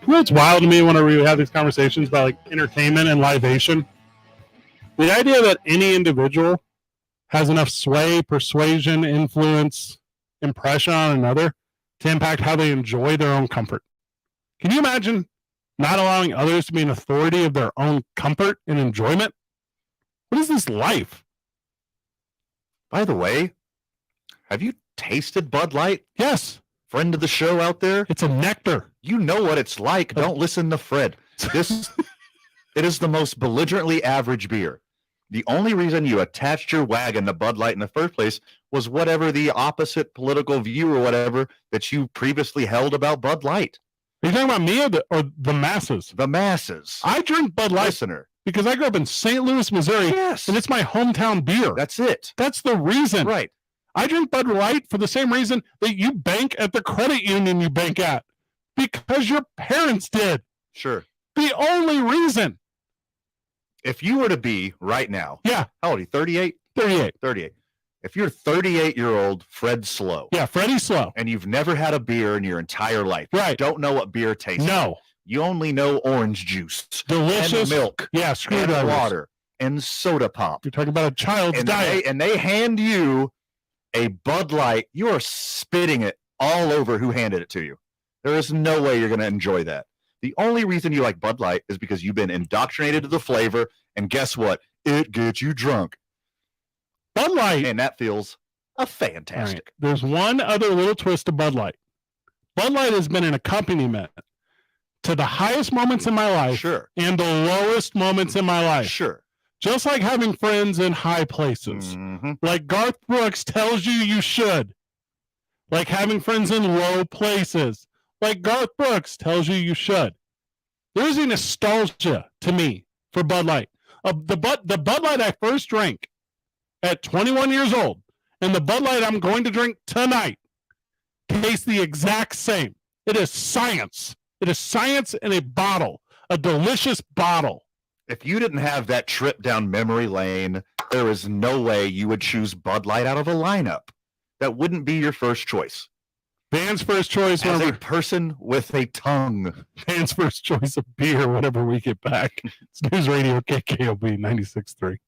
You know what's wild to me whenever we have these conversations about like entertainment and libation? The idea that any individual has enough sway, persuasion, influence, impression on another to impact how they enjoy their own comfort. Can you imagine not allowing others to be an authority of their own comfort and enjoyment? What is this life? By the way, have you tasted Bud Light? Yes. Friend of the show out there? It's a nectar. You know what it's like. Don't listen to Fred. It is the most belligerently average beer. The only reason you attached your wagon to Bud Light in the first place was whatever the opposite political view or whatever that you previously held about Bud Light. Are you talking about me or the masses? The masses. I drink Bud Light because I grew up in St. Louis, Missouri, and it's my hometown beer. That's it. That's the reason. Right. I drink Bud Light for the same reason that you bank at the credit union you bank at. Because your parents did. Sure. The only reason. If you were to be right now, yeah, how old are you? 38? 38. 38. If you're 38-year-old Fred Slow. Yeah, Freddie Slow. And you've never had a beer in your entire life. Right. You don't know what beer tastes No. like. You only know orange juice. Delicious. And milk. Yeah, and screwdrivers. water. And soda pop. You're talking about a child's diet. And they hand you a Bud Light. You are spitting it all over who handed it to you. There is no way you're going to enjoy that. The only reason you like Bud Light is because you've been indoctrinated to the flavor, and guess what? It gets you drunk. Bud Light. And that feels fantastic. Right. There's one other little twist to Bud Light. Bud Light has been an accompaniment to the highest moments in my life sure. and the lowest moments in my life. Sure. Just like having friends in high places. Mm-hmm. Like Garth Brooks tells you should. Like having friends in low places. Like Garth Brooks tells you should. There's a nostalgia to me for Bud Light. The Bud Light I first drank at 21 years old and the Bud Light I'm going to drink tonight tastes the exact same. It is science. It is science in a bottle, a delicious bottle. If you didn't have that trip down memory lane, there is no way you would choose Bud Light out of a lineup. That wouldn't be your first choice. Van's first choice. As a person with a tongue. Van's first choice of beer whenever we get back. It's News Radio KKOB 96.3.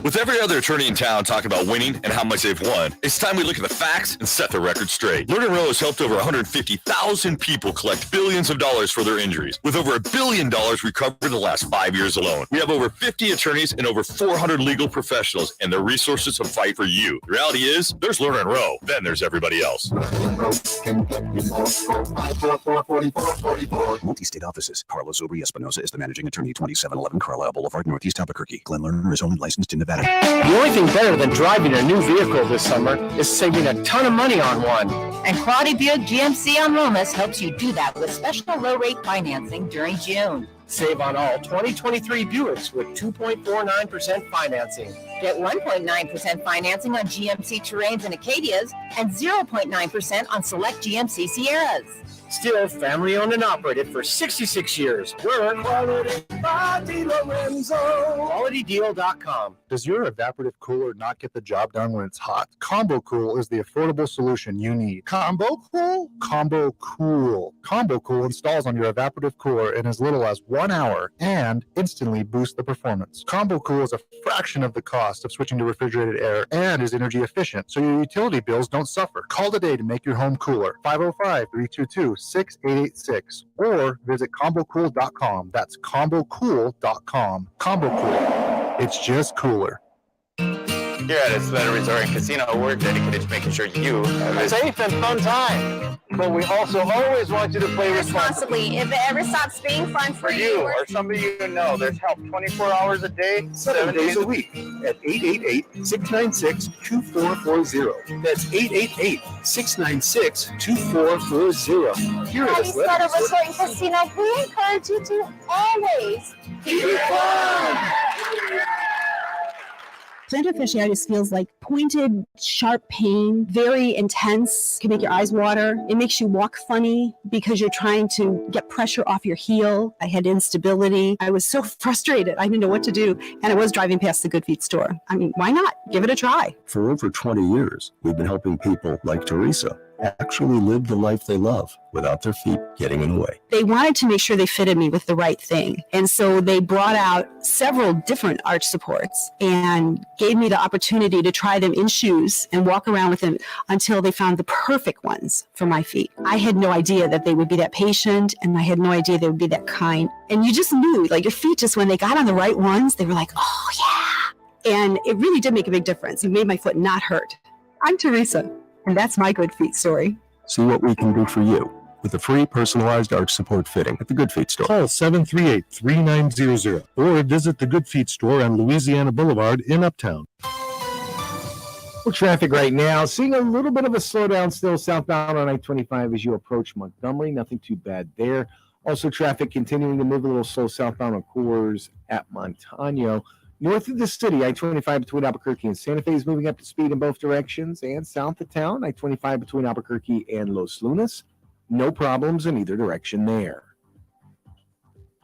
With every other attorney in town talking about winning and how much they've won, it's time we look at the facts and set the record straight. Learn & Row has helped over 150,000 people collect billions of dollars for their injuries, with over $1 billion recovered in the last 5 years alone. We have over 50 attorneys and over 400 legal professionals and their resources to fight for you. The reality is, there's Learn & Row, then there's everybody else. Multi-state offices. Carlos Obri Espinosa is the managing attorney, 2711 Carlisle Boulevard, Northeast Albuquerque. Glenn Lerner is only licensed in Nevada. The only thing better than driving a new vehicle this summer is saving a ton of money on one. And Quality Buick GMC on Lomas helps you do that with special low-rate financing during June. Save on all 2023 Buicks with 2.49% financing. Get 1.9% financing on GMC Terrains and Acadias and 0.9% on select GMC Sierras. Still family owned and operated for 66 years. We're Quality Bobby Lorenzo. QualityDeal.com. Does your evaporative cooler not get the job done when it's hot? Combo Cool is the affordable solution you need. Combo Cool? Combo Cool. Combo Cool installs on your evaporative cooler in as little as 1 hour and instantly boosts the performance. Combo Cool is a fraction of the cost of switching to refrigerated air and is energy efficient, so your utility bills don't suffer. Call today to make your home cooler. 505-322-6886 or visit combocool.com. That's combocool.com. Combo Cool. It's just cooler. Here at Isleta Resort and Casino, we're dedicated to making sure you have a safe and fun time. But we also always want you to play responsibly. If it ever stops being fun for you or somebody you know, there's help 24 hours a day, 7 days a week at 888-696-2440. That's 888-696-2440. Here at Isleta Resort and Casino, we encourage you to always keep it fun. Plantar fasciitis feels like pointed, sharp pain, very intense, can make your eyes water. It makes you walk funny because you're trying to get pressure off your heel. I had instability. I was so frustrated. I didn't know what to do. And I was driving past the Good Feet store. I mean, why not? Give it a try. For over 20 years, we've been helping people like Teresa actually live the life they love without their feet getting in the way. They wanted to make sure they fitted me with the right thing. And so they brought out several different arch supports and gave me the opportunity to try them in shoes and walk around with them until they found the perfect ones for my feet. I had no idea that they would be that patient, and I had no idea they would be that kind. And you just knew, like, your feet, just when they got on the right ones, they were like, oh yeah. And it really did make a big difference. It made my foot not hurt. I'm Teresa, and that's my Good Feet story. See what we can do for you with a free personalized arch support fitting at the Good Feet store. Call 738-3900 or visit the Good Feet store on Louisiana Boulevard in Uptown. Traffic right now, seeing a little bit of a slowdown still southbound on I-25 as you approach Montgomery. Nothing too bad there. Also, traffic continuing to move a little slow southbound on Coors at Montano. North of the city, I-25 between Albuquerque and Santa Fe is moving up to speed in both directions. And south of town, I-25 between Albuquerque and Los Lunas. No problems in either direction there.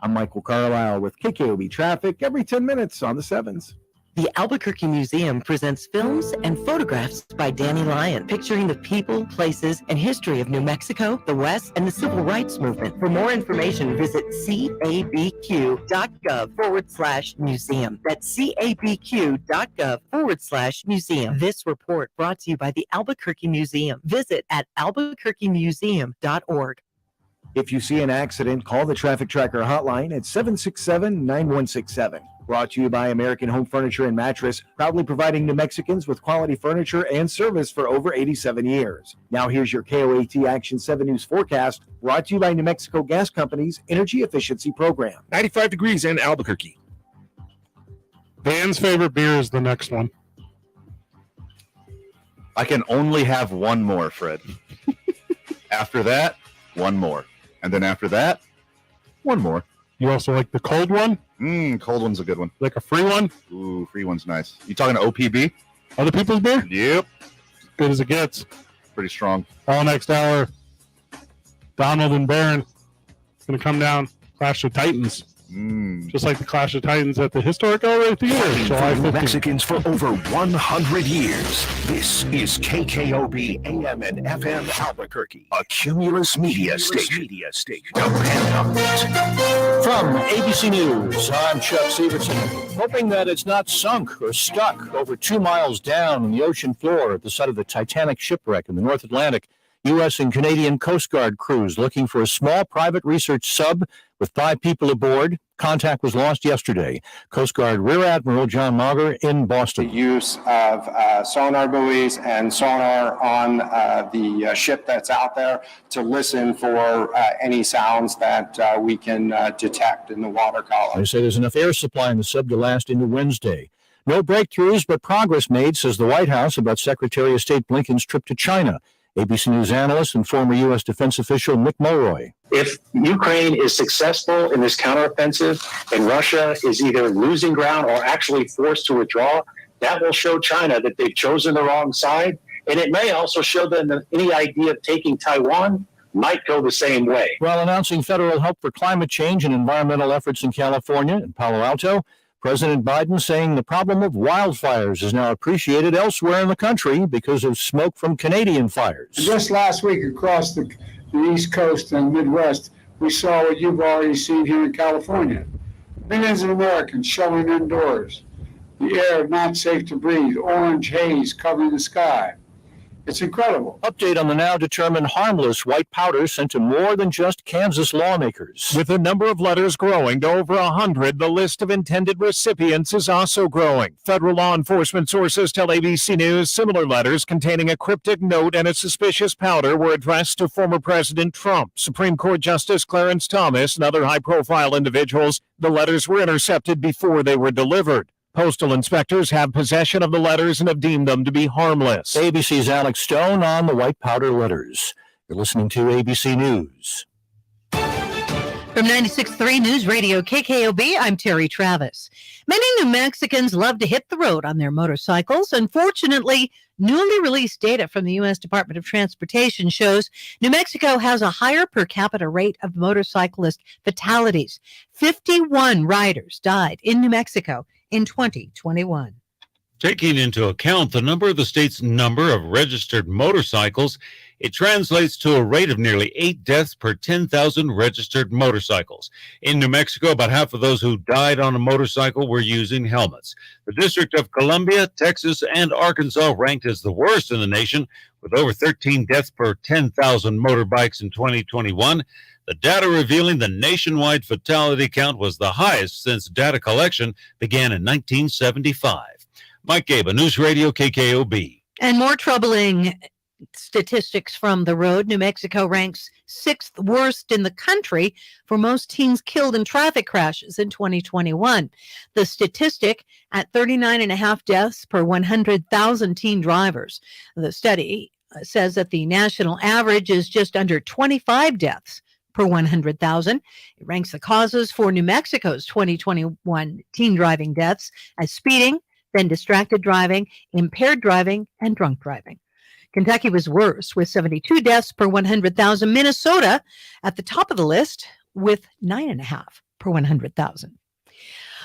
I'm Michael Carlisle with KKOB Traffic every 10 minutes on the 7s. The Albuquerque Museum presents films and photographs by Danny Lyon, picturing the people, places, and history of New Mexico, the West, and the Civil Rights Movement. For more information, visit cabq.gov/museum. That's cabq.gov/museum. This report brought to you by the Albuquerque Museum. Visit at albuquerquemuseum.org. If you see an accident, call the Traffic Tracker hotline at 767-9167. Brought to you by American Home Furniture and Mattress, proudly providing New Mexicans with quality furniture and service for over 87 years. Now here's your KOAT Action 7 News forecast, brought to you by New Mexico Gas Company's Energy Efficiency Program. 95 degrees in Albuquerque. Van's favorite beer is the next one. I can only have one more, Fred. After that, one more. And then after that, one more. You also like the cold one? Cold one's a good one. Like a free one? Ooh, free one's nice. You talking to OPB? Other people's beer? Yep. Good as it gets. Pretty strong. All next hour, Donald and Barron going to come down, Clash of Titans. Just like the Clash of Titans at the historic El Rey Theater. July 15th. Mexicans for over 100 years. This is KKOB AM and FM Albuquerque, a Cumulus media station. Depend on it. From ABC News, I'm Chuck Severson. Hoping that it's not sunk or stuck over 2 miles down on the ocean floor at the site of the Titanic shipwreck in the North Atlantic, U.S. and Canadian Coast Guard crews looking for a small private research sub with 5 people aboard. Contact was lost yesterday. Coast Guard Rear Admiral John Mauger in Boston. The use of sonar buoys and sonar on the ship that's out there to listen for any sounds that we can detect in the water column. They say there's enough air supply in the sub to last into Wednesday. No breakthroughs, but progress made, says the White House, about Secretary of State Blinken's trip to China. ABC News analyst and former U.S. defense official Mick Mulroy. If Ukraine is successful in this counteroffensive and Russia is either losing ground or actually forced to withdraw, that will show China that they've chosen the wrong side. And it may also show them that any idea of taking Taiwan might go the same way. While announcing federal help for climate change and environmental efforts in California and Palo Alto, President Biden saying the problem of wildfires is now appreciated elsewhere in the country because of smoke from Canadian fires. Just last week across the East Coast and Midwest, we saw what you've already seen here in California. Millions of Americans sheltering indoors. The air not safe to breathe, orange haze covering the sky. It's incredible. Update on the now determined harmless white powder sent to more than just Kansas lawmakers. With the number of letters growing to over 100, the list of intended recipients is also growing. Federal law enforcement sources tell ABC News similar letters containing a cryptic note and a suspicious powder were addressed to former President Trump, Supreme Court Justice Clarence Thomas, and other high-profile individuals. The letters were intercepted before they were delivered. Postal inspectors have possession of the letters and have deemed them to be harmless. ABC's Alex Stone on the white powder letters. You're listening to ABC News. From 96.3 News Radio KKOB, I'm Terry Travis. Many New Mexicans love to hit the road on their motorcycles. Unfortunately, newly released data from the U.S. Department of Transportation shows New Mexico has a higher per capita rate of motorcyclist fatalities. 51 riders died in New Mexico in 2021. Taking into account the number of the state's number of registered motorcycles, it translates to a rate of nearly 8 deaths per 10,000 registered motorcycles. In New Mexico, about half of those who died on a motorcycle were using helmets. The District of Columbia, Texas, and Arkansas ranked as the worst in the nation, with over 13 deaths per 10,000 motorbikes in 2021. The data revealing the nationwide fatality count was the highest since data collection began in 1975. Mike Gabe, News Radio KKOB. And more troubling statistics from the road. New Mexico ranks 6th worst in the country for most teens killed in traffic crashes in 2021. The statistic at 39.5 deaths per 100,000 teen drivers. The study says that the national average is just under 25 deaths per 100,000. It ranks the causes for New Mexico's 2021 teen driving deaths as speeding, then distracted driving, impaired driving, and drunk driving. Kentucky was worse with 72 deaths per 100,000. Minnesota at the top of the list with 9.5 per 100,000.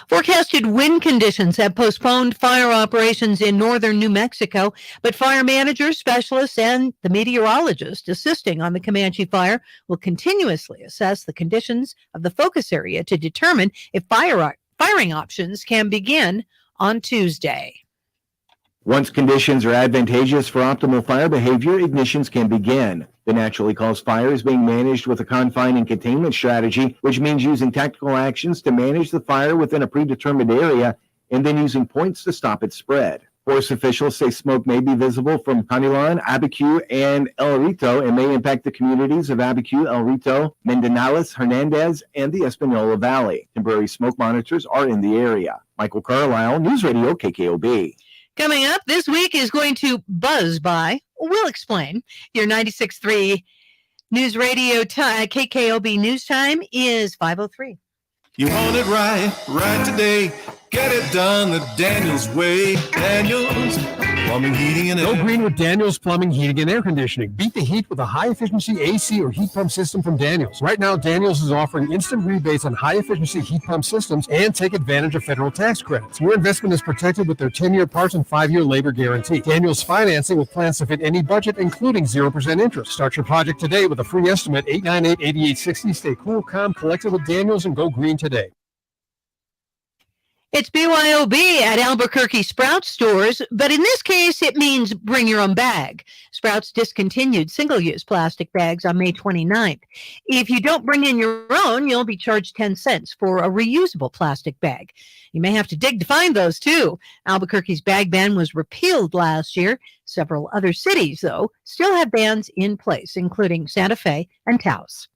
Forecasted wind conditions have postponed fire operations in northern New Mexico, but fire managers, specialists, and the meteorologist assisting on the Comanche fire will continuously assess the conditions of the focus area to determine if firing options can begin on Tuesday. Once conditions are advantageous for optimal fire behavior, ignitions can begin. The naturally caused fire is being managed with a confine and containment strategy, which means using tactical actions to manage the fire within a predetermined area and then using points to stop its spread. Forest officials say smoke may be visible from Canilan, Abiquiu, and El Rito and may impact the communities of Abiquiu, El Rito, Mendinales, Hernandez, and the Espanola Valley. Temporary smoke monitors are in the area. Michael Carlisle, News Radio KKOB. Coming up this week is going to buzz by. We'll explain. Your 96.3 News Radio KKOB news time is 5:03. You want it right today. Get it done the Daniels way. Daniels Plumbing, Heating, and Air. Go green with Daniels Plumbing, Heating, and Air Conditioning. Beat the heat with a high-efficiency AC or heat pump system from Daniels. Right now, Daniels is offering instant rebates on high-efficiency heat pump systems and take advantage of federal tax credits. Your investment is protected with their 10-year parts and 5-year labor guarantee. Daniels financing with plans to fit any budget, including 0% interest. Start your project today with a free estimate, 898-8860. Stay cool, calm, collected with Daniels, and go green today. It's BYOB at Albuquerque Sprouts stores, but in this case, it means bring your own bag. Sprouts discontinued single-use plastic bags on May 29th. If you don't bring in your own, you'll be charged 10 cents for a reusable plastic bag. You may have to dig to find those, too. Albuquerque's bag ban was repealed last year. Several other cities, though, still have bans in place, including Santa Fe and Taos.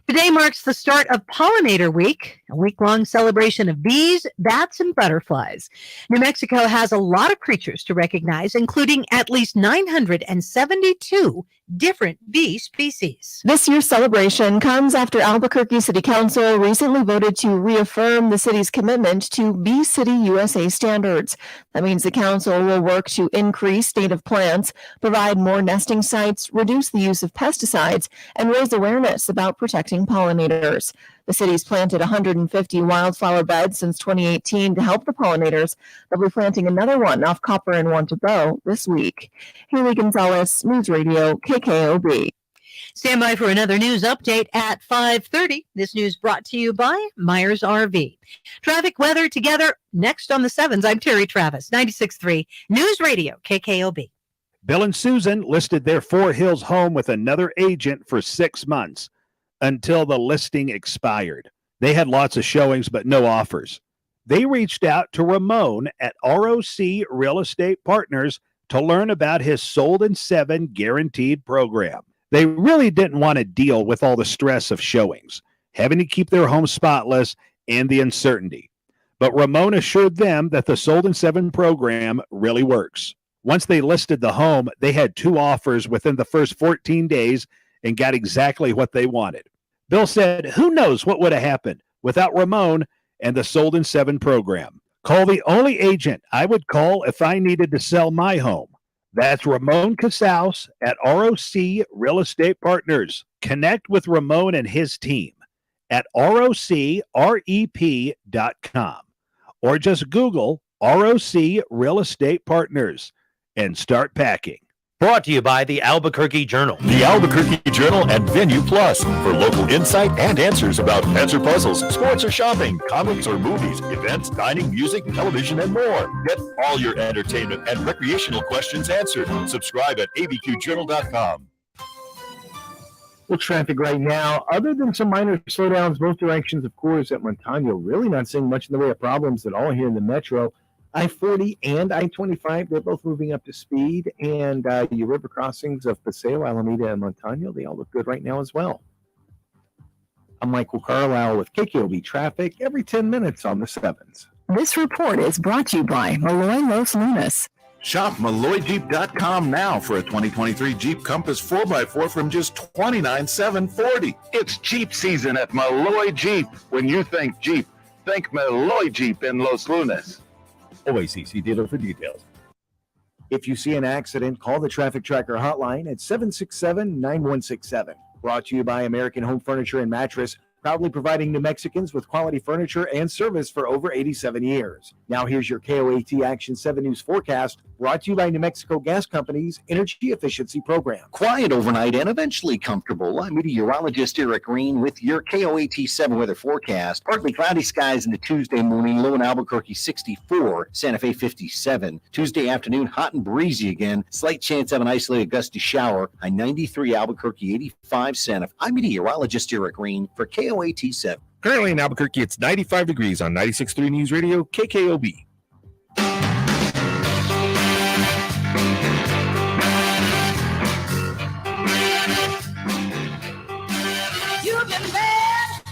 Today marks the start of Pollinator Week, a week-long celebration of bees, bats, and butterflies. New Mexico has a lot of creatures to recognize, including at least 972 different bee species. This year's celebration comes after Albuquerque City Council recently voted to reaffirm the city's commitment to Bee City USA standards. That means the council will work to increase native plants, provide more nesting sites, reduce the use of pesticides, and raise awareness about protecting pollinators. The city's planted 150 wildflower beds since 2018 to help the pollinators. They'll be planting another one off Copper and Wantabo this week. Haley Gonzalez, News Radio, KKOB. Stand by for another news update at 5:30. This news brought to you by Myers RV. Traffic, weather together next on the 7s. I'm Terry Travis, 96.3 News Radio, KKOB. Bill and Susan listed their Four Hills home with another agent for 6 months until the listing expired. They had lots of showings, but no offers. They reached out to Ramon at ROC Real Estate Partners to learn about his Sold in 7 guaranteed program. They really didn't want to deal with all the stress of showings, having to keep their home spotless, and the uncertainty. But Ramon assured them that the Sold in 7 program really works. Once they listed the home, they had 2 offers within the first 14 days and got exactly what they wanted. Bill said, who knows what would have happened without Ramon and the Sold in 7 program. Call the only agent I would call if I needed to sell my home. That's Ramon Casals at ROC Real Estate Partners. Connect with Ramon and his team at rocrep.com or just Google ROC Real Estate Partners and start packing. Brought to you by the Albuquerque Journal. The Albuquerque Journal and Venue Plus for local insight and answers about answer puzzles, sports or shopping, comics or movies, events, dining, music, television, and more. Get all your entertainment and recreational questions answered. Subscribe at abqjournal.com. Well, traffic right now, other than some minor slowdowns both directions, of course, at Montano, really not seeing much in the way of problems at all here in the metro. I-40 and I-25, they're both moving up to speed, and your river crossings of Paseo, Alameda, and Montano, they all look good right now as well. I'm Michael Carlisle with KKOB Traffic every 10 minutes on the 7s. This report is brought to you by Malloy Los Lunas. Shop MalloyJeep.com now for a 2023 Jeep Compass 4x4 from just $29,740. It's Jeep season at Malloy Jeep. When you think Jeep, think Malloy Jeep in Los Lunas. OACC dealer for details. If you see an accident, call the Traffic Tracker hotline at 767-9167. Brought to you by American Home Furniture and Mattress, proudly providing New Mexicans with quality furniture and service for over 87 years. Now here's your KOAT Action 7 News forecast, brought to you by New Mexico Gas Company's Energy Efficiency Program. Quiet overnight and eventually comfortable. I'm meteorologist Eric Green with your KOAT 7 weather forecast. Partly cloudy skies into Tuesday morning, low in Albuquerque 64, Santa Fe 57. Tuesday afternoon, hot and breezy again. Slight chance of an isolated gusty shower. High 93 Albuquerque, 85 Santa Fe. I'm meteorologist Eric Green for KOAT 7. Currently in Albuquerque, it's 95 degrees on 96.3 News Radio, KKOB. You've been bad,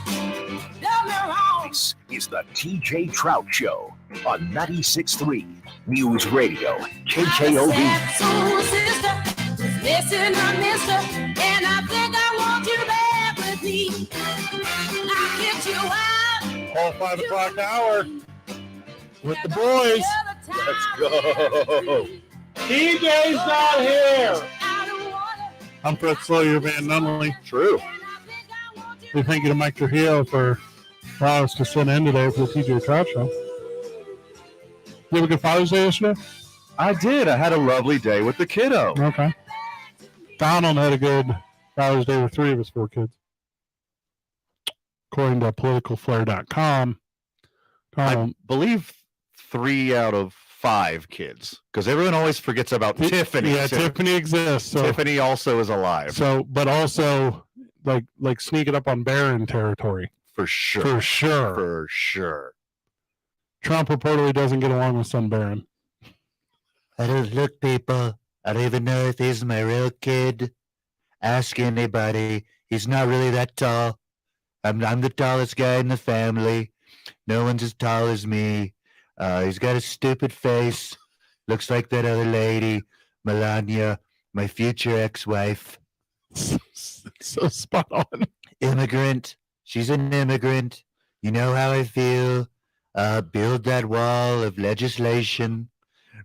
done me wrong. This is the TJ Trout Show on 96.3 News Radio, KKOB. Soul sister was missing her mister, and I think I want you back with me. I picked you out. All 5 o'clock hour with the boys. Let's go. TJ's not here. I'm Fred Slow, your Van Nunley. True. We thank you to Mike Trujillo for allowing us to sit in today for the TJ Trout Show. You have a good Father's Day yesterday? I did. I had a lovely day with the kiddo. Okay. Donald had a good Father's Day with 3 of his 4 kids. According to politicalflare.com. I believe 3 out of 5 kids, because everyone always forgets about Tiffany. Yeah, Tiffany exists. So, Tiffany also is alive. So, but also like sneaking up on Barron territory. For sure. For sure. For sure. Trump reportedly doesn't get along with son Barron. I don't look, people. I don't even know if he's my real kid. Ask anybody. He's not really that tall. I'm the tallest guy in the family. No one's as tall as me. He's got a stupid face. Looks like that other lady, Melania, my future ex-wife. So spot on. Immigrant. She's an immigrant. You know how I feel. Build that wall of legislation.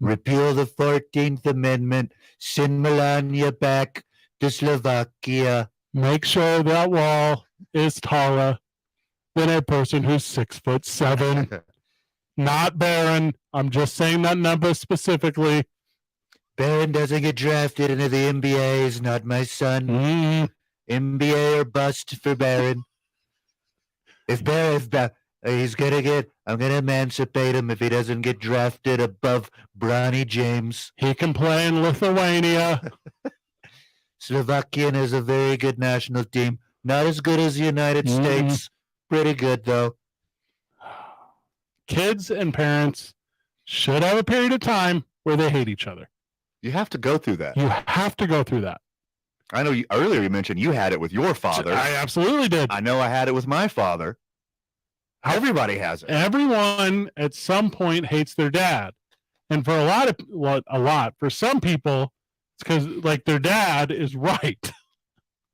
Repeal the 14th Amendment. Send Melania back to Slovakia. Make sure that wall is taller than a person who's 6'7". Not Barron. I'm just saying that number specifically. Barron doesn't get drafted into the NBA. He's not my son. NBA or bust for Barron. If he's gonna get, I'm gonna emancipate him if he doesn't get drafted above Bronny James. He can play in Lithuania. Slovakian is a very good national team. Not as good as the United States. Pretty good though. Kids and parents should have a period of time where they hate each other. You have to go through that. You have to go through that. I know earlier you mentioned you had it with your father. I absolutely did. I know I had it with my father. Everybody has it. Everyone at some point hates their dad. And for for some people, it's because like their dad is right.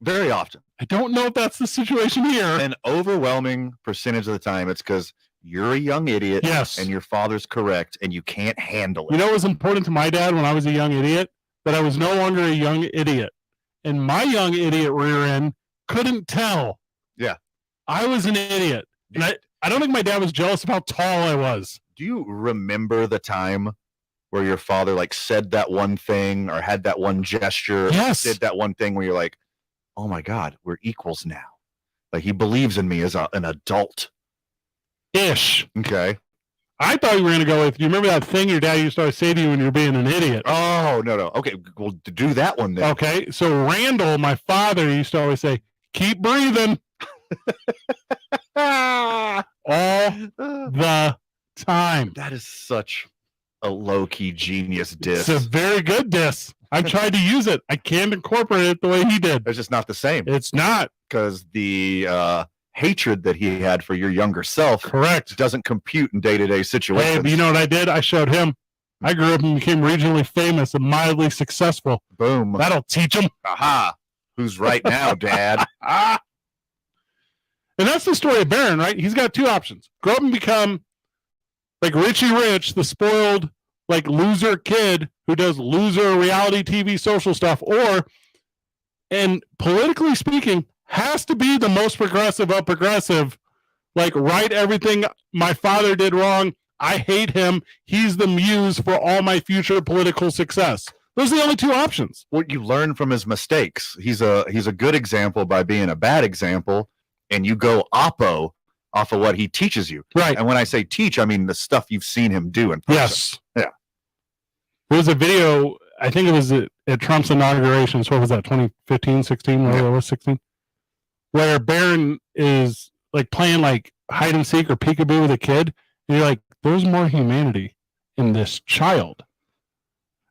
Very often. I don't know if that's the situation here. An overwhelming percentage of the time, it's because you're a young idiot. Yes. And your father's correct, and you can't handle it. You know what was important to my dad when I was a young idiot? That I was no longer a young idiot. And my young idiot rear end couldn't tell. Yeah. I was an idiot. And I don't think my dad was jealous of how tall I was. Do you remember the time where your father like said that one thing or had that one gesture? Yes. Or did that one thing where you're like, oh my God, we're equals now. Like he believes in me as an adult. Ish. Okay. I thought you were going to go with, you remember that thing your dad used to always say to you when you're being an idiot? Oh, no. Okay, well, do that one then. Okay, so Randall, my father, used to always say, keep breathing. All the time. That is such a low-key genius diss. It's a very good diss. I've tried to use it. I can't incorporate it the way he did. It's just not the same. It's not. Because the hatred that he had for your younger self doesn't compute in day-to-day situations. Hey, but you know what I did? I showed him. I grew up and became regionally famous and mildly successful. Boom. That'll teach him. Aha. Who's right now, Dad? And that's the story of Barron, right? He's got 2 options. Grow up and become like Richie Rich, the spoiled, like loser kid who does loser reality TV social stuff, and politically speaking, has to be the most progressive of progressive. Like, right everything my father did wrong. I hate him. He's the muse for all my future political success. Those are the only two options. What you learn from his mistakes. He's a good example by being a bad example, and you go off of what he teaches you. Right. And when I say teach, I mean the stuff you've seen him do in person. Yes. Yeah. There was a video, I think it was at Trump's inauguration. So what was that, 2015, 16, whatever it was, 16? Where Barron is like playing like hide and seek or peekaboo with a kid. And you're like, there's more humanity in this child.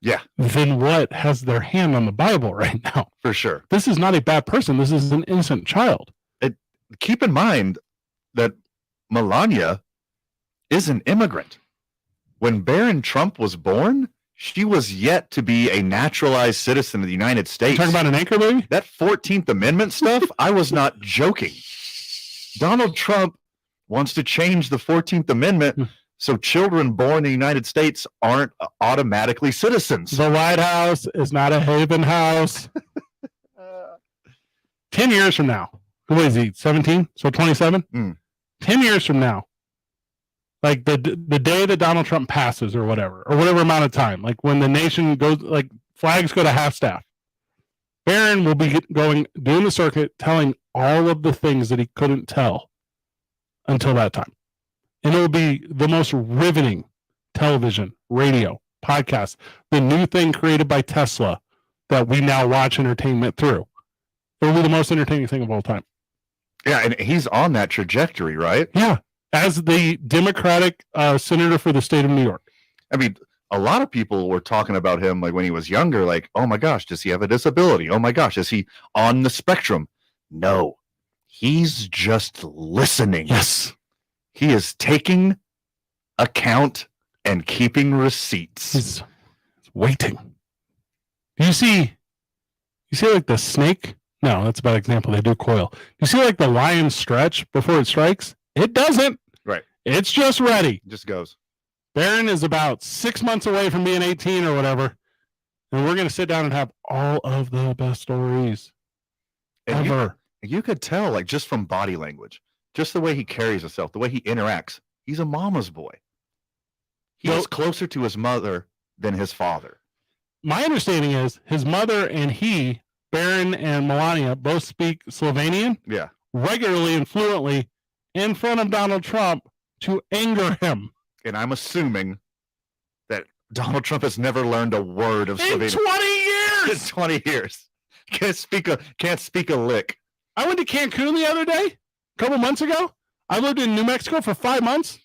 Yeah. Than what has their hand on the Bible right now. For sure. This is not a bad person. This is an innocent child. Keep in mind that Melania is an immigrant. When Barron Trump was born, she was yet to be a naturalized citizen of the United States. Talking about an anchor baby? That 14th Amendment stuff, I was not joking. Donald Trump wants to change the 14th Amendment so children born in the United States aren't automatically citizens. The White House is not a haven house. 10 years from now, what is he, 17? So 27? 10 years from now, like the day that Donald Trump passes or whatever amount of time, like when the nation goes, like flags go to half-staff, Barron will be doing the circuit, telling all of the things that he couldn't tell until that time. And it will be the most riveting television, radio, podcast, the new thing created by Tesla that we now watch entertainment through. It will be the most entertaining thing of all time. Yeah, and he's on that trajectory, right? Yeah, as the Democratic senator for the state of New York. I mean, a lot of people were talking about him like when he was younger, like, oh my gosh, does he have a disability? Oh my gosh, is he on the spectrum? No, he's just listening. Yes. He is taking account and keeping receipts. He's waiting. Do you see like the snake? No, that's a bad example. They do coil. You see like the lion stretch before it strikes? It doesn't. Right. It's just ready. Just goes. Barron is about 6 months away from being 18 or whatever. And we're going to sit down and have all of the best stories ever. You could tell, like, just from body language, just the way he carries himself, the way he interacts. He's a mama's boy. He is closer to his mother than his father. My understanding is his mother and he, Barron and Melania, both speak Slovenian regularly and fluently in front of Donald Trump to anger him. And I'm assuming that Donald Trump has never learned a word of Slovenian. 20 years! In 20 years. Can't speak a lick. I went to Cancun the other day, a couple months ago. I lived in New Mexico for 5 months.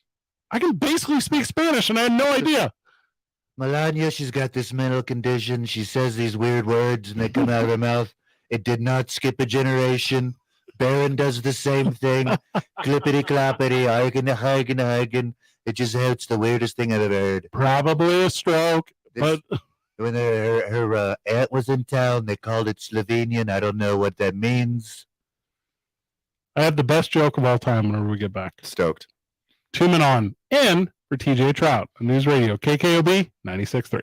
I can basically speak Spanish, and I had no idea. Melania, she's got this mental condition. She says these weird words, and they come out of her mouth. It did not skip a generation. Barron does the same thing. Clippity-cloppity, hagen. It just it's the weirdest thing I've ever heard. Probably a stroke, but when her aunt was in town, they called it Slovenian. I don't know what that means. I have the best joke of all time whenever we get back. Stoked. 2 men on in for TJ Trout on News Radio KKOB 96.3.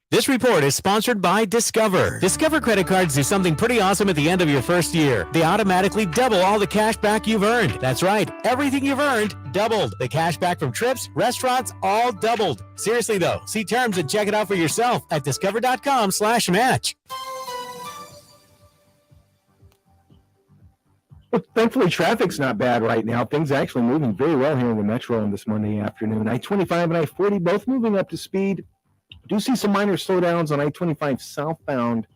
This report is sponsored by Discover. Discover credit cards do something pretty awesome at the end of your first year. They automatically double all the cash back you've earned. That's right. Everything you've earned, doubled. The cash back from trips, restaurants, all doubled. Seriously though, see terms and check it out for yourself at discover.com/match. Well, thankfully, traffic's not bad right now. Things are actually moving very well here in the metro on this Monday afternoon. I-25 and I-40 both moving up to speed. Do see some minor slowdowns on I-25 southbound,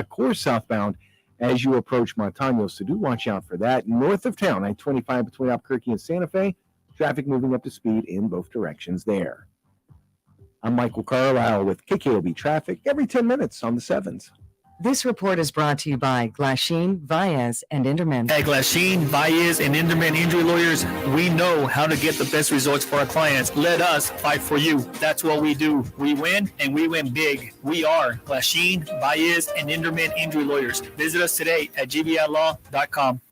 core southbound as you approach Montano. So do watch out for that. North of town, I-25 between Albuquerque and Santa Fe, traffic moving up to speed in both directions there. I'm Michael Carlisle with KKOB Traffic every 10 minutes on the 7s. This report is brought to you by Glasheen, Baez, and Inderman. At Glasheen, Baez, and Inderman Injury Lawyers, we know how to get the best results for our clients. Let us fight for you. That's what we do. We win, and we win big. We are Glasheen, Baez, and Inderman Injury Lawyers. Visit us today at gbilaw.com.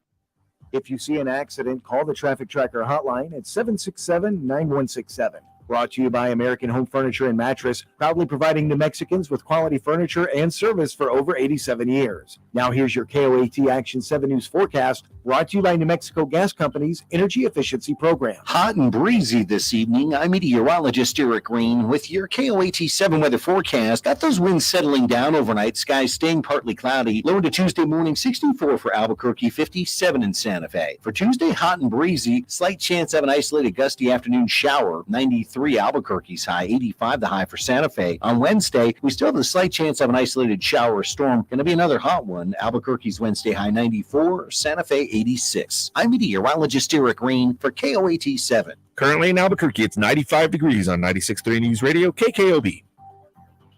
If you see an accident, call the Traffic Tracker hotline at 767-9167. Brought to you by American Home Furniture and Mattress, proudly providing New Mexicans with quality furniture and service for over 87 years. Now here's your KOAT Action 7 News forecast, brought to you by New Mexico Gas Company's Energy Efficiency Program. Hot and breezy this evening. I'm meteorologist Eric Green with your KOAT 7 weather forecast. Got those winds settling down overnight. Skies staying partly cloudy. Low to Tuesday morning, 64 for Albuquerque, 57 in Santa Fe. For Tuesday, hot and breezy. Slight chance of an isolated gusty afternoon shower. 93 Albuquerque's high, 85 the high for Santa Fe. On Wednesday, we still have a slight chance of an isolated shower or storm. Going to be another hot one. Albuquerque's Wednesday high 94, Santa Fe 86. I'm meteorologist Eric Green for KOAT 7. Currently in Albuquerque, it's 95 degrees on 96.3 News Radio, KKOB.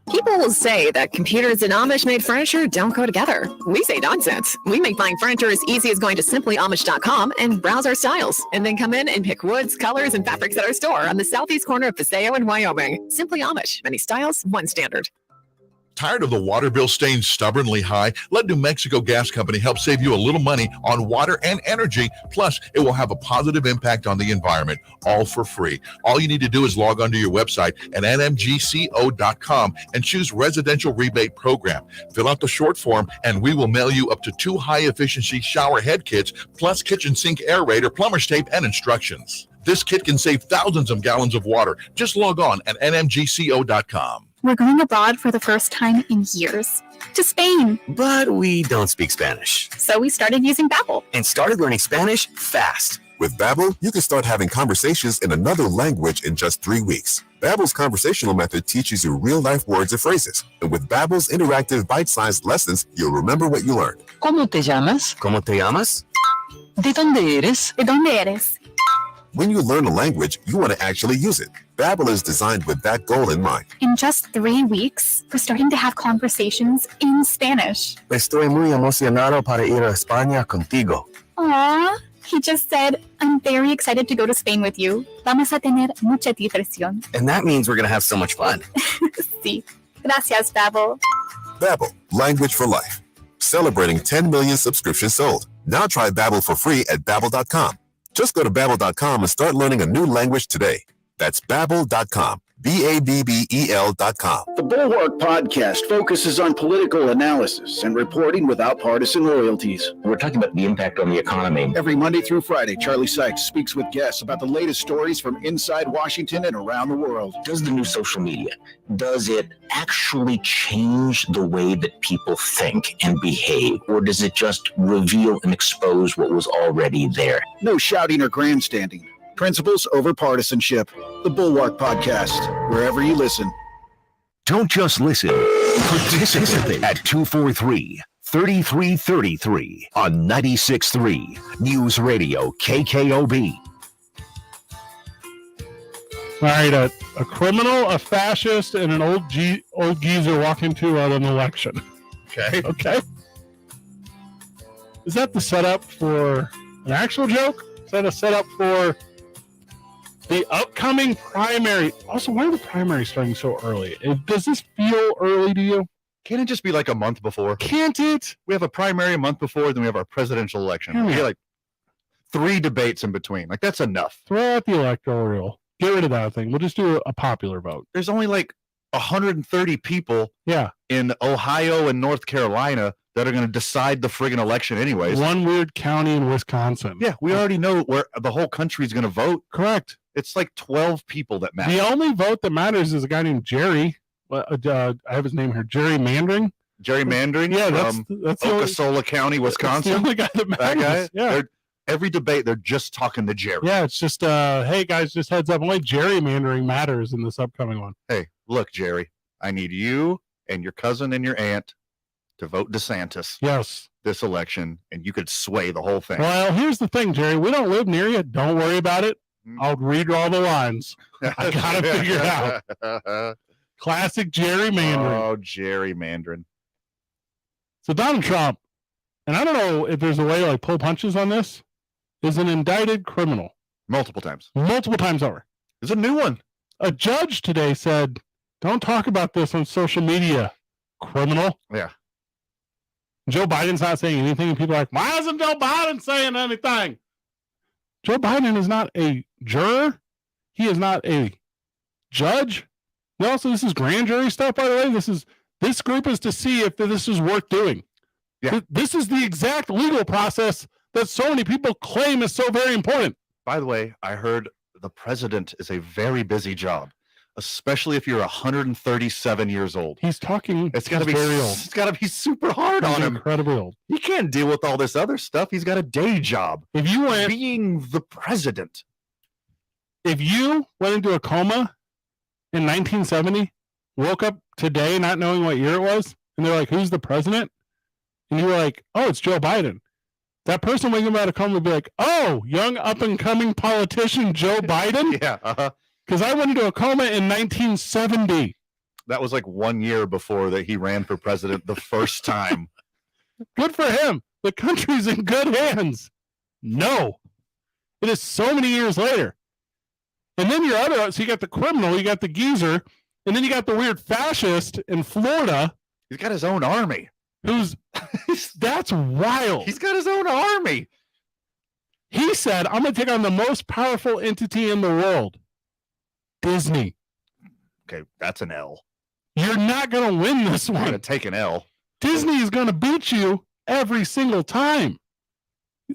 People will say that computers and Amish-made furniture don't go together. We say nonsense. We make buying furniture as easy as going to simplyamish.com and browse our styles, and then come in and pick woods, colors, and fabrics at our store on the southeast corner of Paseo in Wyoming. Simply Amish. Many styles, one standard. Tired of the water bill staying stubbornly high? Let New Mexico Gas Company help save you a little money on water and energy. Plus, it will have a positive impact on the environment, all for free. All you need to do is log onto your website at nmgco.com and choose Residential Rebate Program. Fill out the short form, and we will mail you up to 2 high-efficiency shower head kits, plus kitchen sink aerator, plumber's tape, and instructions. This kit can save thousands of gallons of water. Just log on at nmgco.com. We're going abroad for the first time in years. To Spain. But we don't speak Spanish. So we started using Babbel. And started learning Spanish fast. With Babbel, you can start having conversations in another language in just 3 weeks. Babbel's conversational method teaches you real-life words and phrases. And with Babbel's interactive bite-sized lessons, you'll remember what you learned. ¿Cómo te llamas? ¿Cómo te llamas? ¿De dónde eres? ¿De dónde eres? When you learn a language, you want to actually use it. Babbel is designed with that goal in mind. In just 3 weeks, we're starting to have conversations in Spanish. Estoy muy emocionado para ir a España contigo. Aww. He just said, I'm very excited to go to Spain with you. Vamos a tener mucha diversión. And that means we're going to have so much fun. Sí. Gracias, Babbel. Babbel, language for life. Celebrating 10 million subscriptions sold. Now try Babbel for free at babbel.com. Just go to babbel.com and start learning a new language today. That's babbel.com. BABBEL.com. The Bulwark Podcast focuses on political analysis and reporting without partisan loyalties. We're talking about the impact on the economy. Every Monday through Friday, Charlie Sykes speaks with guests about the latest stories from inside Washington and around the world. Does the new social media, does it actually change the way that people think and behave? Or does it just reveal and expose what was already there? No shouting or grandstanding. Principles over partisanship. The Bulwark Podcast, wherever you listen. Don't just listen. Participate at 243-3333 on 96.3 News Radio KKOB. All right, a criminal, a fascist, and an old geezer walk into an election. Okay. Okay. Is that the setup for an actual joke? Is that a setup for the upcoming primary? Also, why are the primaries starting so early? Does this feel early to you? Can't it just be like a month before? Can't it? We have a primary a month before, then we have our presidential election. We get like 3 debates in between. Like, that's enough. Throw out the electoral. Get rid of that thing. We'll just do a popular vote. There's only like 130 people in Ohio and North Carolina that are going to decide the friggin' election anyways. One weird county in Wisconsin. Yeah, we already know where the whole country is going to vote. Correct. It's like 12 people that matter. The only vote that matters is a guy named Jerry. I have his name here. Gerrymandering. Gerrymandering? Yeah, that's Ocala County, Wisconsin. That's the only guy that matters. That guy? Yeah. Every debate, they're just talking to Jerry. Yeah, it's just, hey, guys, just heads up. Only gerrymandering matters in this upcoming one. Hey, look, Jerry, I need you and your cousin and your aunt to vote DeSantis. Yes. This election, and you could sway the whole thing. Well, here's the thing, Jerry. We don't live near you. Don't worry about it. I'll redraw the lines. I got to figure it out. Classic gerrymandering. Oh, gerrymandering. So Donald Trump, and I don't know if there's a way to like pull punches on this, is an indicted criminal. Multiple times. Multiple times over. There's a new one. A judge today said, don't talk about this on social media, criminal. Yeah. Joe Biden's not saying anything, and people are like, why isn't Joe Biden saying anything? Joe Biden is not a juror. He is not a judge. No, also this is grand jury stuff, by the way. This group is to see if this is worth doing. Yeah. This is the exact legal process that so many people claim is so very important. By the way, I heard the president is a very busy job, especially if you're 137 years old. He's talking. It's got to be very old. It's got to be super hard on him. Incredibly old. He can't deal with all this other stuff. He's got a day job. If you went being the president, if you went into a coma in 1970, woke up today not knowing what year it was, and they're like, "Who's the president?" And you were like, "Oh, it's Joe Biden." That person waking up out of coma would be like, "Oh, young up and coming politician Joe Biden." Yeah, because I went into a coma in 1970. That was like 1 year before that he ran for president the first time. Good for him. The country's in good hands. No, it is so many years later. And then so you got the criminal, you got the geezer, and then you got the weird fascist in Florida. He's got his own army. That's wild. He's got his own army. He said, "I'm going to take on the most powerful entity in the world, Disney." Okay, that's an L. You're not going to win this one. I'm going to take an L. Disney is going to beat you every single time.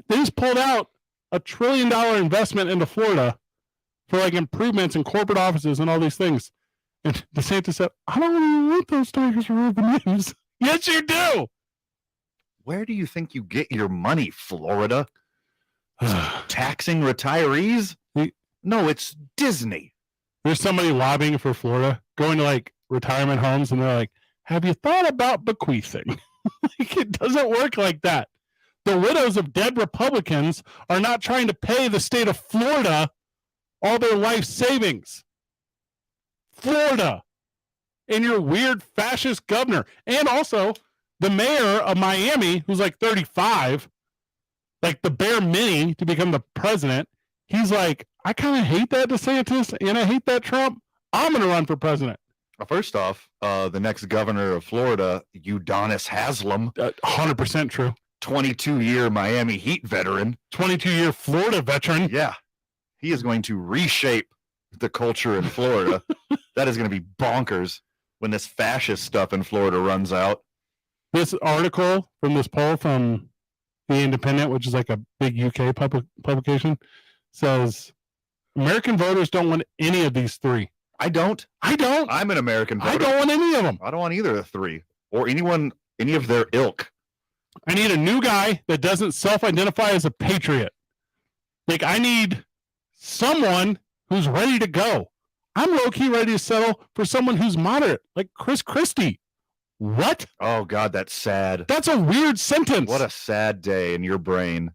They just pulled out $1 trillion investment into Florida for like improvements in corporate offices and all these things. And DeSantis said, "I don't really want those Tigers for urban news." Yes, you do. Where do you think you get your money, Florida? Taxing retirees? No, it's Disney. There's somebody lobbying for Florida, going to like retirement homes, and they're like, "Have you thought about bequeathing?" Like, it doesn't work like that. The widows of dead Republicans are not trying to pay the state of Florida all their life savings. Florida. And your weird fascist governor. And also the mayor of Miami, who's like 35, like the bare mini to become the president. He's like, "I kind of hate that DeSantis and I hate that Trump. I'm going to run for president." Well, first off, the next governor of Florida, Udonis Haslem. 100% true. 22-year Miami Heat veteran. 22-year Florida veteran. Yeah. He is going to reshape the culture in Florida. That is going to be bonkers when this fascist stuff in Florida runs out. This article from this poll from The Independent, which is like a big UK publication, says American voters don't want any of these three. I don't. I'm an American voter. I don't want any of them. I don't want either of the three or any of their ilk. I need a new guy that doesn't self-identify as a patriot. Like, I need someone who's ready to go. I'm low-key ready to settle for someone who's moderate, like Chris Christie. What? Oh, God, that's sad. That's a weird sentence. What a sad day in your brain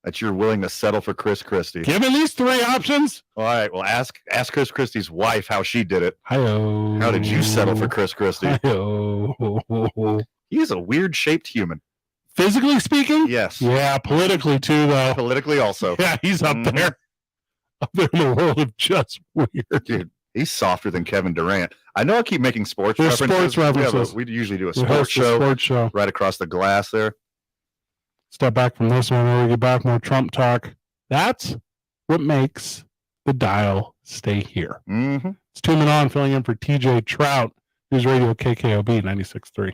that you're willing to settle for Chris Christie. Given these three options. All right, well, ask Chris Christie's wife how she did it. Hi-oh. How did you settle for Chris Christie? Hi-oh. He's a weird-shaped human. Physically speaking? Yes. Yeah, politically too, though. Politically also. Yeah, he's up there. Up there in the world of just weird. Dude, he's softer than Kevin Durant. I know I keep making sports There's references. sports references. We usually do a We host sports a show right across the glass there. Step back from this one. We get back more Trump talk. That's what makes the dial stay here. Mm-hmm. It's 2 men on, filling in for TJ Trout, News Radio KKOB 96.3.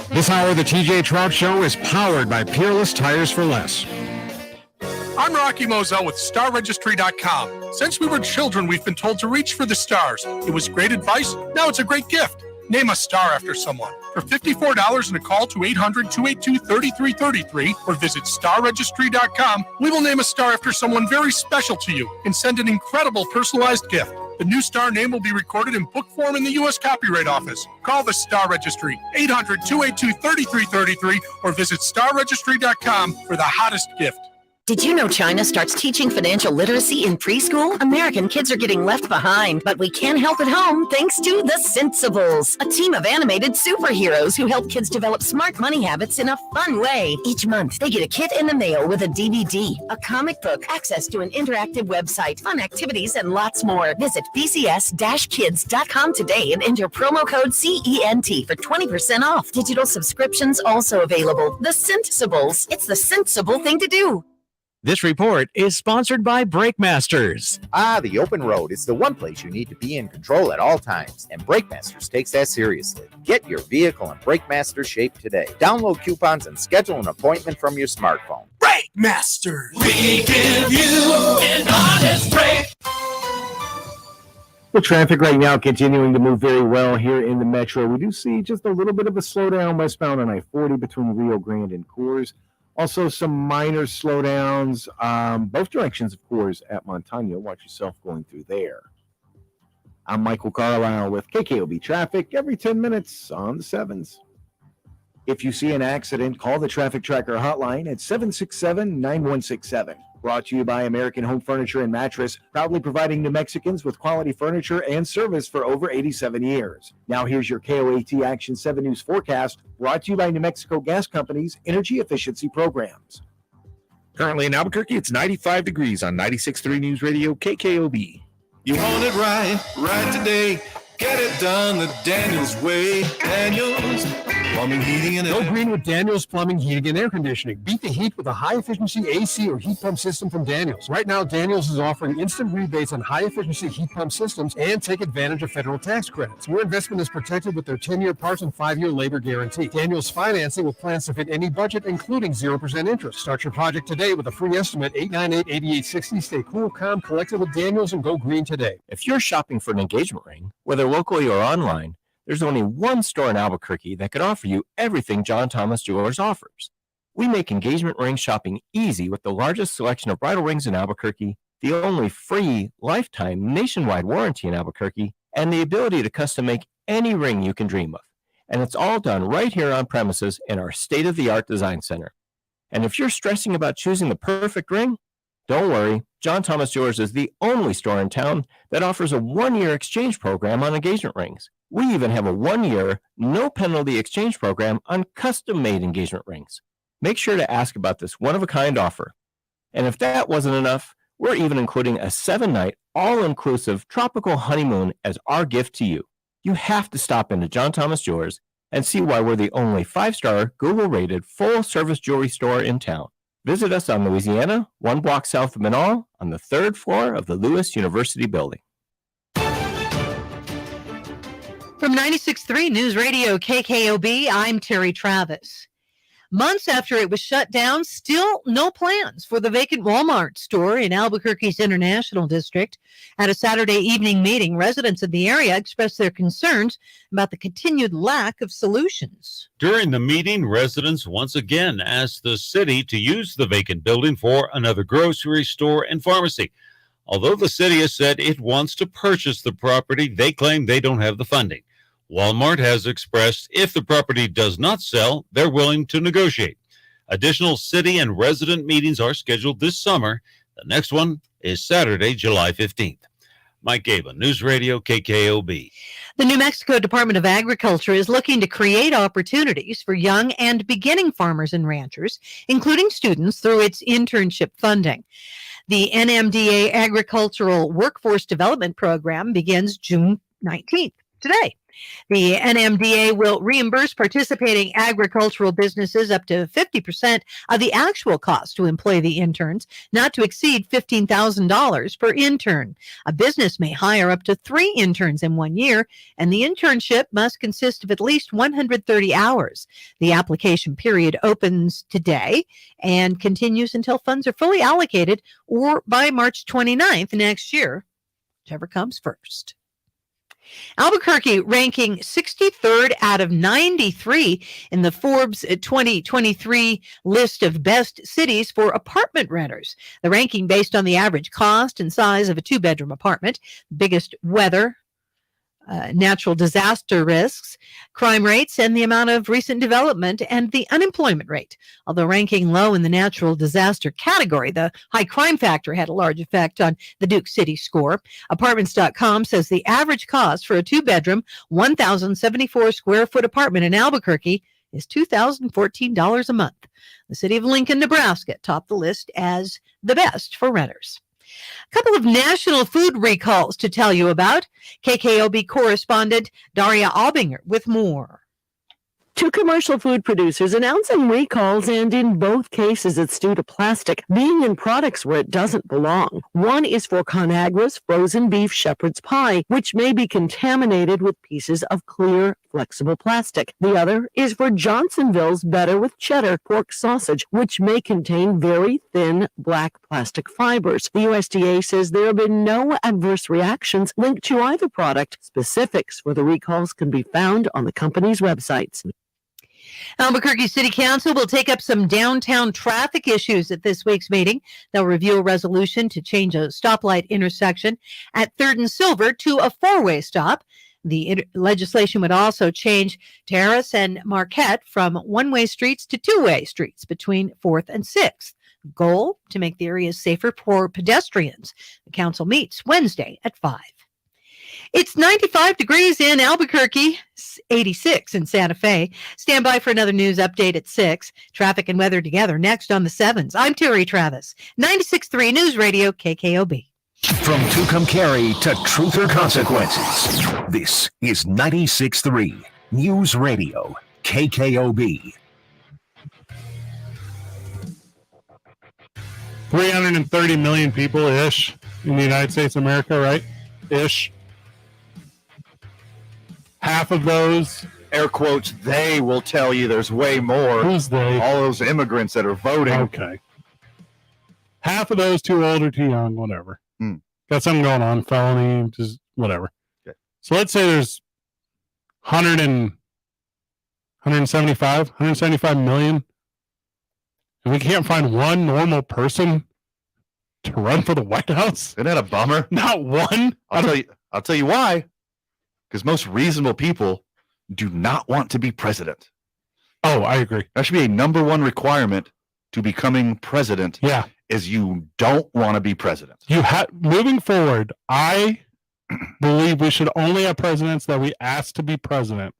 This hour of the TJ Trout Show is powered by Peerless Tires for Less. I'm Rocky Moselle with StarRegistry.com. Since we were children, we've been told to reach for the stars. It was great advice. Now it's a great gift. Name a star after someone. For $54 and a call to 800-282-3333 or visit StarRegistry.com, we will name a star after someone very special to you and send an incredible personalized gift. The new star name will be recorded in book form in the U.S. Copyright Office. Call the Star Registry, 800-282-3333 or visit StarRegistry.com for the hottest gift. Did you know China starts teaching financial literacy in preschool? American kids are getting left behind, but we can help at home thanks to The Sensibles, a team of animated superheroes who help kids develop smart money habits in a fun way. Each month, they get a kit in the mail with a DVD, a comic book, access to an interactive website, fun activities, and lots more. Visit bcs-kids.com today and enter promo code CENT for 20% off. Digital subscriptions also available. The Sensibles. It's the sensible thing to do. This report is sponsored by Brake Masters. The open road is the one place you need to be in control at all times, and Brake Masters takes that seriously. Get your vehicle in Brake Masters shape today. Download coupons and schedule an appointment from your smartphone. Brake Masters. We give you an honest break. The traffic right now continuing to move very well here in the metro. We do see just a little bit of a slowdown westbound on I-40 between Rio Grande and Coors. Also, some minor slowdowns, both directions, of course, at Montano. Watch yourself going through there. I'm Michael Carlisle with KKOB Traffic every 10 minutes on the 7s. If you see an accident, call the Traffic Tracker hotline at 767-9167. Brought to you by American Home Furniture and Mattress, proudly providing New Mexicans with quality furniture and service for over 87 years. Now here's your KOAT Action 7 News forecast, brought to you by New Mexico Gas Company's energy efficiency programs. Currently in Albuquerque, it's 95 degrees on 96.3 News Radio, KKOB. You want it right today. Get it done the Daniels way. Daniels Plumbing, Heating, and Air. Go green with Daniels Plumbing, Heating, and Air Conditioning. Beat the heat with a high-efficiency AC or heat pump system from Daniels. Right now, Daniels is offering instant rebates on high-efficiency heat pump systems and take advantage of federal tax credits. Your investment is protected with their 10-year parts and 5-year labor guarantee. Daniels financing with plans to fit any budget, including 0% interest. Start your project today with a free estimate, 898-8860. Stay cool, calm, collected with Daniels, and go green today. If you're shopping for an engagement ring, whether locally or online, there's only one store in Albuquerque that can offer you everything John Thomas Jewelers offers. We make engagement ring shopping easy with the largest selection of bridal rings in Albuquerque, the only free lifetime nationwide warranty in Albuquerque, and the ability to custom make any ring you can dream of. And it's all done right here on premises in our state-of-the-art design center. And if you're stressing about choosing the perfect ring, don't worry, John Thomas Jewelers is the only store in town that offers a 1-year exchange program on engagement rings. We even have a 1-year, no-penalty exchange program on custom-made engagement rings. Make sure to ask about this one-of-a-kind offer. And if that wasn't enough, we're even including a 7-night, all-inclusive tropical honeymoon as our gift to you. You have to stop into John Thomas Jewelers and see why we're the only 5-star, Google-rated, full-service jewelry store in town. Visit us on Louisiana, 1 block south of Manal, on the 3rd floor of the Lewis University building. From 96.3 News Radio KKOB, I'm Terry Travis. Months after it was shut down, still no plans for the vacant Walmart store in Albuquerque's International District. At a Saturday evening meeting, residents of the area expressed their concerns about the continued lack of solutions. During the meeting, residents once again asked the city to use the vacant building for another grocery store and pharmacy. Although the city has said it wants to purchase the property, they claim they don't have the funding. Walmart has expressed if the property does not sell, they're willing to negotiate. Additional city and resident meetings are scheduled this summer. The next one is Saturday, July 15th. Mike Gaba, News Radio KKOB. The New Mexico Department of Agriculture is looking to create opportunities for young and beginning farmers and ranchers, including students, through its internship funding. The NMDA Agricultural Workforce Development Program begins June 19th, today. The NMDA will reimburse participating agricultural businesses up to 50% of the actual cost to employ the interns, not to exceed $15,000 per intern. A business may hire up to 3 interns in 1 year, and the internship must consist of at least 130 hours. The application period opens today and continues until funds are fully allocated or by March 29th next year, whichever comes first. Albuquerque ranking 63rd out of 93 in the Forbes 2023 list of best cities for apartment renters. The ranking based on the average cost and size of a 2-bedroom apartment, biggest weather, natural disaster risks, crime rates, and the amount of recent development and the unemployment rate. Although ranking low in the natural disaster category, the high crime factor had a large effect on the Duke City score. Apartments.com says the average cost for a 2-bedroom, 1,074 square foot apartment in Albuquerque is $2,014 a month. The city of Lincoln, Nebraska topped the list as the best for renters. A couple of national food recalls to tell you about. KKOB correspondent Daria Albinger with more. Two commercial food producers announcing recalls, and in both cases it's due to plastic being in products where it doesn't belong. One is for ConAgra's frozen beef shepherd's pie, which may be contaminated with pieces of clear, flexible plastic. The other is for Johnsonville's Better with Cheddar pork sausage, which may contain very thin black plastic fibers. The USDA says there have been no adverse reactions linked to either product. Specifics for the recalls can be found on the company's websites. Albuquerque City Council will take up some downtown traffic issues at this week's meeting. They'll review a resolution to change a stoplight intersection at 3rd and Silver to a four-way stop. The legislation would also change Terrace and Marquette from one-way streets to two-way streets between 4th and 6th. Goal, to make the area safer for pedestrians. The council meets Wednesday at 5. It's 95 degrees in Albuquerque, 86 in Santa Fe. Stand by for another news update at 6. Traffic and weather together next on the 7s. I'm Terry Travis, 96.3 News Radio KKOB. From Tucumcari to Truth or Consequences, this is 96.3 News Radio KKOB. 330 million people-ish in the United States of America, right? Ish. Half of those, air quotes, they will tell you there's way more. Who's they? All those immigrants that are voting. Okay. Half of those too old or too young, whatever. Got something going on, felony, just whatever. Okay. So let's say there's 175 million. And we can't find one normal person to run for the White House. Isn't that a bummer? Not one. I'll tell you why. Because most reasonable people do not want to be president. Oh, I agree. That should be a number one requirement to becoming president. Yeah. Is you don't want to be president. Moving forward, I believe we should only have presidents that we ask to be president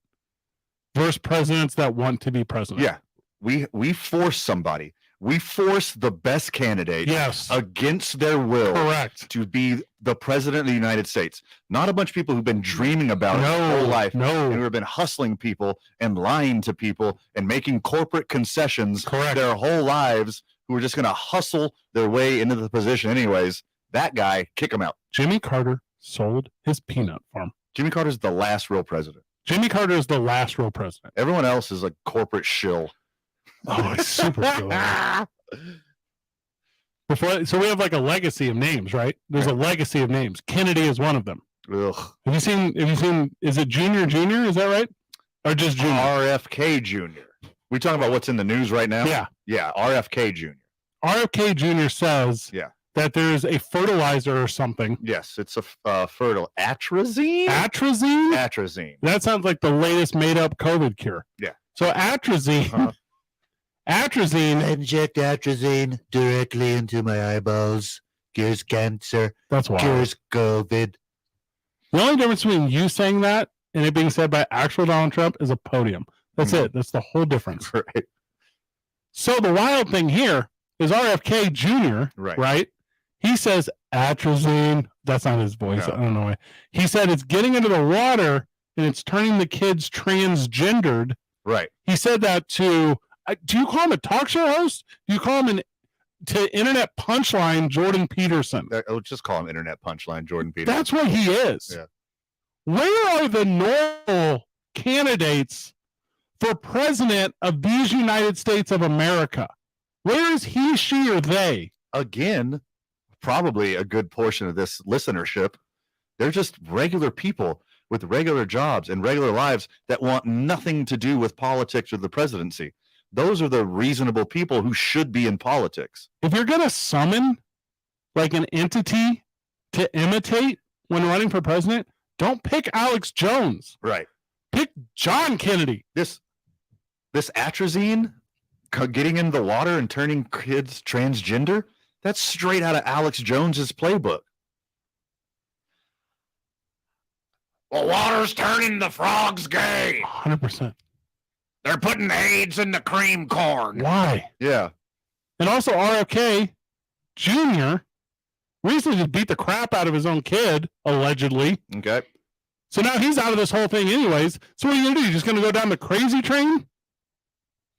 versus presidents that want to be president. Yeah. We force somebody. We force the best candidate against their will to be the president of the United States. Not a bunch of people who've been dreaming about it their whole life and who have been hustling people and lying to people and making corporate concessions their whole lives, who are just going to hustle their way into the position anyways. That guy, kick him out. Jimmy Carter sold his peanut farm. Jimmy Carter's the last real president. Jimmy Carter is the last real president. Everyone else is a corporate shill. Oh, it's super cool. So we have like a legacy of names, right? There's a legacy of names. Kennedy is one of them. Ugh. Have you seen, is it Junior? Is that right? Or just Junior? RFK Jr. We talking about what's in the news right now? Yeah. Yeah, RFK Jr. RFK Jr. says that there's a fertilizer or something. Yes, it's a fertile atrazine. Atrazine? That sounds like the latest made-up COVID cure. Yeah. So atrazine... Atrazine. I inject atrazine directly into my eyeballs. Cures cancer. That's why. Cures COVID. The only difference between you saying that and it being said by actual Donald Trump is a podium. That's it. That's the whole difference. Right. So the wild thing here is RFK Jr., right? He says atrazine. That's not his voice. No. I don't know why. He said it's getting into the water and it's turning the kids transgendered. Right. He said that to... Do you call him a talk show host? Do you call him to internet punchline Jordan Peterson? I'll just call him internet punchline Jordan Peterson. That's what he is. Yeah. Where are the normal candidates for president of these United States of America? Where is he, she, or they? Again, probably a good portion of this listenership. They're just regular people with regular jobs and regular lives that want nothing to do with politics or the presidency. Those are the reasonable people who should be in politics. If you're going to summon like an entity to imitate when running for president, don't pick Alex Jones. Right. Pick John Kennedy. This atrazine getting in the water and turning kids transgender, that's straight out of Alex Jones's playbook. The water's turning the frogs gay. 100%. They're putting AIDS in the cream corn. Why? Yeah. And also RFK Jr. recently just beat the crap out of his own kid, allegedly. Okay. So now he's out of this whole thing anyways. So what are you going to do? You're just going to go down the crazy train?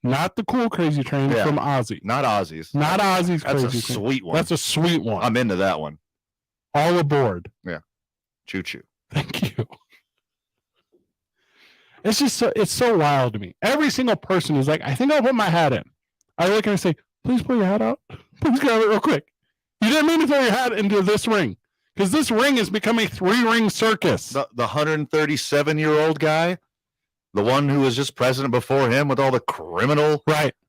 Not the cool crazy train from Ozzy. Not Ozzy's. Not Ozzy's That's crazy a train. sweet one. That's a sweet one. I'm into that one. All aboard. Yeah. Choo-choo. Thank you. It's just it's so wild to me. Every single person is like, I think I'll put my hat in. I look and I say, please pull your hat out. Please grab it real quick. You didn't mean to throw your hat into this ring. Because this ring has become a 3-ring circus. The 137-year-old guy, the one who was just president before him with all the criminal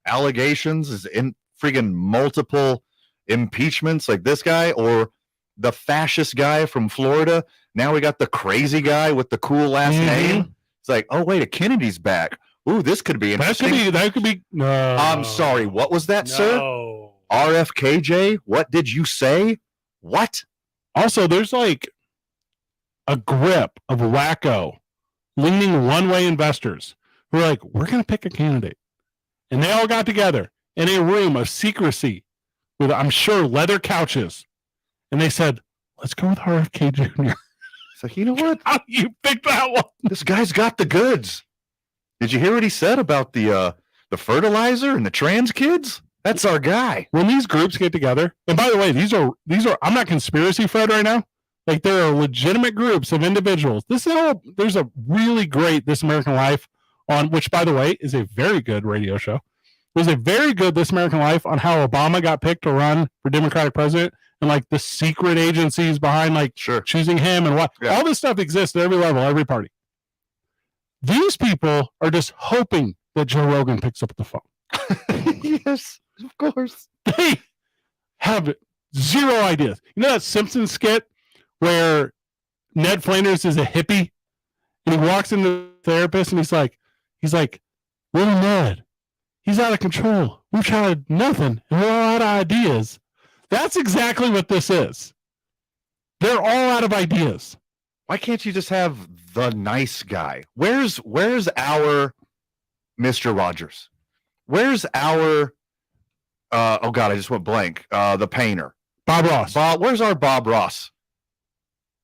allegations, is in freaking multiple impeachments like this guy, or the fascist guy from Florida. Now we got the crazy guy with the cool last name. It's like, oh, wait, a Kennedy's back. Ooh, this could be interesting. That could be. No. I'm sorry. What was that, sir? RFKJ? What did you say? What? Also, there's like a grip of wacko leaning one-way investors who are like, we're going to pick a candidate. And they all got together in a room of secrecy with, I'm sure, leather couches. And they said, let's go with RFK Jr. So you know what? How you picked that one? This guy's got the goods. Did you hear what he said about the fertilizer and the trans kids? That's our guy. When these groups get together, and by the way, these are I'm not conspiracy Fred right now. Like, there are legitimate groups of individuals. There's a really great This American Life on, which by the way is a very good radio show. There's a very good This American Life on how Obama got picked to run for Democratic president, and like the secret agencies behind choosing him and what all this stuff exists at every level, every party. These people are just hoping that Joe Rogan picks up the phone. Yes, of course. They have zero ideas. You know that Simpsons skit where Ned Flanders is a hippie and he walks into the therapist and he's like, little Ned, he's out of control. We've tried nothing and we're all out of ideas. That's exactly what this is. They're all out of ideas. Why can't you just have the nice guy? Where's our Mr. Rogers? Where's our oh god, I just went blank. The painter. Bob Ross. Where's our Bob Ross?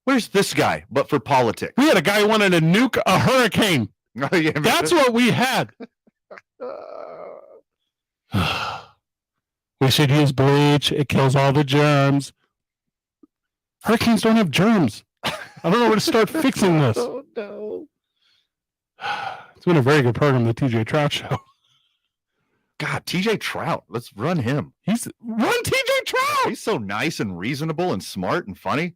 Where's this guy, but for politics? We had a guy who wanted to nuke a hurricane. Oh, yeah, that's what we had. We should use bleach. It kills all the germs. Hurricanes don't have germs. I don't know where to start fixing this. Oh, no. It's been a very good program, the TJ Trout Show. God, TJ Trout. Let's run him. Run TJ Trout. He's so nice and reasonable and smart and funny.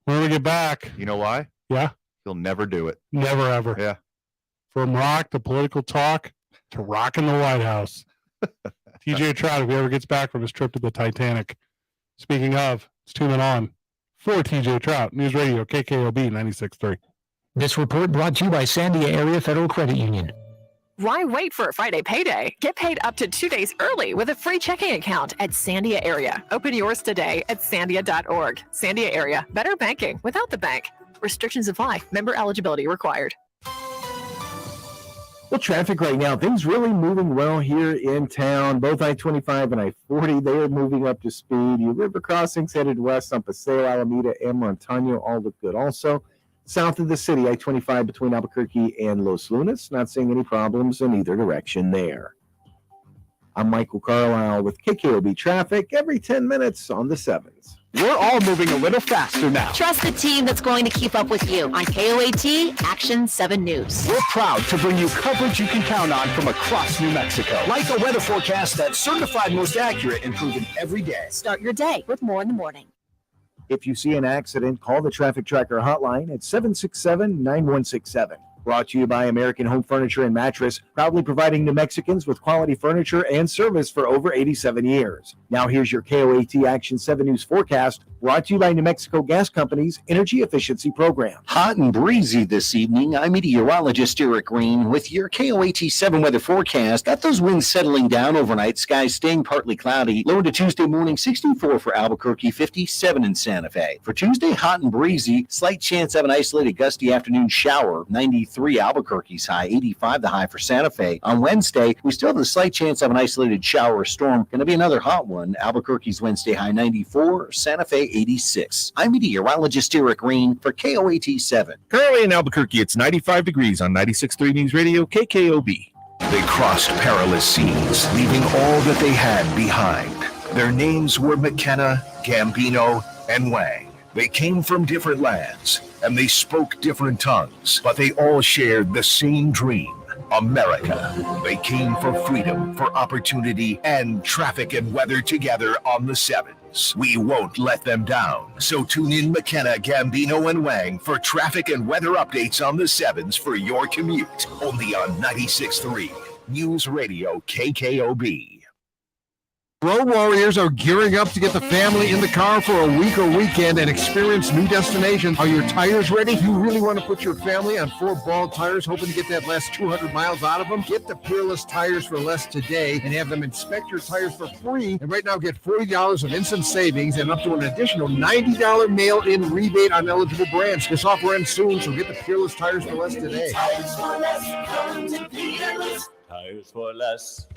When we get back. You know why? Yeah. He'll never do it. Never, ever. Yeah. From rock to political talk to rocking the White House. TJ Trout, if he ever gets back from his trip to the Titanic. Speaking of, it's tuning on for TJ Trout. News Radio, KKOB 96.3. This report brought to you by Sandia Area Federal Credit Union. Why wait for a Friday payday? Get paid up to 2 days early with a free checking account at Sandia Area. Open yours today at sandia.org. Sandia Area. Better banking without the bank. Restrictions apply. Member eligibility required. Well, traffic right now, things really moving well here in town. Both I-25 and I-40, they are moving up to speed. Your river crossings headed west on Paseo, Alameda, and Montano all look good also. South of the city, I-25 between Albuquerque and Los Lunas, not seeing any problems in either direction there. I'm Michael Carlisle with KKOB Traffic every 10 minutes on the 7s. We're all moving a little faster now. Trust the team that's going to keep up with you on KOAT Action 7 News. We're proud to bring you coverage you can count on from across New Mexico. Like a weather forecast that's certified most accurate and proven every day. Start your day with more in the morning. If you see an accident, call the Traffic Tracker hotline at 767-9167. Brought to you by American Home Furniture and Mattress, proudly providing New Mexicans with quality furniture and service for over 87 years. Now here's your KOAT Action 7 News forecast, brought to you by New Mexico Gas Company's Energy Efficiency Program. Hot and breezy this evening. I'm meteorologist Eric Green with your KOAT 7 weather forecast. Got those winds settling down overnight. Skies staying partly cloudy. Low into Tuesday morning, 64 for Albuquerque, 57 in Santa Fe. For Tuesday, hot and breezy. Slight chance of an isolated gusty afternoon shower, 93 63. Albuquerque's high, 85 the high for Santa Fe. On Wednesday, we still have a slight chance of an isolated shower or storm. Going to be another hot one. Albuquerque's Wednesday high, 94. Santa Fe, 86. I'm meteorologist Eric Green for KOAT 7. Currently in Albuquerque, it's 95 degrees on 96.3 News Radio, KKOB. They crossed perilous seas, leaving all that they had behind. Their names were McKenna, Gambino, and Wang. They came from different lands, and they spoke different tongues, but they all shared the same dream, America. They came for freedom, for opportunity, and traffic and weather together on the Sevens. We won't let them down. So tune in McKenna, Gambino, and Wang for traffic and weather updates on the Sevens for your commute. Only on 96.3 News Radio KKOB. Road Warriors are gearing up to get the family in the car for a week or weekend and experience new destinations. Are your tires ready? You really want to put your family on 4 ball tires, hoping to get that last 200 miles out of them? Get the Peerless Tires for Less today and have them inspect your tires for free. And right now, get $40 of instant savings and up to an additional $90 mail-in rebate on eligible brands. This offer ends soon, so get the Peerless Tires for Less today. Tires for less, come to Peerless. Tires for less.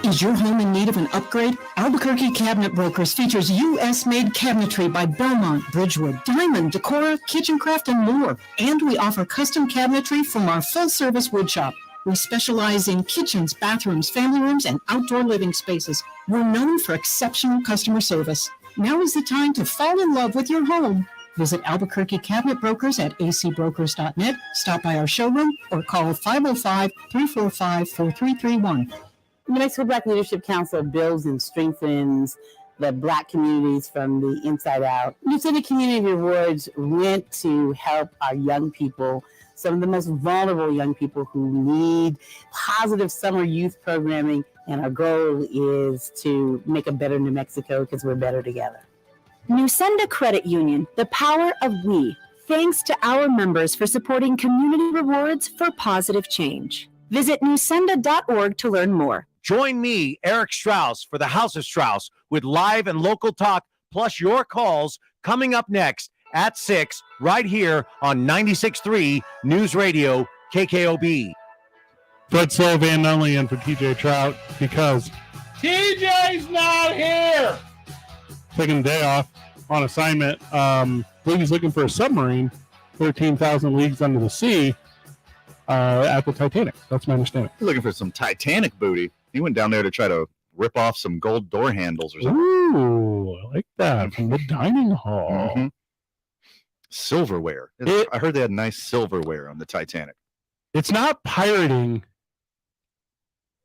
Is your home in need of an upgrade? Albuquerque Cabinet Brokers features U.S.-made cabinetry by Belmont, Bridgewood, Diamond, Decora, Kitchencraft, and more. And we offer custom cabinetry from our full-service wood shop. We specialize in kitchens, bathrooms, family rooms, and outdoor living spaces. We're known for exceptional customer service. Now is the time to fall in love with your home. Visit Albuquerque Cabinet Brokers at acbrokers.net, stop by our showroom, or call 505-345-4331. The New Mexico Black Leadership Council builds and strengthens the Black communities from the inside out. Lieutenant Community Rewards went to help our young people, some of the most vulnerable young people who need positive summer youth programming. And our goal is to make a better New Mexico because we're better together. Nusenda Credit Union, the power of we. Thanks to our members for supporting community rewards for positive change. Visit nusenda.org to learn more. Join me, Eric Strauss, for the House of Strauss with live and local talk, plus your calls coming up next at 6 right here on 96.3 News Radio KKOB. Fred Sullivan only in for TJ Trout because TJ's not here. Taking the day off on assignment. Believe he's looking for a submarine 13,000 leagues under the sea at the Titanic. That's my understanding. He's looking for some Titanic booty. He went down there to try to rip off some gold door handles or something. Ooh, I like that. From the dining hall. Mm-hmm. Silverware. I heard they had nice silverware on the Titanic. It's not pirating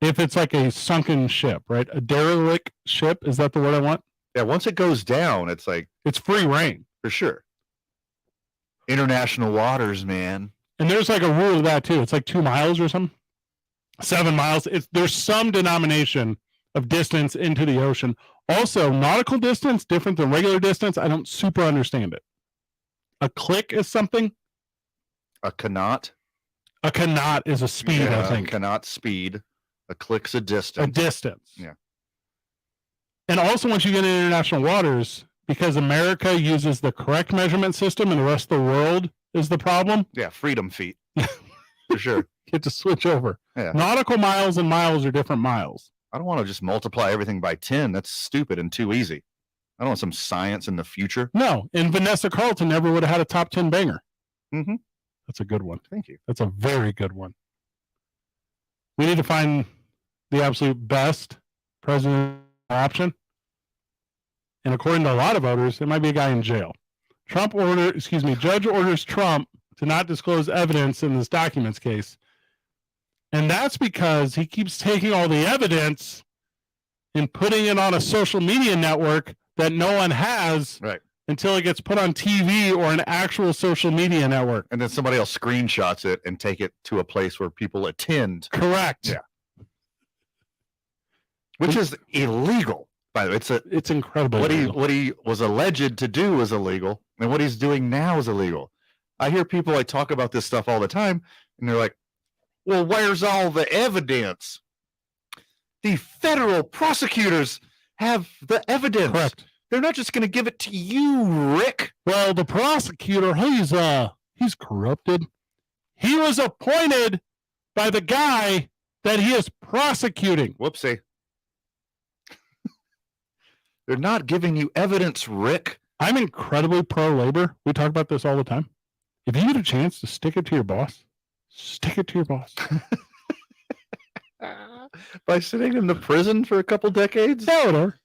if it's like a sunken ship, right? A derelict ship. Is that the word I want? Yeah, once it goes down, it's like... It's free reign. For sure. International waters, man. And there's like a rule of that, too. It's like 2 miles or something. 7 miles. There's some denomination of distance into the ocean. Also, nautical distance, different than regular distance. I don't super understand it. A click is something? A canot? A canot is a speed, I think. A canot speed. A click's a distance. A distance. Yeah. And also, once you get into international waters, because America uses the correct measurement system and the rest of the world is the problem. Yeah, freedom feet. For sure. Get to switch over. Yeah. Nautical miles and miles are different miles. I don't want to just multiply everything by 10. That's stupid and too easy. I don't want some science in the future. No, and Vanessa Carlton never would have had a top 10 banger. Mm-hmm. That's a good one. Thank you. That's a very good one. We need to find the absolute best president option. And according to a lot of voters, it might be a guy in jail. Judge orders Trump to not disclose evidence in this documents case. And that's because he keeps taking all the evidence and putting it on a social media network that no one has until it gets put on TV or an actual social media network. And then somebody else screenshots it and take it to a place where people attend. Correct. Yeah. Which is illegal, by the way. It's incredible. What he was alleged to do was illegal, and what he's doing now is illegal. I hear people like talk about this stuff all the time, and they're like, well, where's all the evidence? The federal prosecutors have the evidence. Correct. They're not just going to give it to you, Rick. Well, the prosecutor, he's corrupted. He was appointed by the guy that he is prosecuting. Whoopsie. They're not giving you evidence, Rick. I'm incredibly pro-labor. We talk about this all the time. If you get a chance to stick it to your boss, stick it to your boss. By sitting in the prison for a couple decades? Yeah, whatever.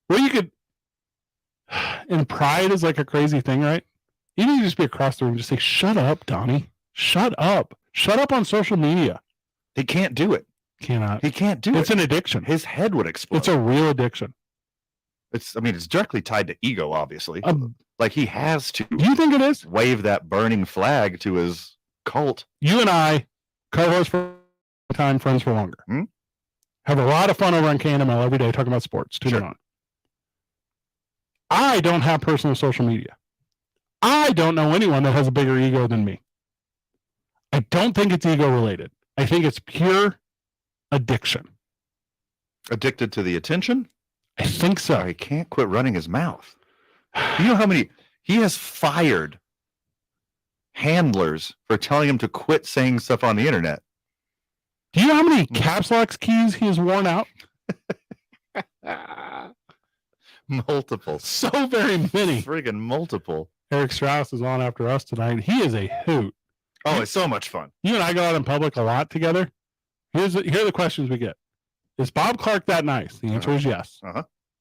Well, you could... And pride is like a crazy thing, right? You need to just be across the room and just say, shut up, Donnie. Shut up. Shut up on social media. He can't do it. Cannot. He can't do it. It's an addiction. His head would explode. It's a real addiction. It's directly tied to ego, obviously. Like he has to. Do you think it is? Wave that burning flag to his cult. You and I, co-hosts for time, friends for longer. Have a lot of fun over on KNML every day talking about sports. Tune in on. I don't have personal social media. I don't know anyone that has a bigger ego than me. I don't think it's ego related. I think it's pure addiction. Addicted to the attention? I think so. He can't quit running his mouth. You know how many he has fired handlers for telling him to quit saying stuff on the internet? Do you know how many caps lock keys he has worn out? Multiple. So very many. Friggin' multiple. Eric Strauss is on after us tonight. He is a hoot. Oh, it's so much fun. You and I go out in public a lot together. Here are the questions we get. Is Bob Clark that nice? The answer is yes.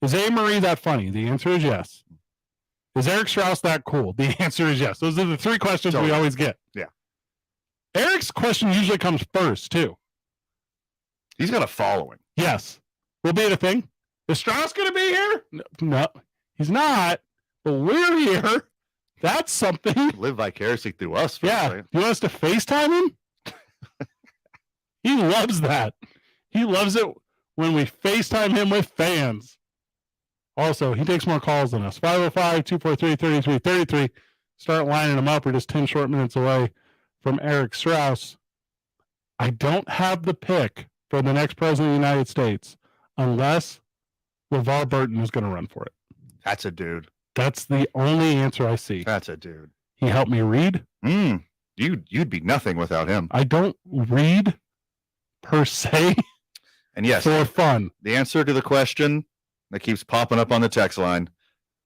Is A. Marie that funny? The answer is yes. Is Eric Strauss that cool? The answer is yes. Those are the three questions we always get. Yeah. Eric's question usually comes first, too. He's got a following. Yes. Will be the thing. Is Strauss going to be here? No, he's not. But we're here. That's something. Live vicariously through us. Yeah. You want us to FaceTime him? He loves that. He loves it when we FaceTime him with fans. Also, he takes more calls than us. 505-243-3333. Start lining them up. We're just 10 short minutes away from Eric Strauss. I don't have the pick for the next president of the United States unless LeVar Burton is going to run for it. That's a dude. That's the only answer I see. That's a dude. He helped me read. You'd be nothing without him. I don't read per se. And yes, for fun. The answer to the question that keeps popping up on the text line,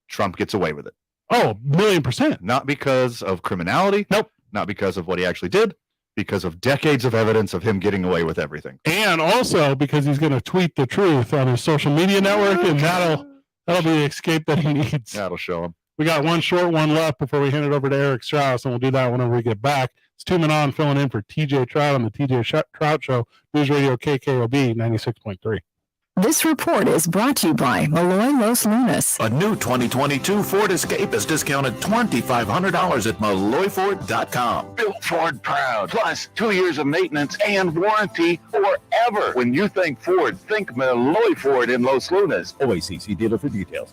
Trump gets away with it. Oh, 1,000,000%. Not because of criminality. Nope. Not because of what he actually did. Because of decades of evidence of him getting away with everything. And also because he's going to tweet the truth on his social media network, and that'll be the escape that he needs. That'll show him. We got one short one left before we hand it over to Eric Strauss, and we'll do that whenever we get back. It's 2 men on filling in for TJ Trout on the TJ Trout Show, News Radio KKOB 96.3. This report is brought to you by Malloy Los Lunas. A new 2022 Ford Escape is discounted $2,500 at MalloyFord.com. Built Ford proud. Plus 2 years of maintenance and warranty forever. When you think Ford, think Malloy Ford in Los Lunas. OACC dealer for details.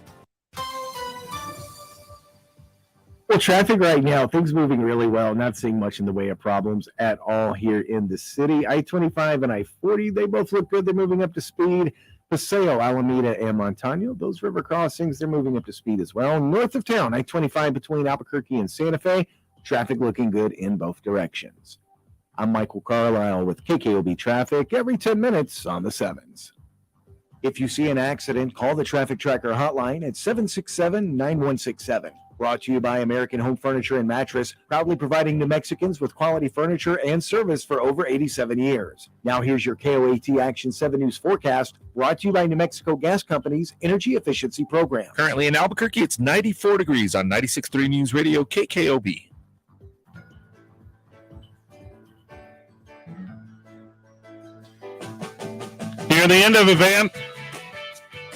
Well, traffic right now, things moving really well. Not seeing much in the way of problems at all here in the city. I-25 and I-40, they both look good. They're moving up to speed. Paseo, Alameda, and Montano, those river crossings, they're moving up to speed as well. North of town, I-25 between Albuquerque and Santa Fe, traffic looking good in both directions. I'm Michael Carlisle with KKOB Traffic every 10 minutes on the 7s. If you see an accident, call the Traffic Tracker hotline at 767-9167. Brought to you by American Home Furniture and Mattress, proudly providing New Mexicans with quality furniture and service for over 87 years. Now here's your KOAT Action 7 News forecast, brought to you by New Mexico Gas Company's Energy Efficiency Program. Currently in Albuquerque, it's 94 degrees on 96.3 News Radio KKOB. Near the end of it, Van.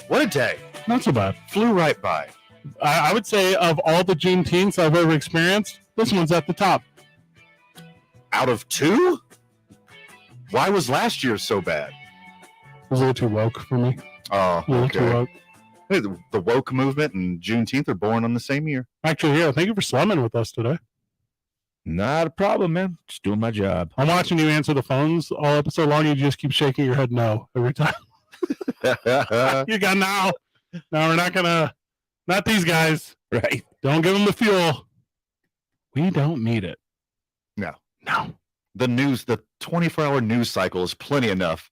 What a day. Not so bad. Flew right by. I would say of all the Juneteenths I've ever experienced, this one's at the top. Out of 2? Why was last year so bad? It was a little too woke for me. Oh, a little too woke. Hey, the woke movement and Juneteenth are born on the same year. Actually, yeah, thank you for slumming with us today. Not a problem, man. Just doing my job. I'm watching you answer the phones all episode long. You just keep shaking your head no every time. You got no. No, we're not going to. Not these guys. Right. Don't give them the fuel. We don't need it. No. No. The 24-hour news cycle is plenty enough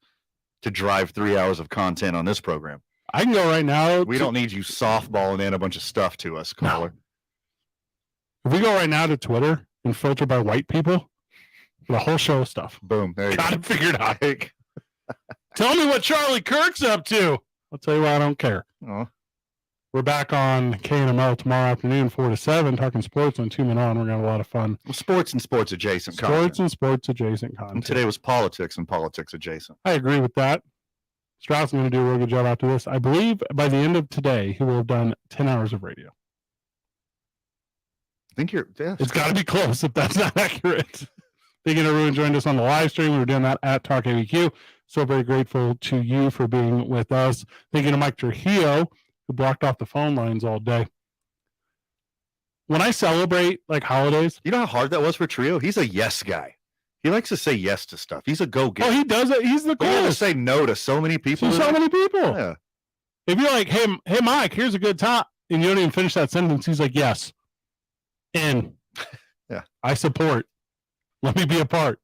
to drive 3 hours of content on this program. I can go right now. We don't need you softballing in a bunch of stuff to us, caller. No. If we go right now to Twitter and filter by white people, the whole show of stuff. Boom. There you Got it figured out. Tell me what Charlie Kirk's up to. I'll tell you what, I don't care. Oh. We're back on KNML tomorrow afternoon, 4 to 7, talking sports on 2 Men On. We're going to have a lot of fun. Well, sports and sports adjacent content. Sports and sports adjacent content. And today was politics and politics adjacent. I agree with that. Strauss is going to do a real good job after this. I believe by the end of today, he will have done 10 hours of radio. I think you're... Yeah. It's got to be close if that's not accurate. Thank you to everyone who joined us on the live stream. We were doing that at Talk ABQ. So very grateful to you for being with us. Thank you to Mike Trujillo, who blocked off the phone lines all day. When I celebrate like holidays, you know how hard that was for Trio? He's a yes guy. He likes to say yes to stuff. He's a go-getter. Oh, he does it. He's the coolest. He had to say no to so many people. So many people. Yeah. If you're like, hey, Mike, here's a good top, and you don't even finish that sentence, he's like, yes. And yeah, I support. Let me be a part.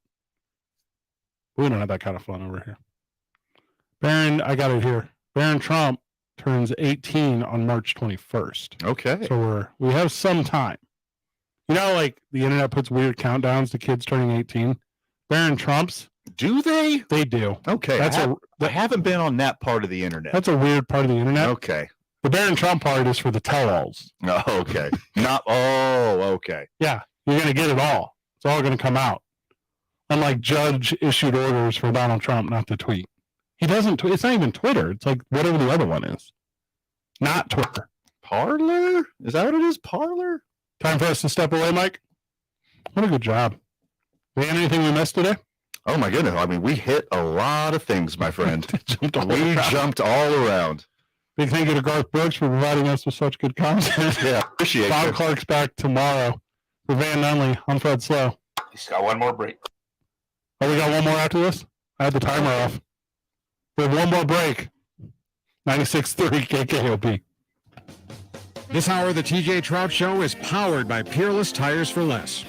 We don't have that kind of fun over here. Baron, I got it here. Baron Trump turns 18 on March 21st. Okay. So we have some time. You know, like the internet puts weird countdowns to kids turning 18. Baron Trump's. Do they? They do. Okay. I haven't been on that part of the internet. That's a weird part of the internet. Okay. The Baron Trump part is for the tell-alls. Oh, okay. Okay. Yeah. You're going to get it all. It's all going to come out. Unlike judge issued orders for Donald Trump not to tweet. He doesn't tweet. It's not even Twitter. It's like whatever the other one is. Not Twitter. Parler? Is that what it is? Parler? Time for us to step away, Mike. What a good job. Anything we missed today? Oh, my goodness. I mean, we hit a lot of things, my friend. Jumped all around. Big thank you to Garth Brooks for providing us with such good content. Yeah, appreciate it. Bob Clark's back tomorrow. For Van Nunley, I'm Fred Slow. He's got one more break. Oh, we got one more after this? I had the timer off. We have one more break. 96.3 KKOB. This hour of the TJ Trout Show is powered by Peerless Tires for Less.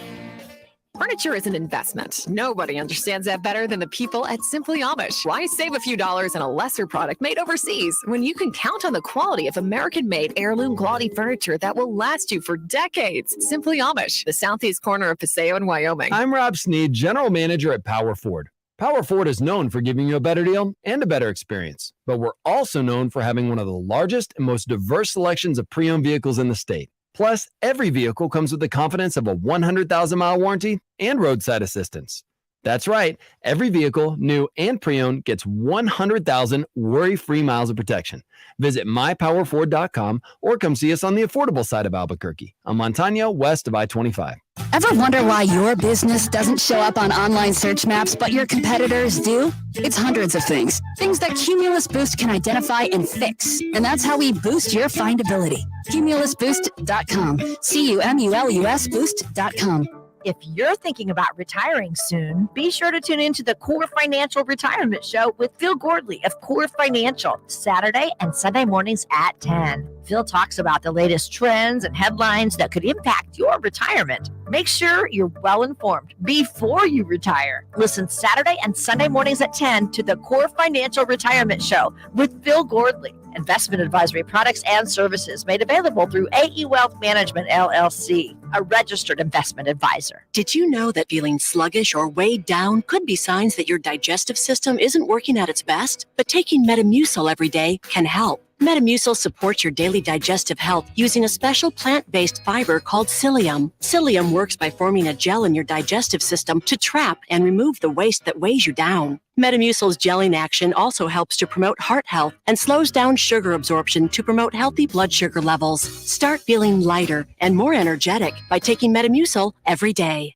Furniture is an investment. Nobody understands that better than the people at Simply Amish. Why save a few dollars on a lesser product made overseas when you can count on the quality of American-made heirloom quality furniture that will last you for decades? Simply Amish, the southeast corner of Paseo in Wyoming. I'm Rob Sneed, General Manager at Power Ford. Power Ford is known for giving you a better deal and a better experience, but we're also known for having one of the largest and most diverse selections of pre-owned vehicles in the state. Plus, every vehicle comes with the confidence of a 100,000-mile warranty and roadside assistance. That's right. Every vehicle, new and pre-owned, gets 100,000 worry-free miles of protection. Visit mypowerford.com or come see us on the affordable side of Albuquerque, on Montano, west of I-25. Ever wonder why your business doesn't show up on online search maps, but your competitors do? It's hundreds of things. Things that Cumulus Boost can identify and fix. And that's how we boost your findability. CumulusBoost.com. CUMULUS Boost.com. If you're thinking about retiring soon, be sure to tune into the Core Financial Retirement Show with Phil Gordley of Core Financial, Saturday and Sunday mornings at 10. Phil talks about the latest trends and headlines that could impact your retirement. Make sure you're well informed before you retire. Listen Saturday and Sunday mornings at 10 to the Core Financial Retirement Show with Phil Gordley. Investment advisory products and services made available through AE Wealth Management, LLC, a registered investment advisor. Did you know that feeling sluggish or weighed down could be signs that your digestive system isn't working at its best? But taking Metamucil every day can help. Metamucil supports your daily digestive health using a special plant-based fiber called psyllium. Psyllium works by forming a gel in your digestive system to trap and remove the waste that weighs you down. Metamucil's gelling action also helps to promote heart health and slows down sugar absorption to promote healthy blood sugar levels. Start feeling lighter and more energetic by taking Metamucil every day.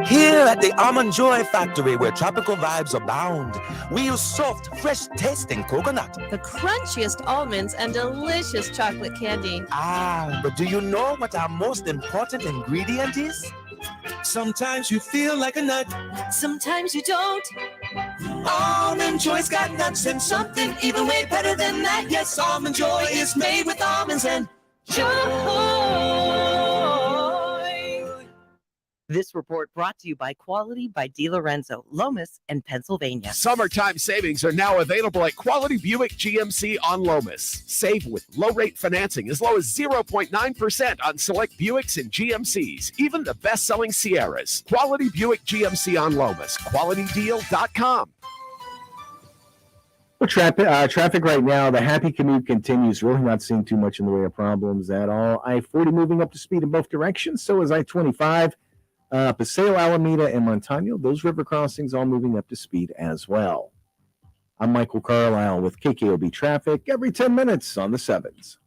Here at the Almond Joy Factory, where tropical vibes abound, we use soft, fresh-tasting coconut. The crunchiest almonds and delicious chocolate candy. Ah, but do you know what our most important ingredient is? Sometimes you feel like a nut. Sometimes you don't. Almond Joy's got nuts and something even way better than that. Yes, Almond Joy is made with almonds and joy. This report brought to you by Quality by DiLorenzo, Lomas, and Pennsylvania. Summertime savings are now available at Quality Buick GMC on Lomas. Save with low-rate financing as low as 0.9% on select Buicks and GMCs, even the best-selling Sierras. Quality Buick GMC on Lomas. QualityDeal.com. Well, traffic right now, the happy commute continues. Really not seeing too much in the way of problems at all. I-40 moving up to speed in both directions. So is I-25. Paseo, Alameda, and Montano, those river crossings all moving up to speed as well. I'm Michael Carlisle with KKOB Traffic every 10 minutes on the 7s.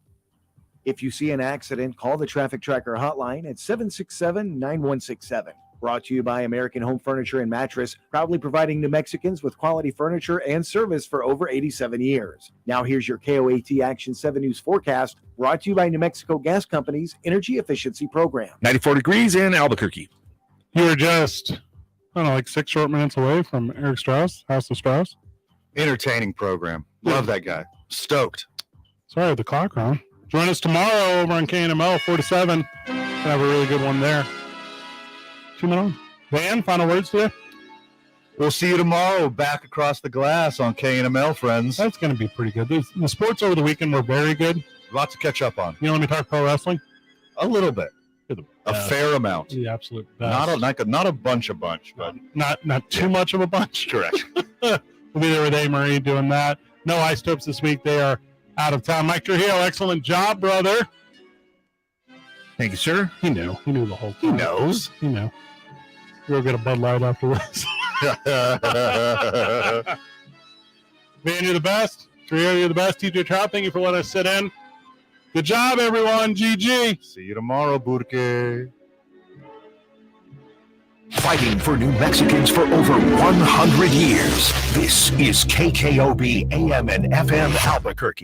If you see an accident, call the Traffic Tracker hotline at 767-9167. Brought to you by American Home Furniture and Mattress, proudly providing New Mexicans with quality furniture and service for over 87 years. Now here's your KOAT Action 7 News forecast, brought to you by New Mexico Gas Company's Energy Efficiency Program. 94 degrees in Albuquerque. You were just, I don't know, like 6 short minutes away from Eric Strauss, House of Strauss. Entertaining program. Love that guy. Stoked. Sorry, the clock wrong. Join us tomorrow over on KNML 4 to 7. Gonna have a really good one there. 2 minutes. Van, final words today? We'll see you tomorrow back across the glass on KNML, friends. That's going to be pretty good. The sports over the weekend were very good. Lots to catch up on. You know, let me talk pro wrestling? A little bit. A fair amount. The absolute best. Not a bunch, but not too much of a bunch. Correct. We'll be there with A. Marie doing that. No ice tips this week. They are out of town. Mike Trujillo, excellent job, brother. Thank you, sir. He knew the whole time. He knows. He knew. We'll get a Bud Light after this. Van, you're the best. Trujillo, you're the best. TJ Trout, thank you for letting us sit in. Good job, everyone. GG. See you tomorrow, Burke. Fighting for New Mexicans for over 100 years. This is KKOB AM and FM Albuquerque.